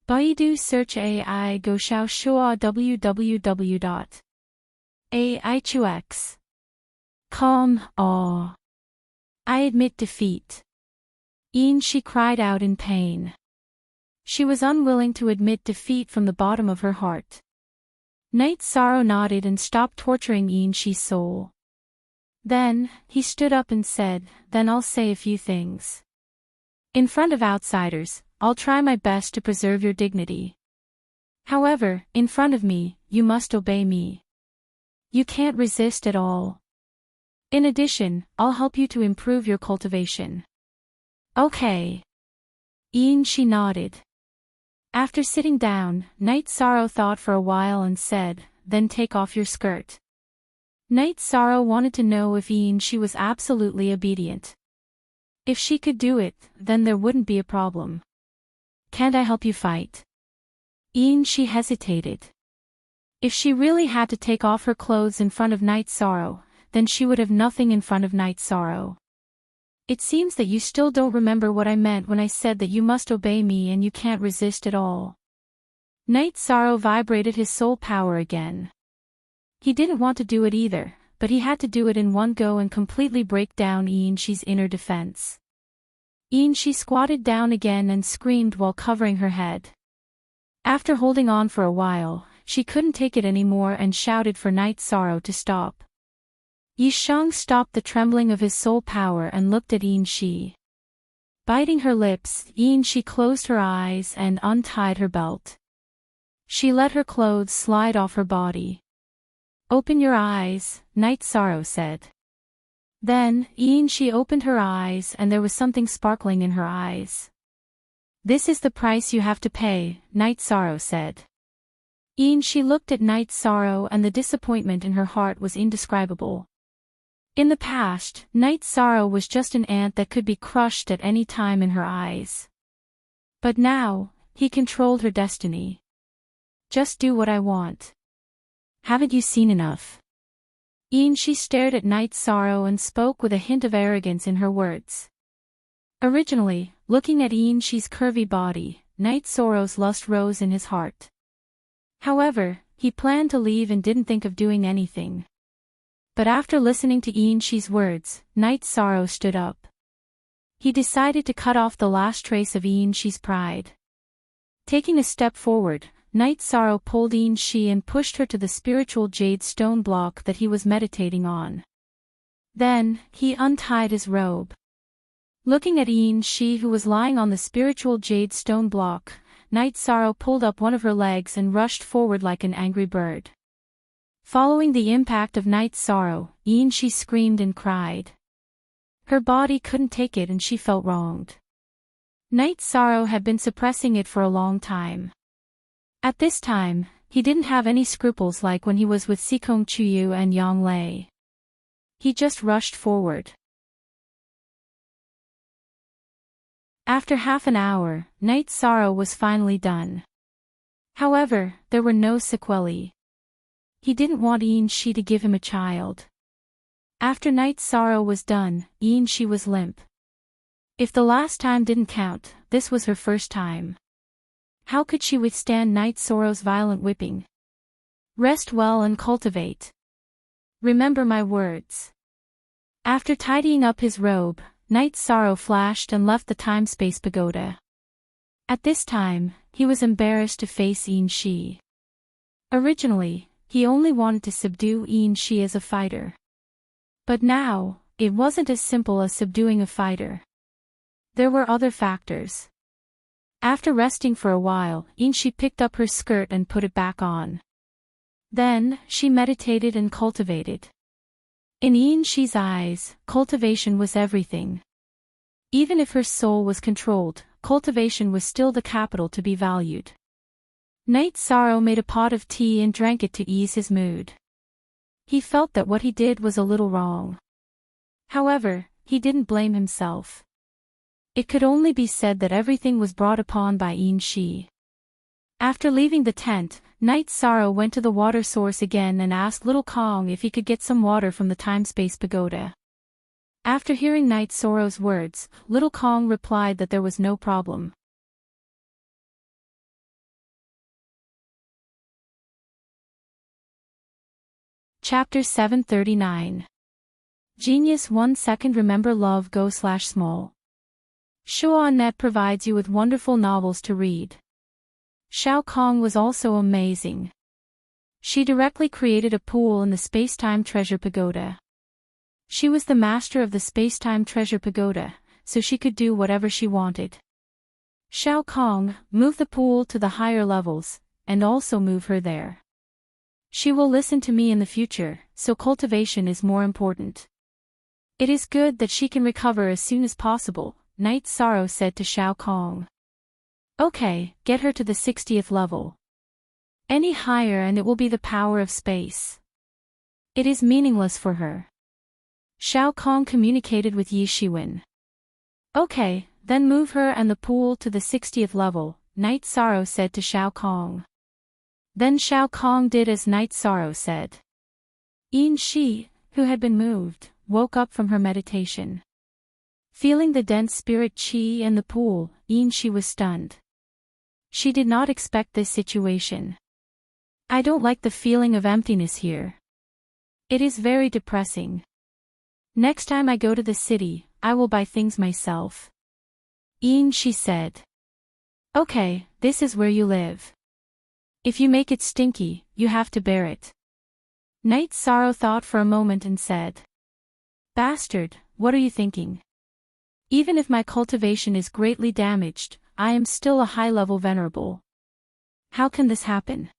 Baidu search AI go xiao shua www.aichux. I admit defeat. She cried out in pain. She was unwilling to admit defeat from the bottom of her heart. Night Sorrow nodded and stopped torturing she's soul. Then, he stood up and said, "Then I'll say a few things. In front of outsiders, I'll try my best to preserve your dignity. However, in front of me, you must obey me. You can't resist at all. In addition, I'll help you to improve your cultivation." "Okay." She nodded. After sitting down, Night Sorrow thought for a while and said, "Then take off your skirt." Night Sorrow wanted to know if she was absolutely obedient. If she could do it, then there wouldn't be a problem. "Can't I help you fight?" She hesitated. If she really had to take off her clothes in front of Night Sorrow, then she would have nothing in front of Night Sorrow. "It seems that you still don't remember what I meant when I said that you must obey me and you can't resist at all." Night Sorrow vibrated his soul power again. He didn't want to do it either, but he had to do it in one go and completely break down she's inner defense. She squatted down again and screamed while covering her head. After holding on for a while, she couldn't take it anymore and shouted for Night Sorrow to stop. Yishang stopped the trembling of his soul power and looked at she. Biting her lips, she closed her eyes and untied her belt. She let her clothes slide off her body. "Open your eyes," Night Sorrow said. Then, she opened her eyes and there was something sparkling in her eyes. "This is the price you have to pay," Night Sorrow said. She looked at Night Sorrow and the disappointment in her heart was indescribable. In the past, Night Sorrow was just an ant that could be crushed at any time in her eyes. But now, he controlled her destiny. "Just do what I want. Haven't you seen enough?" She stared at Night's sorrow and spoke with a hint of arrogance in her words. Originally, looking at She's curvy body, Night's sorrow's lust rose in his heart. However, he planned to leave and didn't think of doing anything. But after listening to She's words, Night's sorrow stood up. He decided to cut off the last trace of She's pride. Taking a step forward, Night's sorrow pulled She and pushed her to the spiritual jade stone block that he was meditating on. Then, he untied his robe. Looking at She who was lying on the spiritual jade stone block, Night's sorrow pulled up one of her legs and rushed forward like an angry bird. Following the impact of Night's sorrow, She screamed and cried. Her body couldn't take it and she felt wronged. Night's sorrow had been suppressing it for a long time. At this time, he didn't have any scruples like when he was with Sikong Chuyu and Yang Lei. He just rushed forward. After half an hour, Night's sorrow was finally done. However, there were no sequelae. He didn't want She to give him a child. After Night's sorrow was done, She was limp. If the last time didn't count, this was her first time. How could she withstand Night's sorrow's violent whipping? Rest well and cultivate. Remember my words. After tidying up his robe, Night's sorrow flashed and left the time-space pagoda. At this time, he was embarrassed to face She. Originally, he only wanted to subdue She as a fighter. But now, it wasn't as simple as subduing a fighter. There were other factors. After resting for a while, She picked up her skirt and put it back on. Then, she meditated and cultivated. In She's eyes, cultivation was everything. Even if her soul was controlled, cultivation was still the capital to be valued. Night's sorrow made a pot of tea and drank it to ease his mood. He felt that what he did was a little wrong. However, he didn't blame himself. It could only be said that everything was brought upon by She. After leaving the tent, Night's sorrow went to the water source again and asked Little Kong if he could get some water from the time-space pagoda. After hearing Night's sorrow's words, Little Kong replied that there was no problem. Chapter 739. Genius 1 second. Remember love go/small. Shuanet provides you with wonderful novels to read. Shao Kong was also amazing. She directly created a pool in the space-time treasure pagoda. She was the master of the space-time treasure pagoda, so she could do whatever she wanted. Shao Kong, move the pool to the higher levels, and also move her there. She will listen to me in the future, so cultivation is more important. It is good that she can recover as soon as possible, Night's sorrow said to Shao Kong. Okay, get her to the 60th level. Any higher and it will be the power of space. It is meaningless for her. Shao Kong communicated with Yi Shiwen. Okay, then move her and the pool to the 60th level, Night's sorrow said to Shao Kong. Then Shao Kong did as Night's sorrow said. Shi, who had been moved, woke up from her meditation. Feeling the dense spirit qi in the pool, Shi was stunned. She did not expect this situation. I don't like the feeling of emptiness here. It is very depressing. Next time I go to the city, I will buy things myself. She said. Okay, this is where you live. If you make it stinky, you have to bear it. Night's sorrow thought for a moment and said. Bastard, what are you thinking? Even if my cultivation is greatly damaged, I am still a high-level venerable. How can this happen?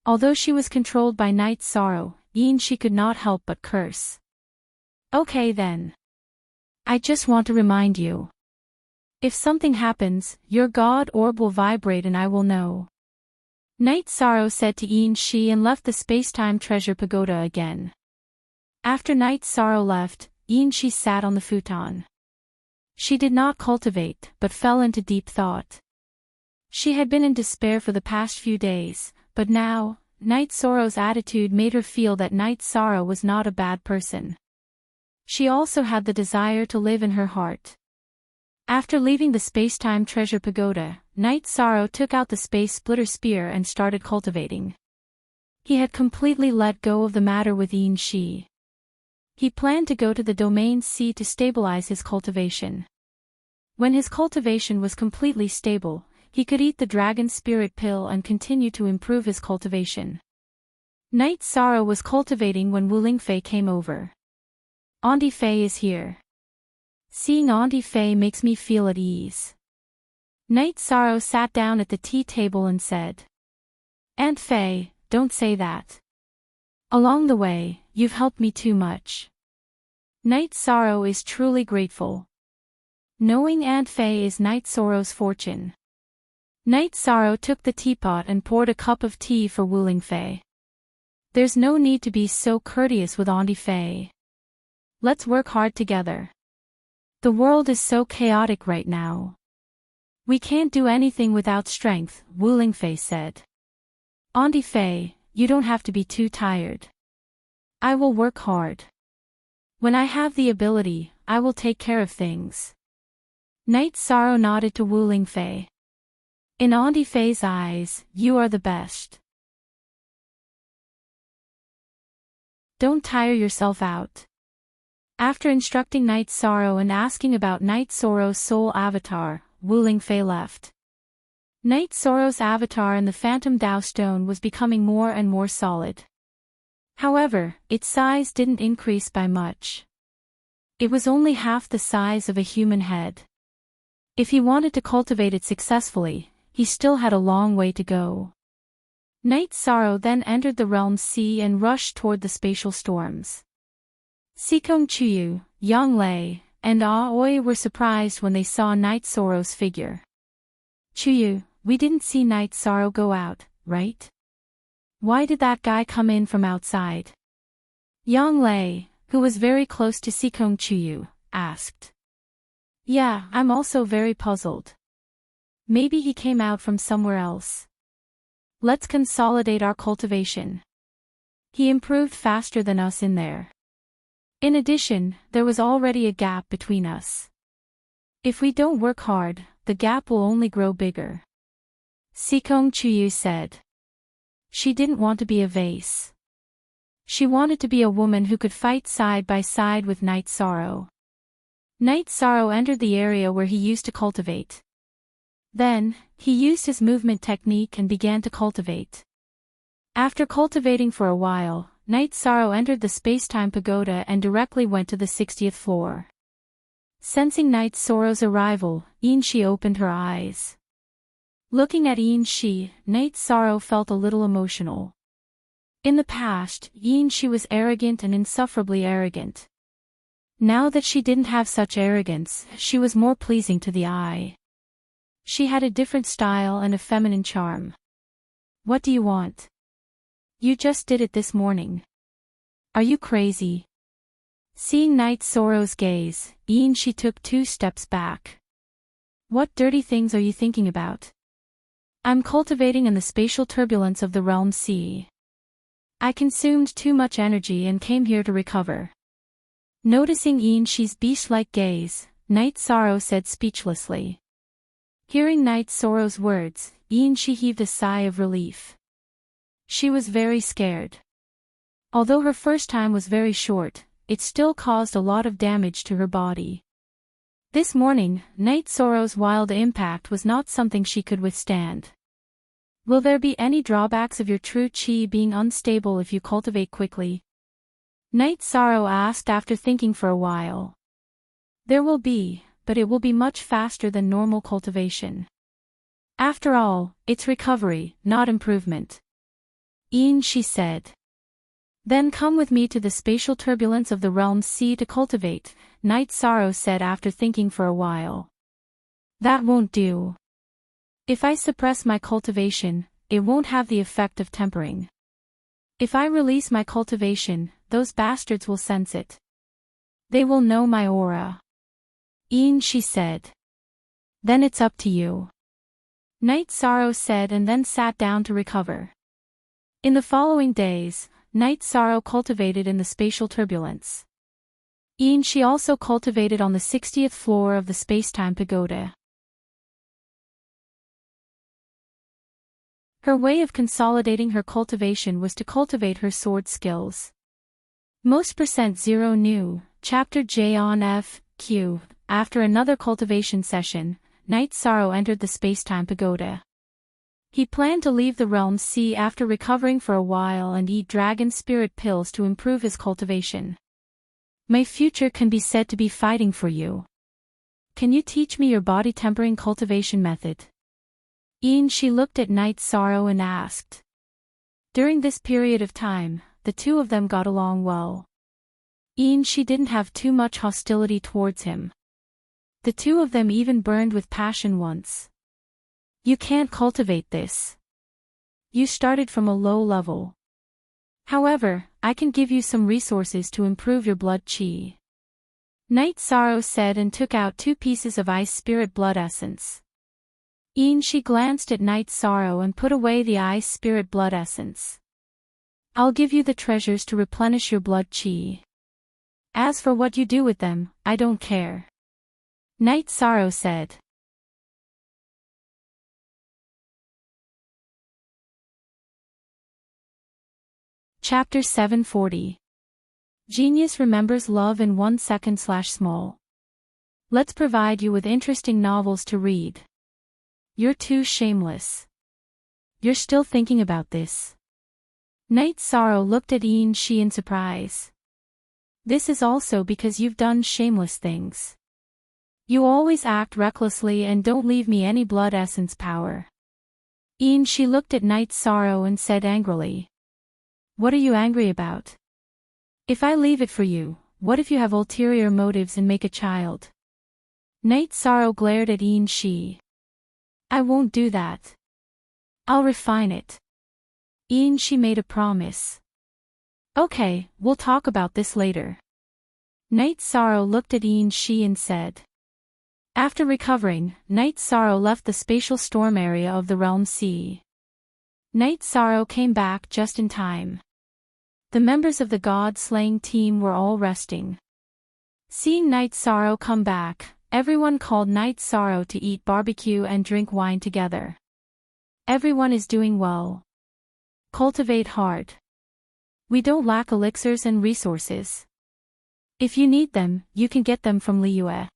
Although she was controlled by Night's sorrow, she could not help but curse. Okay then. I just want to remind you. If something happens, your god orb will vibrate and I will know. Night's sorrow said to Shi and left the space-time treasure pagoda again. After Night's sorrow left, Shi sat on the futon. She did not cultivate, but fell into deep thought. She had been in despair for the past few days, but now, Night Sorrow's attitude made her feel that Night Sorrow was not a bad person. She also had the desire to live in her heart. After leaving the space-time treasure pagoda, Night Sorrow took out the space splitter spear and started cultivating. He had completely let go of the matter with Yin Shi. He planned to go to the domain C to stabilize his cultivation. When his cultivation was completely stable, he could eat the dragon spirit pill and continue to improve his cultivation. Night Sorrow was cultivating when Wu Lingfei came over. Auntie Fei is here. Seeing Auntie Fei makes me feel at ease. Night Sorrow sat down at the tea table and said, Aunt Fei, don't say that. Along the way, you've helped me too much. Night Sorrow is truly grateful. Knowing Aunt Fei is Night Sorrow's fortune. Night Sorrow took the teapot and poured a cup of tea for Wu Lingfei. There's no need to be so courteous with Auntie Fei. Let's work hard together. The world is so chaotic right now. We can't do anything without strength, Wu Lingfei said. Auntie Fei, you don't have to be too tired. I will work hard. When I have the ability, I will take care of things. Night Sorrow nodded to Wu Lingfei. In Auntie Fei's eyes, you are the best. Don't tire yourself out. After instructing Night Sorrow and asking about Night Sorrow's soul avatar, Wu Lingfei left. Night Sorrow's avatar in the Phantom Dao Stone was becoming more and more solid. However, its size didn't increase by much. It was only half the size of a human head. If he wanted to cultivate it successfully, he still had a long way to go. Night Sorrow then entered the realm C and rushed toward the spatial storms. Sikong Chuyu, Yang Lei, and Aoi were surprised when they saw Night Sorrow's figure. Chuyu, we didn't see Night Sorrow go out, right? Why did that guy come in from outside? Yang Lei, who was very close to Sikong Chuyu, asked. Yeah, I'm also very puzzled. Maybe he came out from somewhere else. Let's consolidate our cultivation. He improved faster than us in there. In addition, there was already a gap between us. If we don't work hard, the gap will only grow bigger. Sikong Chuyu said. She didn't want to be a vase. She wanted to be a woman who could fight side by side with Night Sorrow. Night Sorrow entered the area where he used to cultivate. Then, he used his movement technique and began to cultivate. After cultivating for a while, Night Sorrow entered the space-time pagoda and directly went to the 60th floor. Sensing Night Sorrow's arrival, Yin Shi opened her eyes. Looking at Yin Shi, Night Sorrow felt a little emotional. In the past, Yin Shi was arrogant and insufferably arrogant. Now that she didn't have such arrogance, she was more pleasing to the eye. She had a different style and a feminine charm. What do you want? You just did it this morning. Are you crazy? Seeing Night Sorrow's gaze, Yin Shi took 2 steps back. What dirty things are you thinking about? I'm cultivating in the spatial turbulence of the realm C. I consumed too much energy and came here to recover. Noticing Yin Shi's beast-like gaze, Night Sorrow said speechlessly. Hearing Night Sorrow's words, Yin Shi heaved a sigh of relief. She was very scared. Although her first time was very short, it still caused a lot of damage to her body. This morning, Night Sorrow's wild impact was not something she could withstand. Will there be any drawbacks of your true chi being unstable if you cultivate quickly? Night Sorrow asked after thinking for a while. There will be, but it will be much faster than normal cultivation. After all, it's recovery, not improvement. Yin Shi said. Then come with me to the spatial turbulence of the realm C to cultivate, Night Sorrow said after thinking for a while. That won't do. If I suppress my cultivation, it won't have the effect of tempering. If I release my cultivation, those bastards will sense it. They will know my aura. Yin Shi said. Then it's up to you. Night Sorrow said and then sat down to recover. In the following days, Night Sorrow cultivated in the spatial turbulence. She also cultivated on the 60th floor of the space-time pagoda. Her way of consolidating her cultivation was to cultivate her sword skills. Most %0 knew, Chapter J on F, Q. After another cultivation session, Night Sorrow entered the space-time pagoda. He planned to leave the realm C after recovering for a while and eat dragon spirit pills to improve his cultivation. My future can be said to be fighting for you. Can you teach me your body tempering cultivation method? She looked at Night Sorrow and asked. During this period of time, the two of them got along well. She didn't have too much hostility towards him. The two of them even burned with passion once. You can't cultivate this. You started from a low level. However, I can give you some resources to improve your blood chi. Night Sorrow said and took out 2 pieces of ice spirit blood essence. She glanced at Night Sorrow and put away the ice spirit blood essence. I'll give you the treasures to replenish your blood chi. As for what you do with them, I don't care. Night Sorrow said. Chapter 740. Genius remembers love in 1 second/small. Let's provide you with interesting novels to read. You're too shameless. You're still thinking about this. Night Sorrow looked at Shi in surprise. This is also because you've done shameless things. You always act recklessly and don't leave me any blood essence power. She looked at Night Sorrow and said angrily. What are you angry about? If I leave it for you, what if you have ulterior motives and make a child? Night Sorrow glared at Shi. I won't do that. I'll refine it. Shi made a promise. Okay, we'll talk about this later. Night Sorrow looked at Shi and said. After recovering, Night Sorrow left the spatial storm area of the realm C. Night Sorrow came back just in time. The members of the god-slaying team were all resting. Seeing Night Sorrow come back, everyone called Night Sorrow to eat barbecue and drink wine together. Everyone is doing well. Cultivate hard. We don't lack elixirs and resources. If you need them, you can get them from Liyue.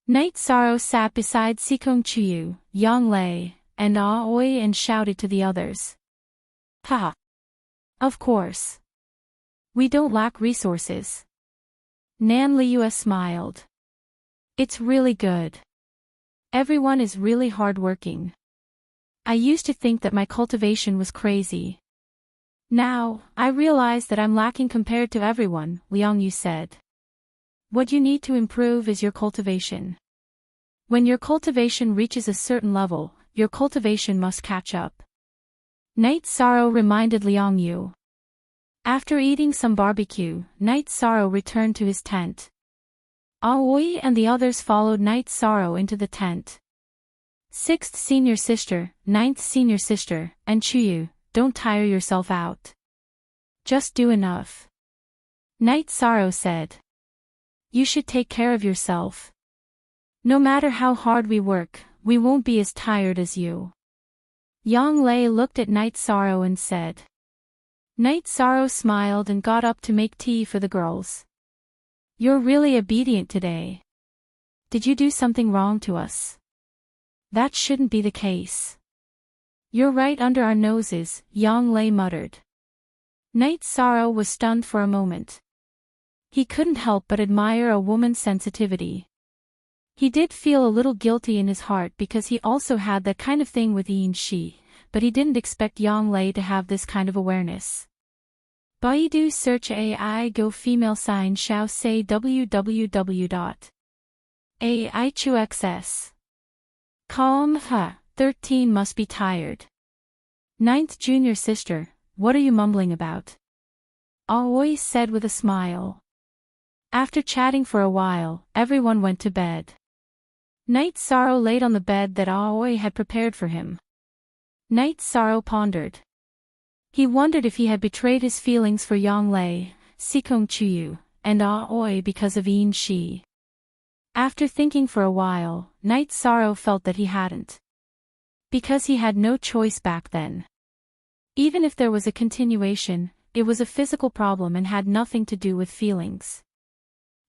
Night Sorrow sat beside Sikong Chuyu, Yang Lei, and Aoi and shouted to the others. Ha! Of course. We don't lack resources. Nan Liyue smiled. It's really good. Everyone is really hardworking. I used to think that my cultivation was crazy. Now, I realize that I'm lacking compared to everyone, Liang Yu said. What you need to improve is your cultivation. When your cultivation reaches a certain level, your cultivation must catch up. Night Sorrow reminded Liang Yu. After eating some barbecue, Night Sorrow returned to his tent. Aoi and the others followed Night Sorrow into the tent. 6th senior sister, 9th senior sister, and Chuyu, don't tire yourself out. Just do enough. Night Sorrow said. You should take care of yourself. No matter how hard we work, we won't be as tired as you. Yang Lei looked at Night Sorrow and said. Night Sorrow smiled and got up to make tea for the girls. You're really obedient today. Did you do something wrong to us? That shouldn't be the case. You're right under our noses, Yang Lei muttered. Night Sorrow was stunned for a moment. He couldn't help but admire a woman's sensitivity. He did feel a little guilty in his heart because he also had that kind of thing with Shi, but he didn't expect Yang Lei to have this kind of awareness. Baidu search AI go female sign shao say www.aichuxs. Calm 13 must be tired. 9th junior sister, what are you mumbling about? Aoi said with a smile. After chatting for a while, everyone went to bed. Night Sorrow laid on the bed that Aoi had prepared for him. Night Sorrow pondered. He wondered if he had betrayed his feelings for Yang Lei, Sikong Chuyu, and Aoi because of Yin Shi. After thinking for a while, Night Sorrow felt that he hadn't. Because he had no choice back then. Even if there was a continuation, it was a physical problem and had nothing to do with feelings.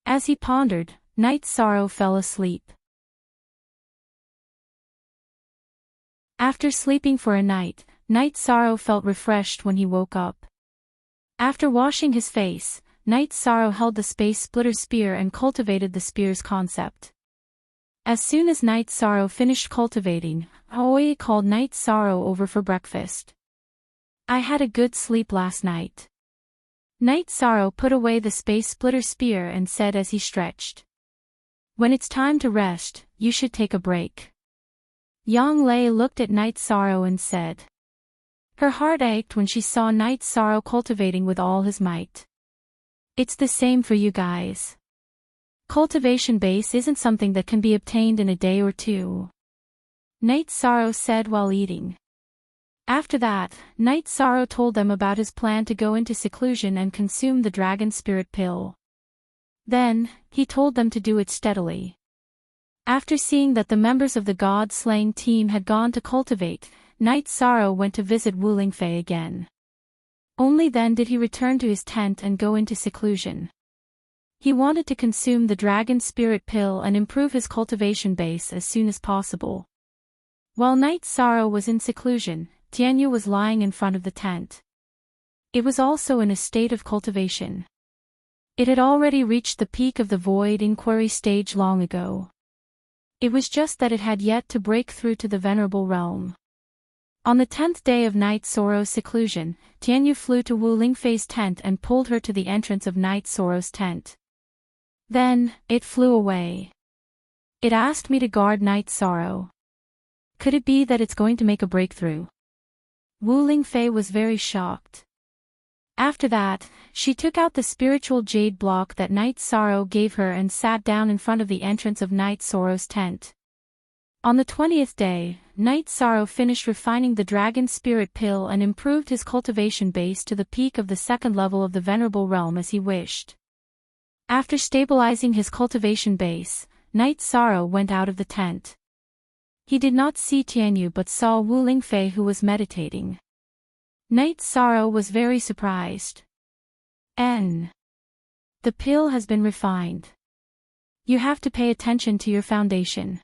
As he pondered, Night Sorrow fell asleep. After sleeping for a night, Night Sorrow felt refreshed when he woke up. After washing his face, Night Sorrow held the space splitter spear and cultivated the spear's concept. As soon as Night Sorrow finished cultivating, Aoi called Night Sorrow over for breakfast. I had a good sleep last night. Night Sorrow put away the space splitter spear and said as he stretched. When it's time to rest, you should take a break. Yang Lei looked at Night Sorrow and said. Her heart ached when she saw Night Sorrow cultivating with all his might. It's the same for you guys. Cultivation base isn't something that can be obtained in a day or two. Night Sorrow said while eating. After that, Night Sorrow told them about his plan to go into seclusion and consume the dragon spirit pill. Then, he told them to do it steadily. After seeing that the members of the god-slaying team had gone to cultivate, Night Sorrow went to visit Wu Lingfei again. Only then did he return to his tent and go into seclusion. He wanted to consume the dragon spirit pill and improve his cultivation base as soon as possible. While Night Sorrow was in seclusion, Tianyu was lying in front of the tent. It was also in a state of cultivation. It had already reached the peak of the void inquiry stage long ago. It was just that it had yet to break through to the venerable realm. On the 10th day of Night Sorrow's seclusion, Tianyu flew to Wu Lingfei's tent and pulled her to the entrance of Night Sorrow's tent. Then, it flew away. It asked me to guard Night Sorrow. Could it be that it's going to make a breakthrough? Wu Lingfei was very shocked. After that, she took out the spiritual jade block that Night Sorrow gave her and sat down in front of the entrance of Night Sorrow's tent. On the 20th day, Night Sorrow finished refining the dragon spirit pill and improved his cultivation base to the peak of the second level of the venerable realm as he wished. After stabilizing his cultivation base, Night Sorrow went out of the tent. He did not see Tianyu but saw Wu Lingfei who was meditating. Night Sorrow was very surprised. The pill has been refined. You have to pay attention to your foundation.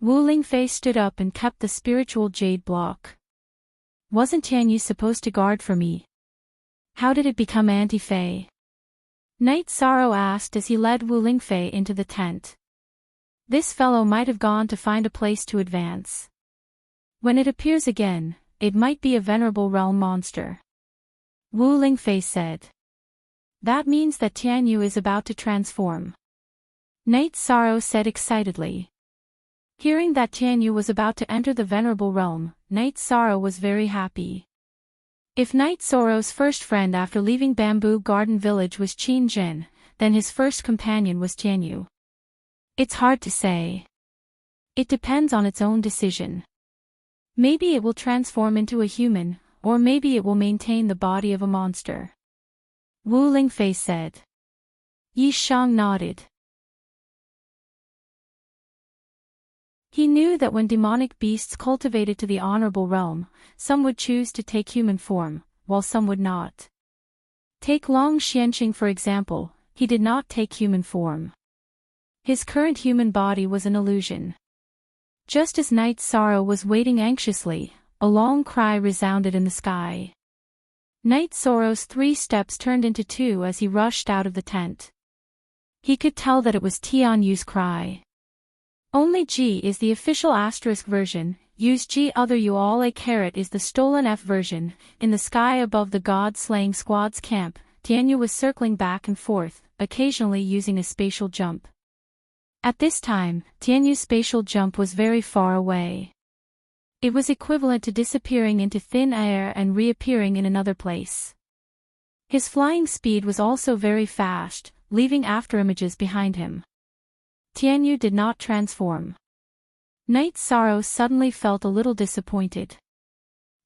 Wu Lingfei stood up and kept the spiritual jade block. Wasn't Tianyu supposed to guard for me? How did it become anti-fey? Night Sorrow asked as he led Wu Lingfei into the tent. This fellow might have gone to find a place to advance. When it appears again, it might be a venerable realm monster. Wu Lingfei said. That means that Tianyu is about to transform. Night Sorrow said excitedly. Hearing that Tianyu was about to enter the venerable realm, Night Sorrow was very happy. If Night Sorrow's first friend after leaving Bamboo Garden Village was Qin Jin, then his first companion was Tianyu. It's hard to say. It depends on its own decision. Maybe it will transform into a human, or maybe it will maintain the body of a monster. Wu Lingfei said. Yi Shang nodded. He knew that when demonic beasts cultivated to the honorable realm, some would choose to take human form, while some would not. Take Long Xianqing for example, he did not take human form. His current human body was an illusion. Just as Night Sorrow was waiting anxiously, a long cry resounded in the sky. Night Sorrow's 3 steps turned into 2 as he rushed out of the tent. He could tell that it was Tianyu's cry. Only G is the official asterisk version, use G other U all A caret is the stolen F version. In the sky above the god-slaying squad's camp, Tianyu was circling back and forth, occasionally using a spatial jump. At this time, Tianyu's spatial jump was very far away. It was equivalent to disappearing into thin air and reappearing in another place. His flying speed was also very fast, leaving afterimages behind him. Tianyu did not transform. Night Sorrow suddenly felt a little disappointed.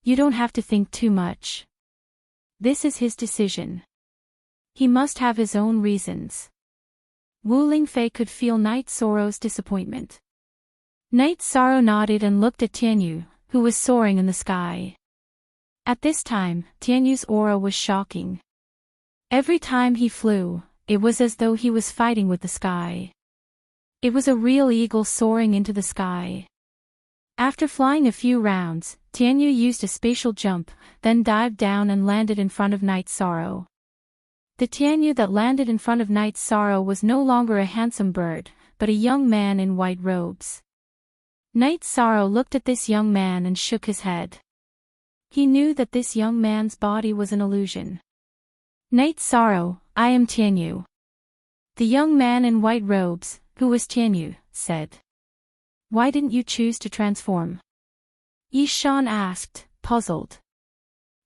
You don't have to think too much. This is his decision. He must have his own reasons. Wu Lingfei could feel Night Sorrow's disappointment. Night Sorrow nodded and looked at Tianyu, who was soaring in the sky. At this time, Tianyu's aura was shocking. Every time he flew, it was as though he was fighting with the sky. It was a real eagle soaring into the sky. After flying a few rounds, Tianyu used a spatial jump, then dived down and landed in front of Night Sorrow. The Tianyu that landed in front of Night Sorrow was no longer a handsome bird, but a young man in white robes. Night Sorrow looked at this young man and shook his head. He knew that this young man's body was an illusion. Night Sorrow, I am Tianyu. The young man in white robes, who was Tianyu, said. Why didn't you choose to transform? Yishan asked, puzzled.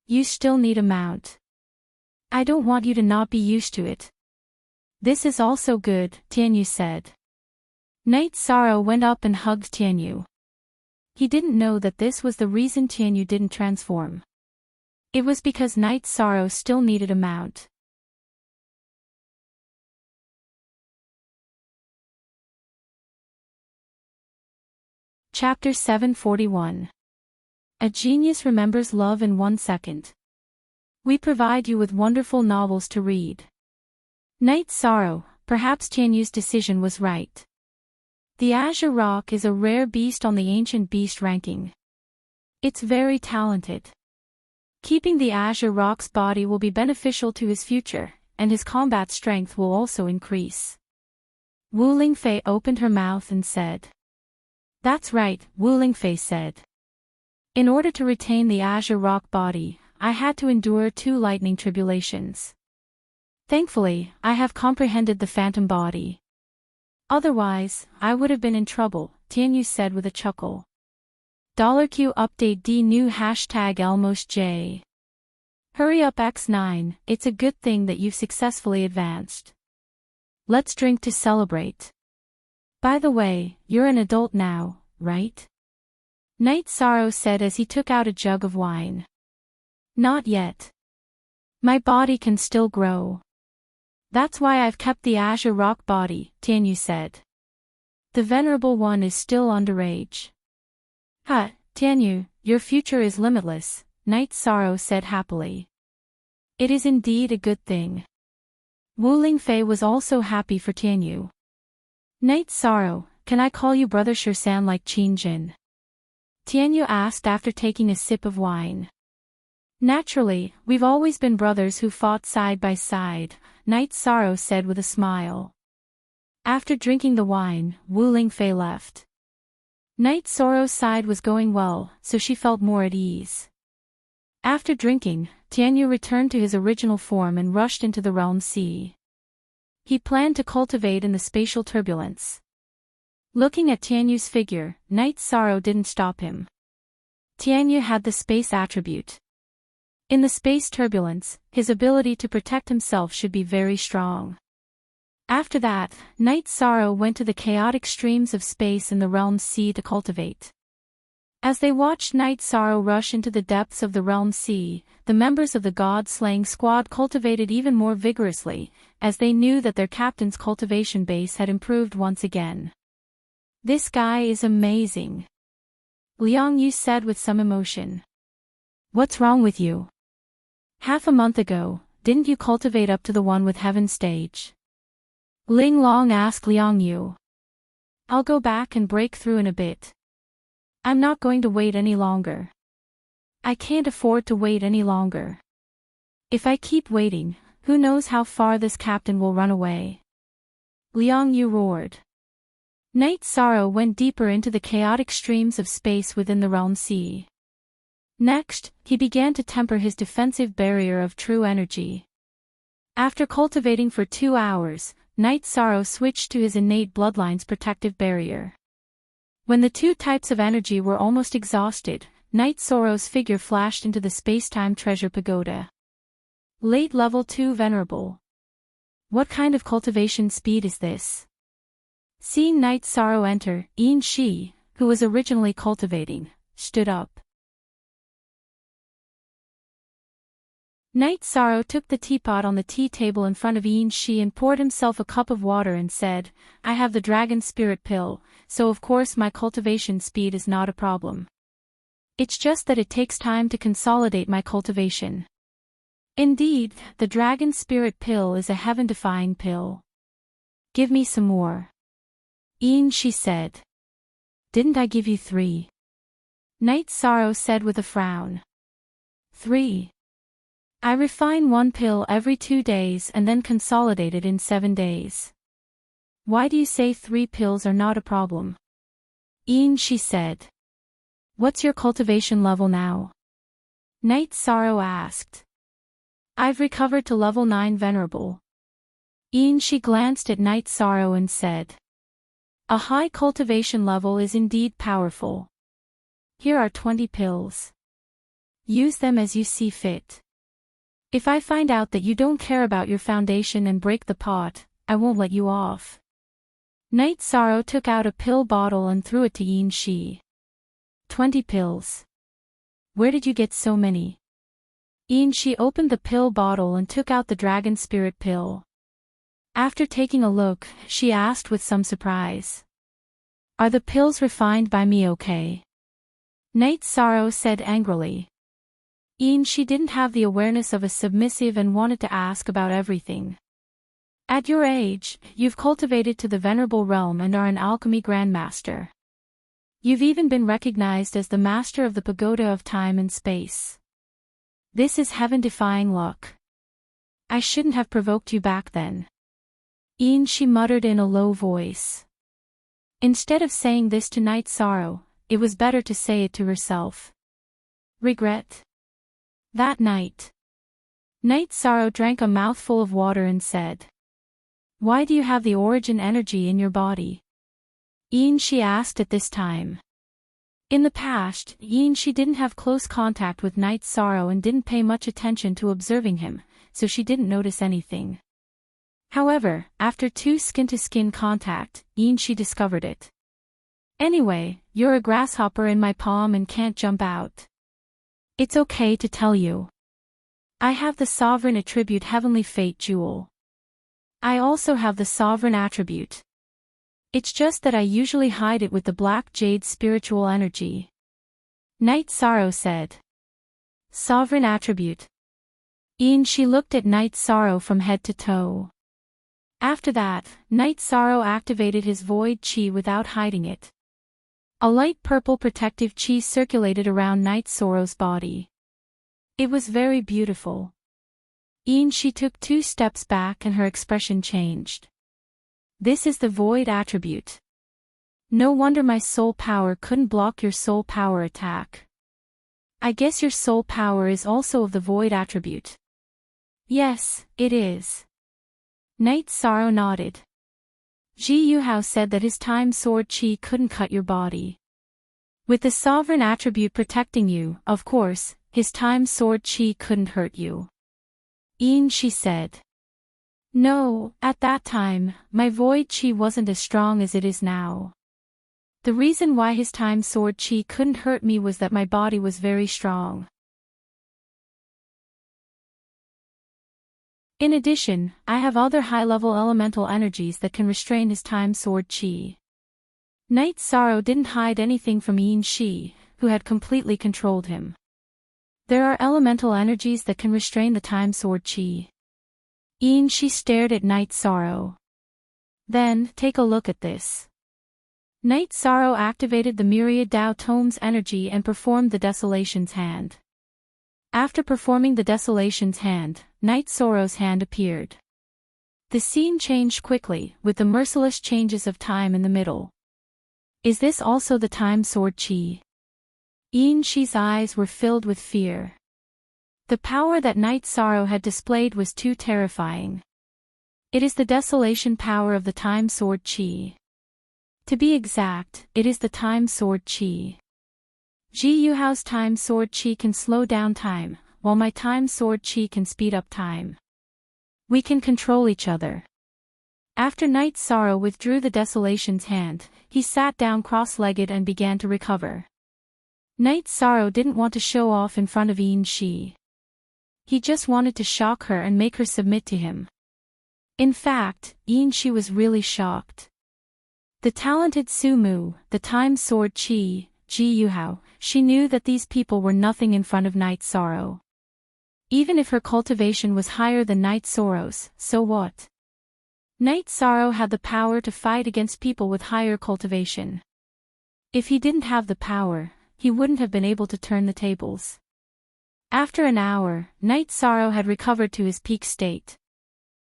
You still need a mount. I don't want you to not be used to it. This is also good, Tianyu said. Night Sorrow went up and hugged Tianyu. He didn't know that this was the reason Tianyu didn't transform. It was because Night Sorrow still needed a mount. Chapter 741. A genius remembers love in 1 second. We provide you with wonderful novels to read. Night Sorrow, perhaps Tianyu's decision was right. The Azure Rock is a rare beast on the Ancient Beast ranking. It's very talented. Keeping the Azure Rock's body will be beneficial to his future, and his combat strength will also increase. Wu Lingfei opened her mouth and said. That's right, Wu Lingfei said. In order to retain the Azure Rock body, I had to endure 2 lightning tribulations. Thankfully, I have comprehended the phantom body. Otherwise, I would have been in trouble, Tianyu said with a chuckle. $Q update D new hashtag #ElmostJ. Hurry up X9, it's a good thing that you've successfully advanced. Let's drink to celebrate. By the way, you're an adult now, right? Night Sorrow said as he took out a jug of wine. Not yet. My body can still grow. That's why I've kept the Azure Rock body, Tianyu said. The Venerable One is still underage. Huh, Tianyu, your future is limitless, Night Sorrow said happily. It is indeed a good thing. Wu Lingfei was also happy for Tianyu. Night Sorrow, can I call you Brother Shirsan like Qin Jin? Tianyu asked after taking a sip of wine. Naturally, we've always been brothers who fought side by side, Night Sorrow said with a smile. After drinking the wine, Wu Lingfei left. Night Sorrow's side was going well, so she felt more at ease. After drinking, Tianyu returned to his original form and rushed into the realm sea. He planned to cultivate in the spatial turbulence. Looking at Tianyu's figure, Night Sorrow didn't stop him. Tianyu had the space attribute. In the space turbulence, his ability to protect himself should be very strong. After that, Night Sorrow went to the chaotic streams of space in the realm sea to cultivate. As they watched Night Sorrow rush into the depths of the realm sea, the members of the god-slaying squad cultivated even more vigorously, as they knew that their captain's cultivation base had improved once again. This guy is amazing. Liang Yu said with some emotion. What's wrong with you? Half a month ago, didn't you cultivate up to the one with heaven stage? Ling Long asked Liang Yu. I'll go back and break through in a bit. I'm not going to wait any longer. I can't afford to wait any longer. If I keep waiting, who knows how far this captain will run away? Liang Yu roared. Night Sorrow went deeper into the chaotic streams of space within the realm sea. Next, he began to temper his defensive barrier of true energy. After cultivating for 2 hours, Night Sorrow switched to his innate bloodline's protective barrier. When the 2 types of energy were almost exhausted, Night Sorrow's figure flashed into the space-time treasure pagoda. Late level 2 Venerable. What kind of cultivation speed is this? Seeing Night Sorrow enter, Yin Shi, who was originally cultivating, stood up. Night Sorrow took the teapot on the tea table in front of Yin Shi and poured himself a cup of water and said, I have the dragon spirit pill, so of course my cultivation speed is not a problem. It's just that it takes time to consolidate my cultivation. Indeed, the dragon spirit pill is a heaven-defying pill. Give me some more. Yin Shi said. Didn't I give you 3? Night Sorrow said with a frown. 3. I refine 1 pill every 2 days and then consolidate it in 7 days. Why do you say 3 pills are not a problem? Yin Shi said. What's your cultivation level now? Night Sorrow asked. I've recovered to level 9 venerable. Yin Shi glanced at Night Sorrow and said. A high cultivation level is indeed powerful. Here are 20 pills. Use them as you see fit. If I find out that you don't care about your foundation and break the pot, I won't let you off. Night Sorrow took out a pill bottle and threw it to Yin Shi. 20 pills. Where did you get so many? Yin Shi opened the pill bottle and took out the dragon spirit pill. After taking a look, she asked with some surprise. Are the pills refined by me okay? Night Sorrow said angrily. Yin Shi didn't have the awareness of a submissive and wanted to ask about everything. At your age, you've cultivated to the venerable realm and are an alchemy grandmaster. You've even been recognized as the master of the pagoda of time and space. This is heaven-defying luck. I shouldn't have provoked you back then. Yin Shi muttered in a low voice. Instead of saying this to Night Sorrow, it was better to say it to herself. Regret. That night, Night Sorrow drank a mouthful of water and said, Why do you have the origin energy in your body? Yin Shi asked at this time. In the past, Yin Shi didn't have close contact with Night Sorrow and didn't pay much attention to observing him, so she didn't notice anything. However, after 2 skin-to-skin contact, Yin Shi discovered it. Anyway, you're a grasshopper in my palm and can't jump out. It's okay to tell you. I have the sovereign attribute Heavenly Fate Jewel. I also have the sovereign attribute. It's just that I usually hide it with the black jade spiritual energy. Night Sorrow said. Sovereign attribute. Yin Shi looked at Night Sorrow from head to toe. After that, Night Sorrow activated his void chi without hiding it. A light purple protective chi circulated around Night Sorrow's body. It was very beautiful. Yin Shi took 2 steps back and her expression changed. This is the void attribute. No wonder my soul power couldn't block your soul power attack. I guess your soul power is also of the void attribute. Yes, it is. Night Sorrow nodded. Ji Yuhao said that his time sword chi couldn't cut your body. With the sovereign attribute protecting you, of course, his time sword chi couldn't hurt you. Yin Shi said. No, at that time, my void chi wasn't as strong as it is now. The reason why his time sword chi couldn't hurt me was that my body was very strong. In addition, I have other high-level elemental energies that can restrain his time sword chi. Night Sorrow didn't hide anything from Yin Shi, who had completely controlled him. There are elemental energies that can restrain the time sword chi. Yin Shi stared at Night Sorrow. Then, take a look at this. Night Sorrow activated the myriad Tao Tome's energy and performed the Desolation's hand. After performing the Desolation's hand, Night Sorrow's hand appeared. The scene changed quickly, with the merciless changes of time in the middle. Is this also the time sword chi? Yin Shi's eyes were filled with fear. The power that Night Sorrow had displayed was too terrifying. It is the desolation power of the time sword chi. To be exact, it is the time sword chi. Ji Yuhao's time sword chi can slow down time, while my time sword chi can speed up time. We can control each other. After Night Sorrow withdrew the Desolation's hand, he sat down cross-legged and began to recover. Night Sorrow didn't want to show off in front of Yin Shi. He just wanted to shock her and make her submit to him. In fact, she was really shocked. The talented Sumu, the time sword Ji Yuhao, she knew that these people were nothing in front of Night Sorrow. Even if her cultivation was higher than Night Sorrow's, so what? Night Sorrow had the power to fight against people with higher cultivation. If he didn't have the power, he wouldn't have been able to turn the tables. After an hour, Night Sorrow had recovered to his peak state.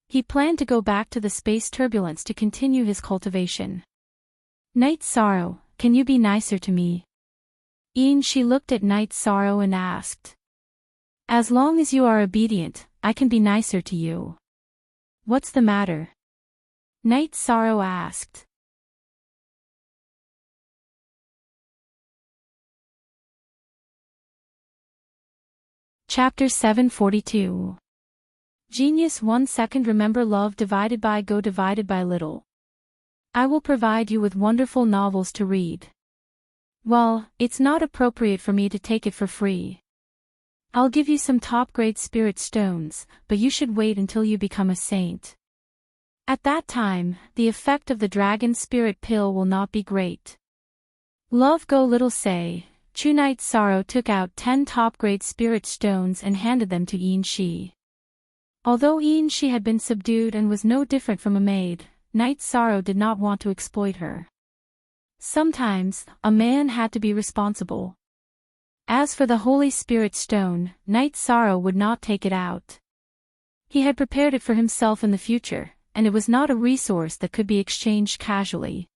He planned to go back to the space turbulence to continue his cultivation. Night Sorrow, can you be nicer to me? She looked at Night Sorrow and asked. As long as you are obedient, I can be nicer to you. What's the matter? Night Sorrow asked. Chapter 742. Genius 1 second. Remember, love divided by go divided by little. I will provide you with wonderful novels to read. Well, it's not appropriate for me to take it for free. I'll give you some top-grade spirit stones, but you should wait until you become a saint. At that time, the effect of the dragon spirit pill will not be great. Love go little say. True. Night Sorrow took out 10 top-grade spirit stones and handed them to Shi. Although Shi had been subdued and was no different from a maid, Night Sorrow did not want to exploit her. Sometimes, a man had to be responsible. As for the Holy Spirit Stone, Night Sorrow would not take it out. He had prepared it for himself in the future, and it was not a resource that could be exchanged casually.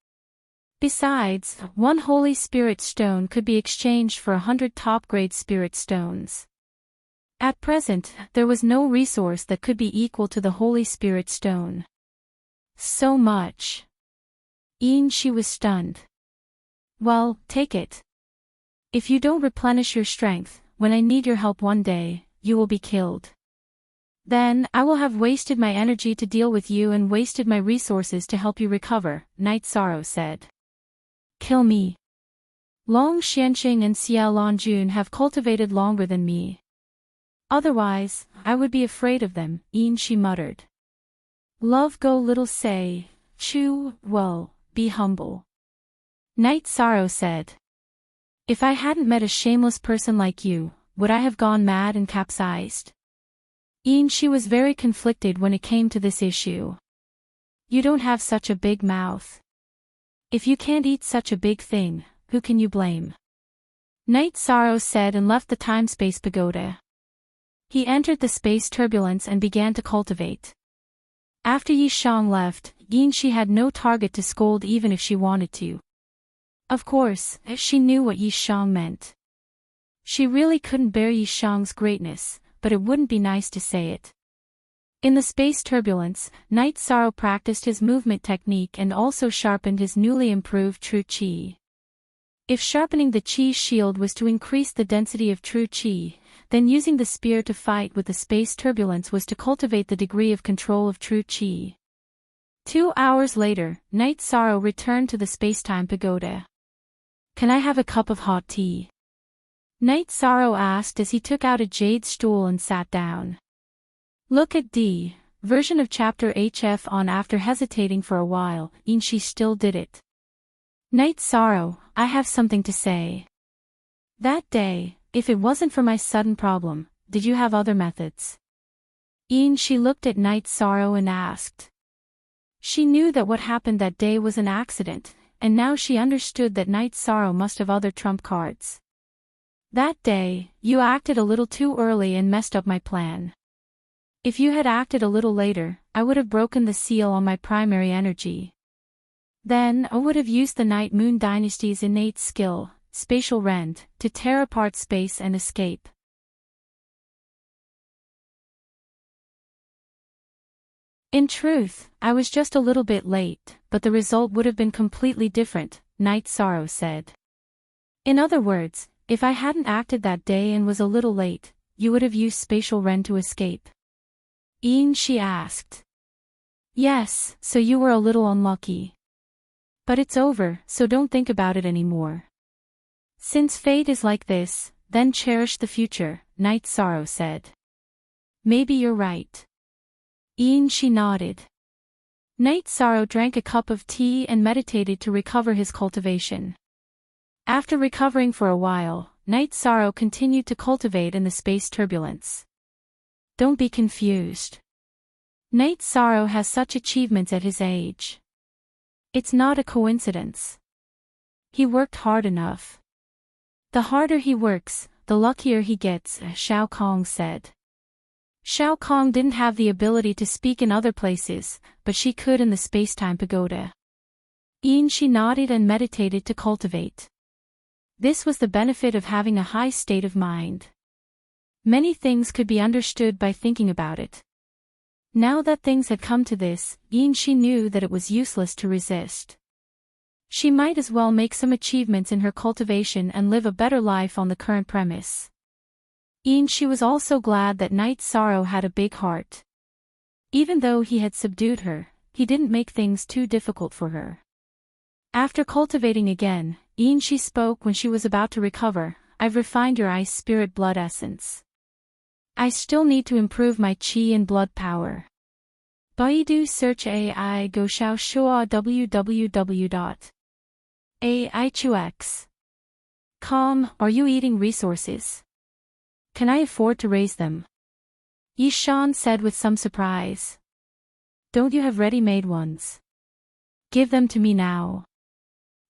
Besides, 1 Holy Spirit Stone could be exchanged for 100 top-grade Spirit Stones. At present, there was no resource that could be equal to the Holy Spirit Stone. So much. She was stunned. Well, take it. If you don't replenish your strength, when I need your help one day, you will be killed. Then, I will have wasted my energy to deal with you and wasted my resources to help you recover, Night Sorrow said. Kill me. Long Xianxing and Xiao Lanjun have cultivated longer than me. Otherwise, I would be afraid of them, she muttered. Love go little say. Chu, well, be humble. Night Sorrow said. If I hadn't met a shameless person like you, would I have gone mad and capsized? She was very conflicted when it came to this issue. You don't have such a big mouth. If you can't eat such a big thing, who can you blame? Night Sorrow said and left the time-space pagoda. He entered the space turbulence and began to cultivate. After Yi Shang left, Shi had no target to scold even if she wanted to. Of course, she knew what Yi Shang meant. She really couldn't bear Yi Shang's greatness, but it wouldn't be nice to say it. In the space turbulence, Night Sorrow practiced his movement technique and also sharpened his newly improved true qi. If sharpening the qi shield was to increase the density of true qi, then using the spear to fight with the space turbulence was to cultivate the degree of control of true qi. 2 hours later, Night Sorrow returned to the spacetime pagoda. Can I have a cup of hot tea? Night Sorrow asked as he took out a jade stool and sat down. Look at D. Version of chapter HF on. After hesitating for a while, Shi still did it. Night Sorrow, I have something to say. That day, if it wasn't for my sudden problem, did you have other methods? Shi looked at Night Sorrow and asked. She knew that what happened that day was an accident, and now she understood that Night Sorrow must have other trump cards. That day, you acted a little too early and messed up my plan. If you had acted a little later, I would have broken the seal on my primary energy. Then I would have used the Night Moon Dynasty's innate skill, spatial rend, to tear apart space and escape. In truth, I was just a little bit late, but the result would have been completely different, Night Sorrow said. In other words, if I hadn't acted that day and was a little late, you would have used spatial rend to escape. She asked. Yes, so you were a little unlucky. But it's over, so don't think about it anymore. Since fate is like this, then cherish the future, Night Sorrow said. Maybe you're right. She nodded. Night Sorrow drank a cup of tea and meditated to recover his cultivation. After recovering for a while, Night Sorrow continued to cultivate in the space turbulence. Don't be confused. Night Sorrow has such achievements at his age. It's not a coincidence. He worked hard enough. The harder he works, the luckier he gets, Shao Kong said. Shao Kong didn't have the ability to speak in other places, but she could in the space-time pagoda. She nodded and meditated to cultivate. This was the benefit of having a high state of mind. Many things could be understood by thinking about it. Now that things had come to this, she knew that it was useless to resist. She might as well make some achievements in her cultivation and live a better life on the current premise. She was also glad that Night Sorrow had a big heart. Even though he had subdued her, he didn't make things too difficult for her. After cultivating again, she spoke when she was about to recover. I've refined your ice spirit blood essence. I still need to improve my chi and blood power. Baidu search AI go xiao shua www.aichux.com. Are you eating resources? Can I afford to raise them? Yishan said with some surprise. Don't you have ready-made ones? Give them to me now.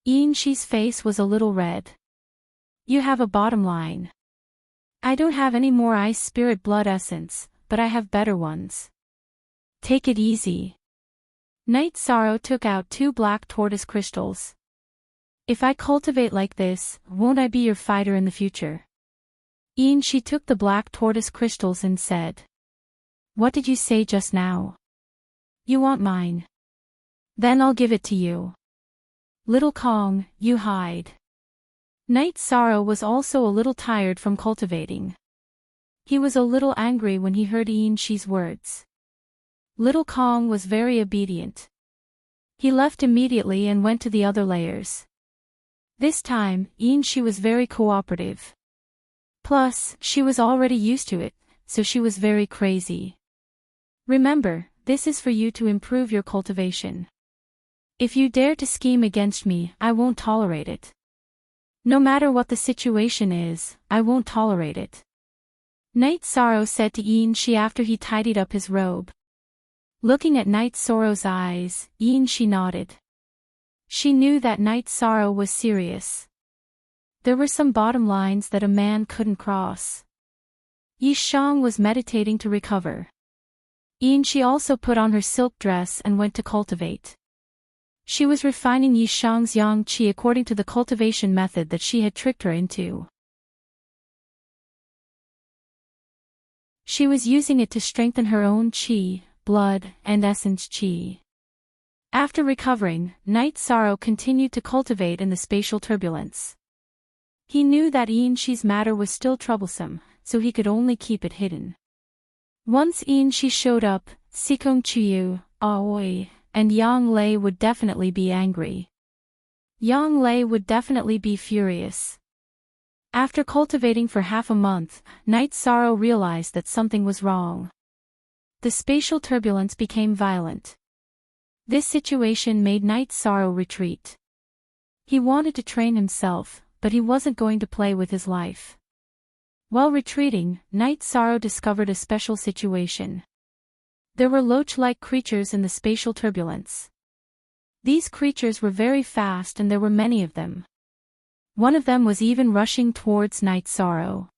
Shi's face was a little red. You have a bottom line. I don't have any more ice spirit blood essence, but I have better ones. Take it easy. Night Sorrow took out 2 black tortoise crystals. If I cultivate like this, won't I be your fighter in the future? She took the black tortoise crystals and said. What did you say just now? You want mine? Then I'll give it to you. Little Kong, you hide. Night Sorrow was also a little tired from cultivating. He was a little angry when he heard Shi's words. Little Kong was very obedient. He left immediately and went to the other layers. This time, Shi was very cooperative. Plus, she was already used to it, so she was very crazy. Remember, this is for you to improve your cultivation. If you dare to scheme against me, I won't tolerate it. No matter what the situation is, I won't tolerate it. Night Sorrow said to Shi after he tidied up his robe. Looking at Night Sorrow's eyes, Shi nodded. She knew that Night Sorrow was serious. There were some bottom lines that a man couldn't cross. Yishang was meditating to recover. Shi also put on her silk dress and went to cultivate. She was refining Yishang's yang qi according to the cultivation method that she had tricked her into. She was using it to strengthen her own qi, blood, and essence qi. After recovering, Night Sorrow continued to cultivate in the spatial turbulence. He knew that Shi's matter was still troublesome, so he could only keep it hidden. Once Shi showed up, Sikong Chiyu, Aoi, and Yang Lei would definitely be angry. Yang Lei would definitely be furious. After cultivating for half a month, Night Sorrow realized that something was wrong. The spatial turbulence became violent. This situation made Night Sorrow retreat. He wanted to train himself, but he wasn't going to play with his life. While retreating, Night Sorrow discovered a special situation. There were loach-like creatures in the spatial turbulence. These creatures were very fast and there were many of them. One of them was even rushing towards Night Sorrow.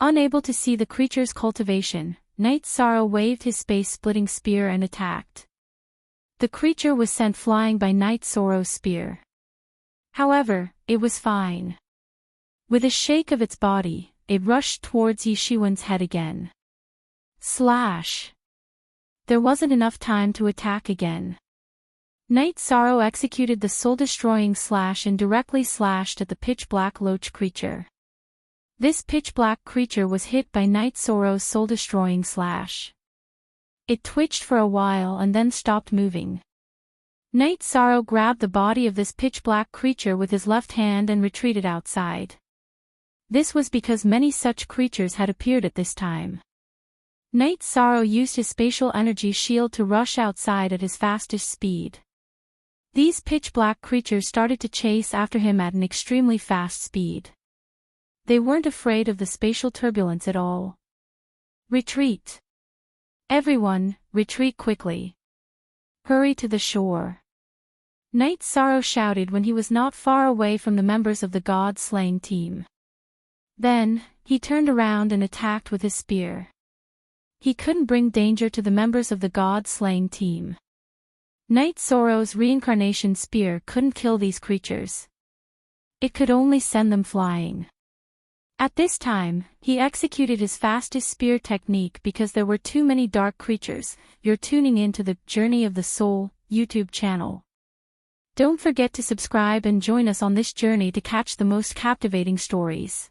Unable to see the creature's cultivation, Night Sorrow waved his space-splitting spear and attacked. The creature was sent flying by Night Sorrow's spear. However, it was fine. With a shake of its body, it rushed towards Yishuan's head again. Slash! There wasn't enough time to attack again. Night Sorrow executed the soul-destroying slash and directly slashed at the pitch-black loach creature. This pitch-black creature was hit by Night Sorrow's soul-destroying slash. It twitched for a while and then stopped moving. Night Sorrow grabbed the body of this pitch-black creature with his left hand and retreated outside. This was because many such creatures had appeared at this time. Night Sorrow used his spatial energy shield to rush outside at his fastest speed. These pitch-black creatures started to chase after him at an extremely fast speed. They weren't afraid of the spatial turbulence at all. Retreat. Everyone, retreat quickly. Hurry to the shore. Night Sorrow shouted when he was not far away from the members of the God-slaying team. Then, he turned around and attacked with his spear. He couldn't bring danger to the members of the God-slaying team. Night Sorrow's reincarnation spear couldn't kill these creatures. It could only send them flying. At this time, he executed his fastest spear technique because there were too many dark creatures. You're tuning into the Journey of the Soul YouTube channel. Don't forget to subscribe and join us on this journey to catch the most captivating stories.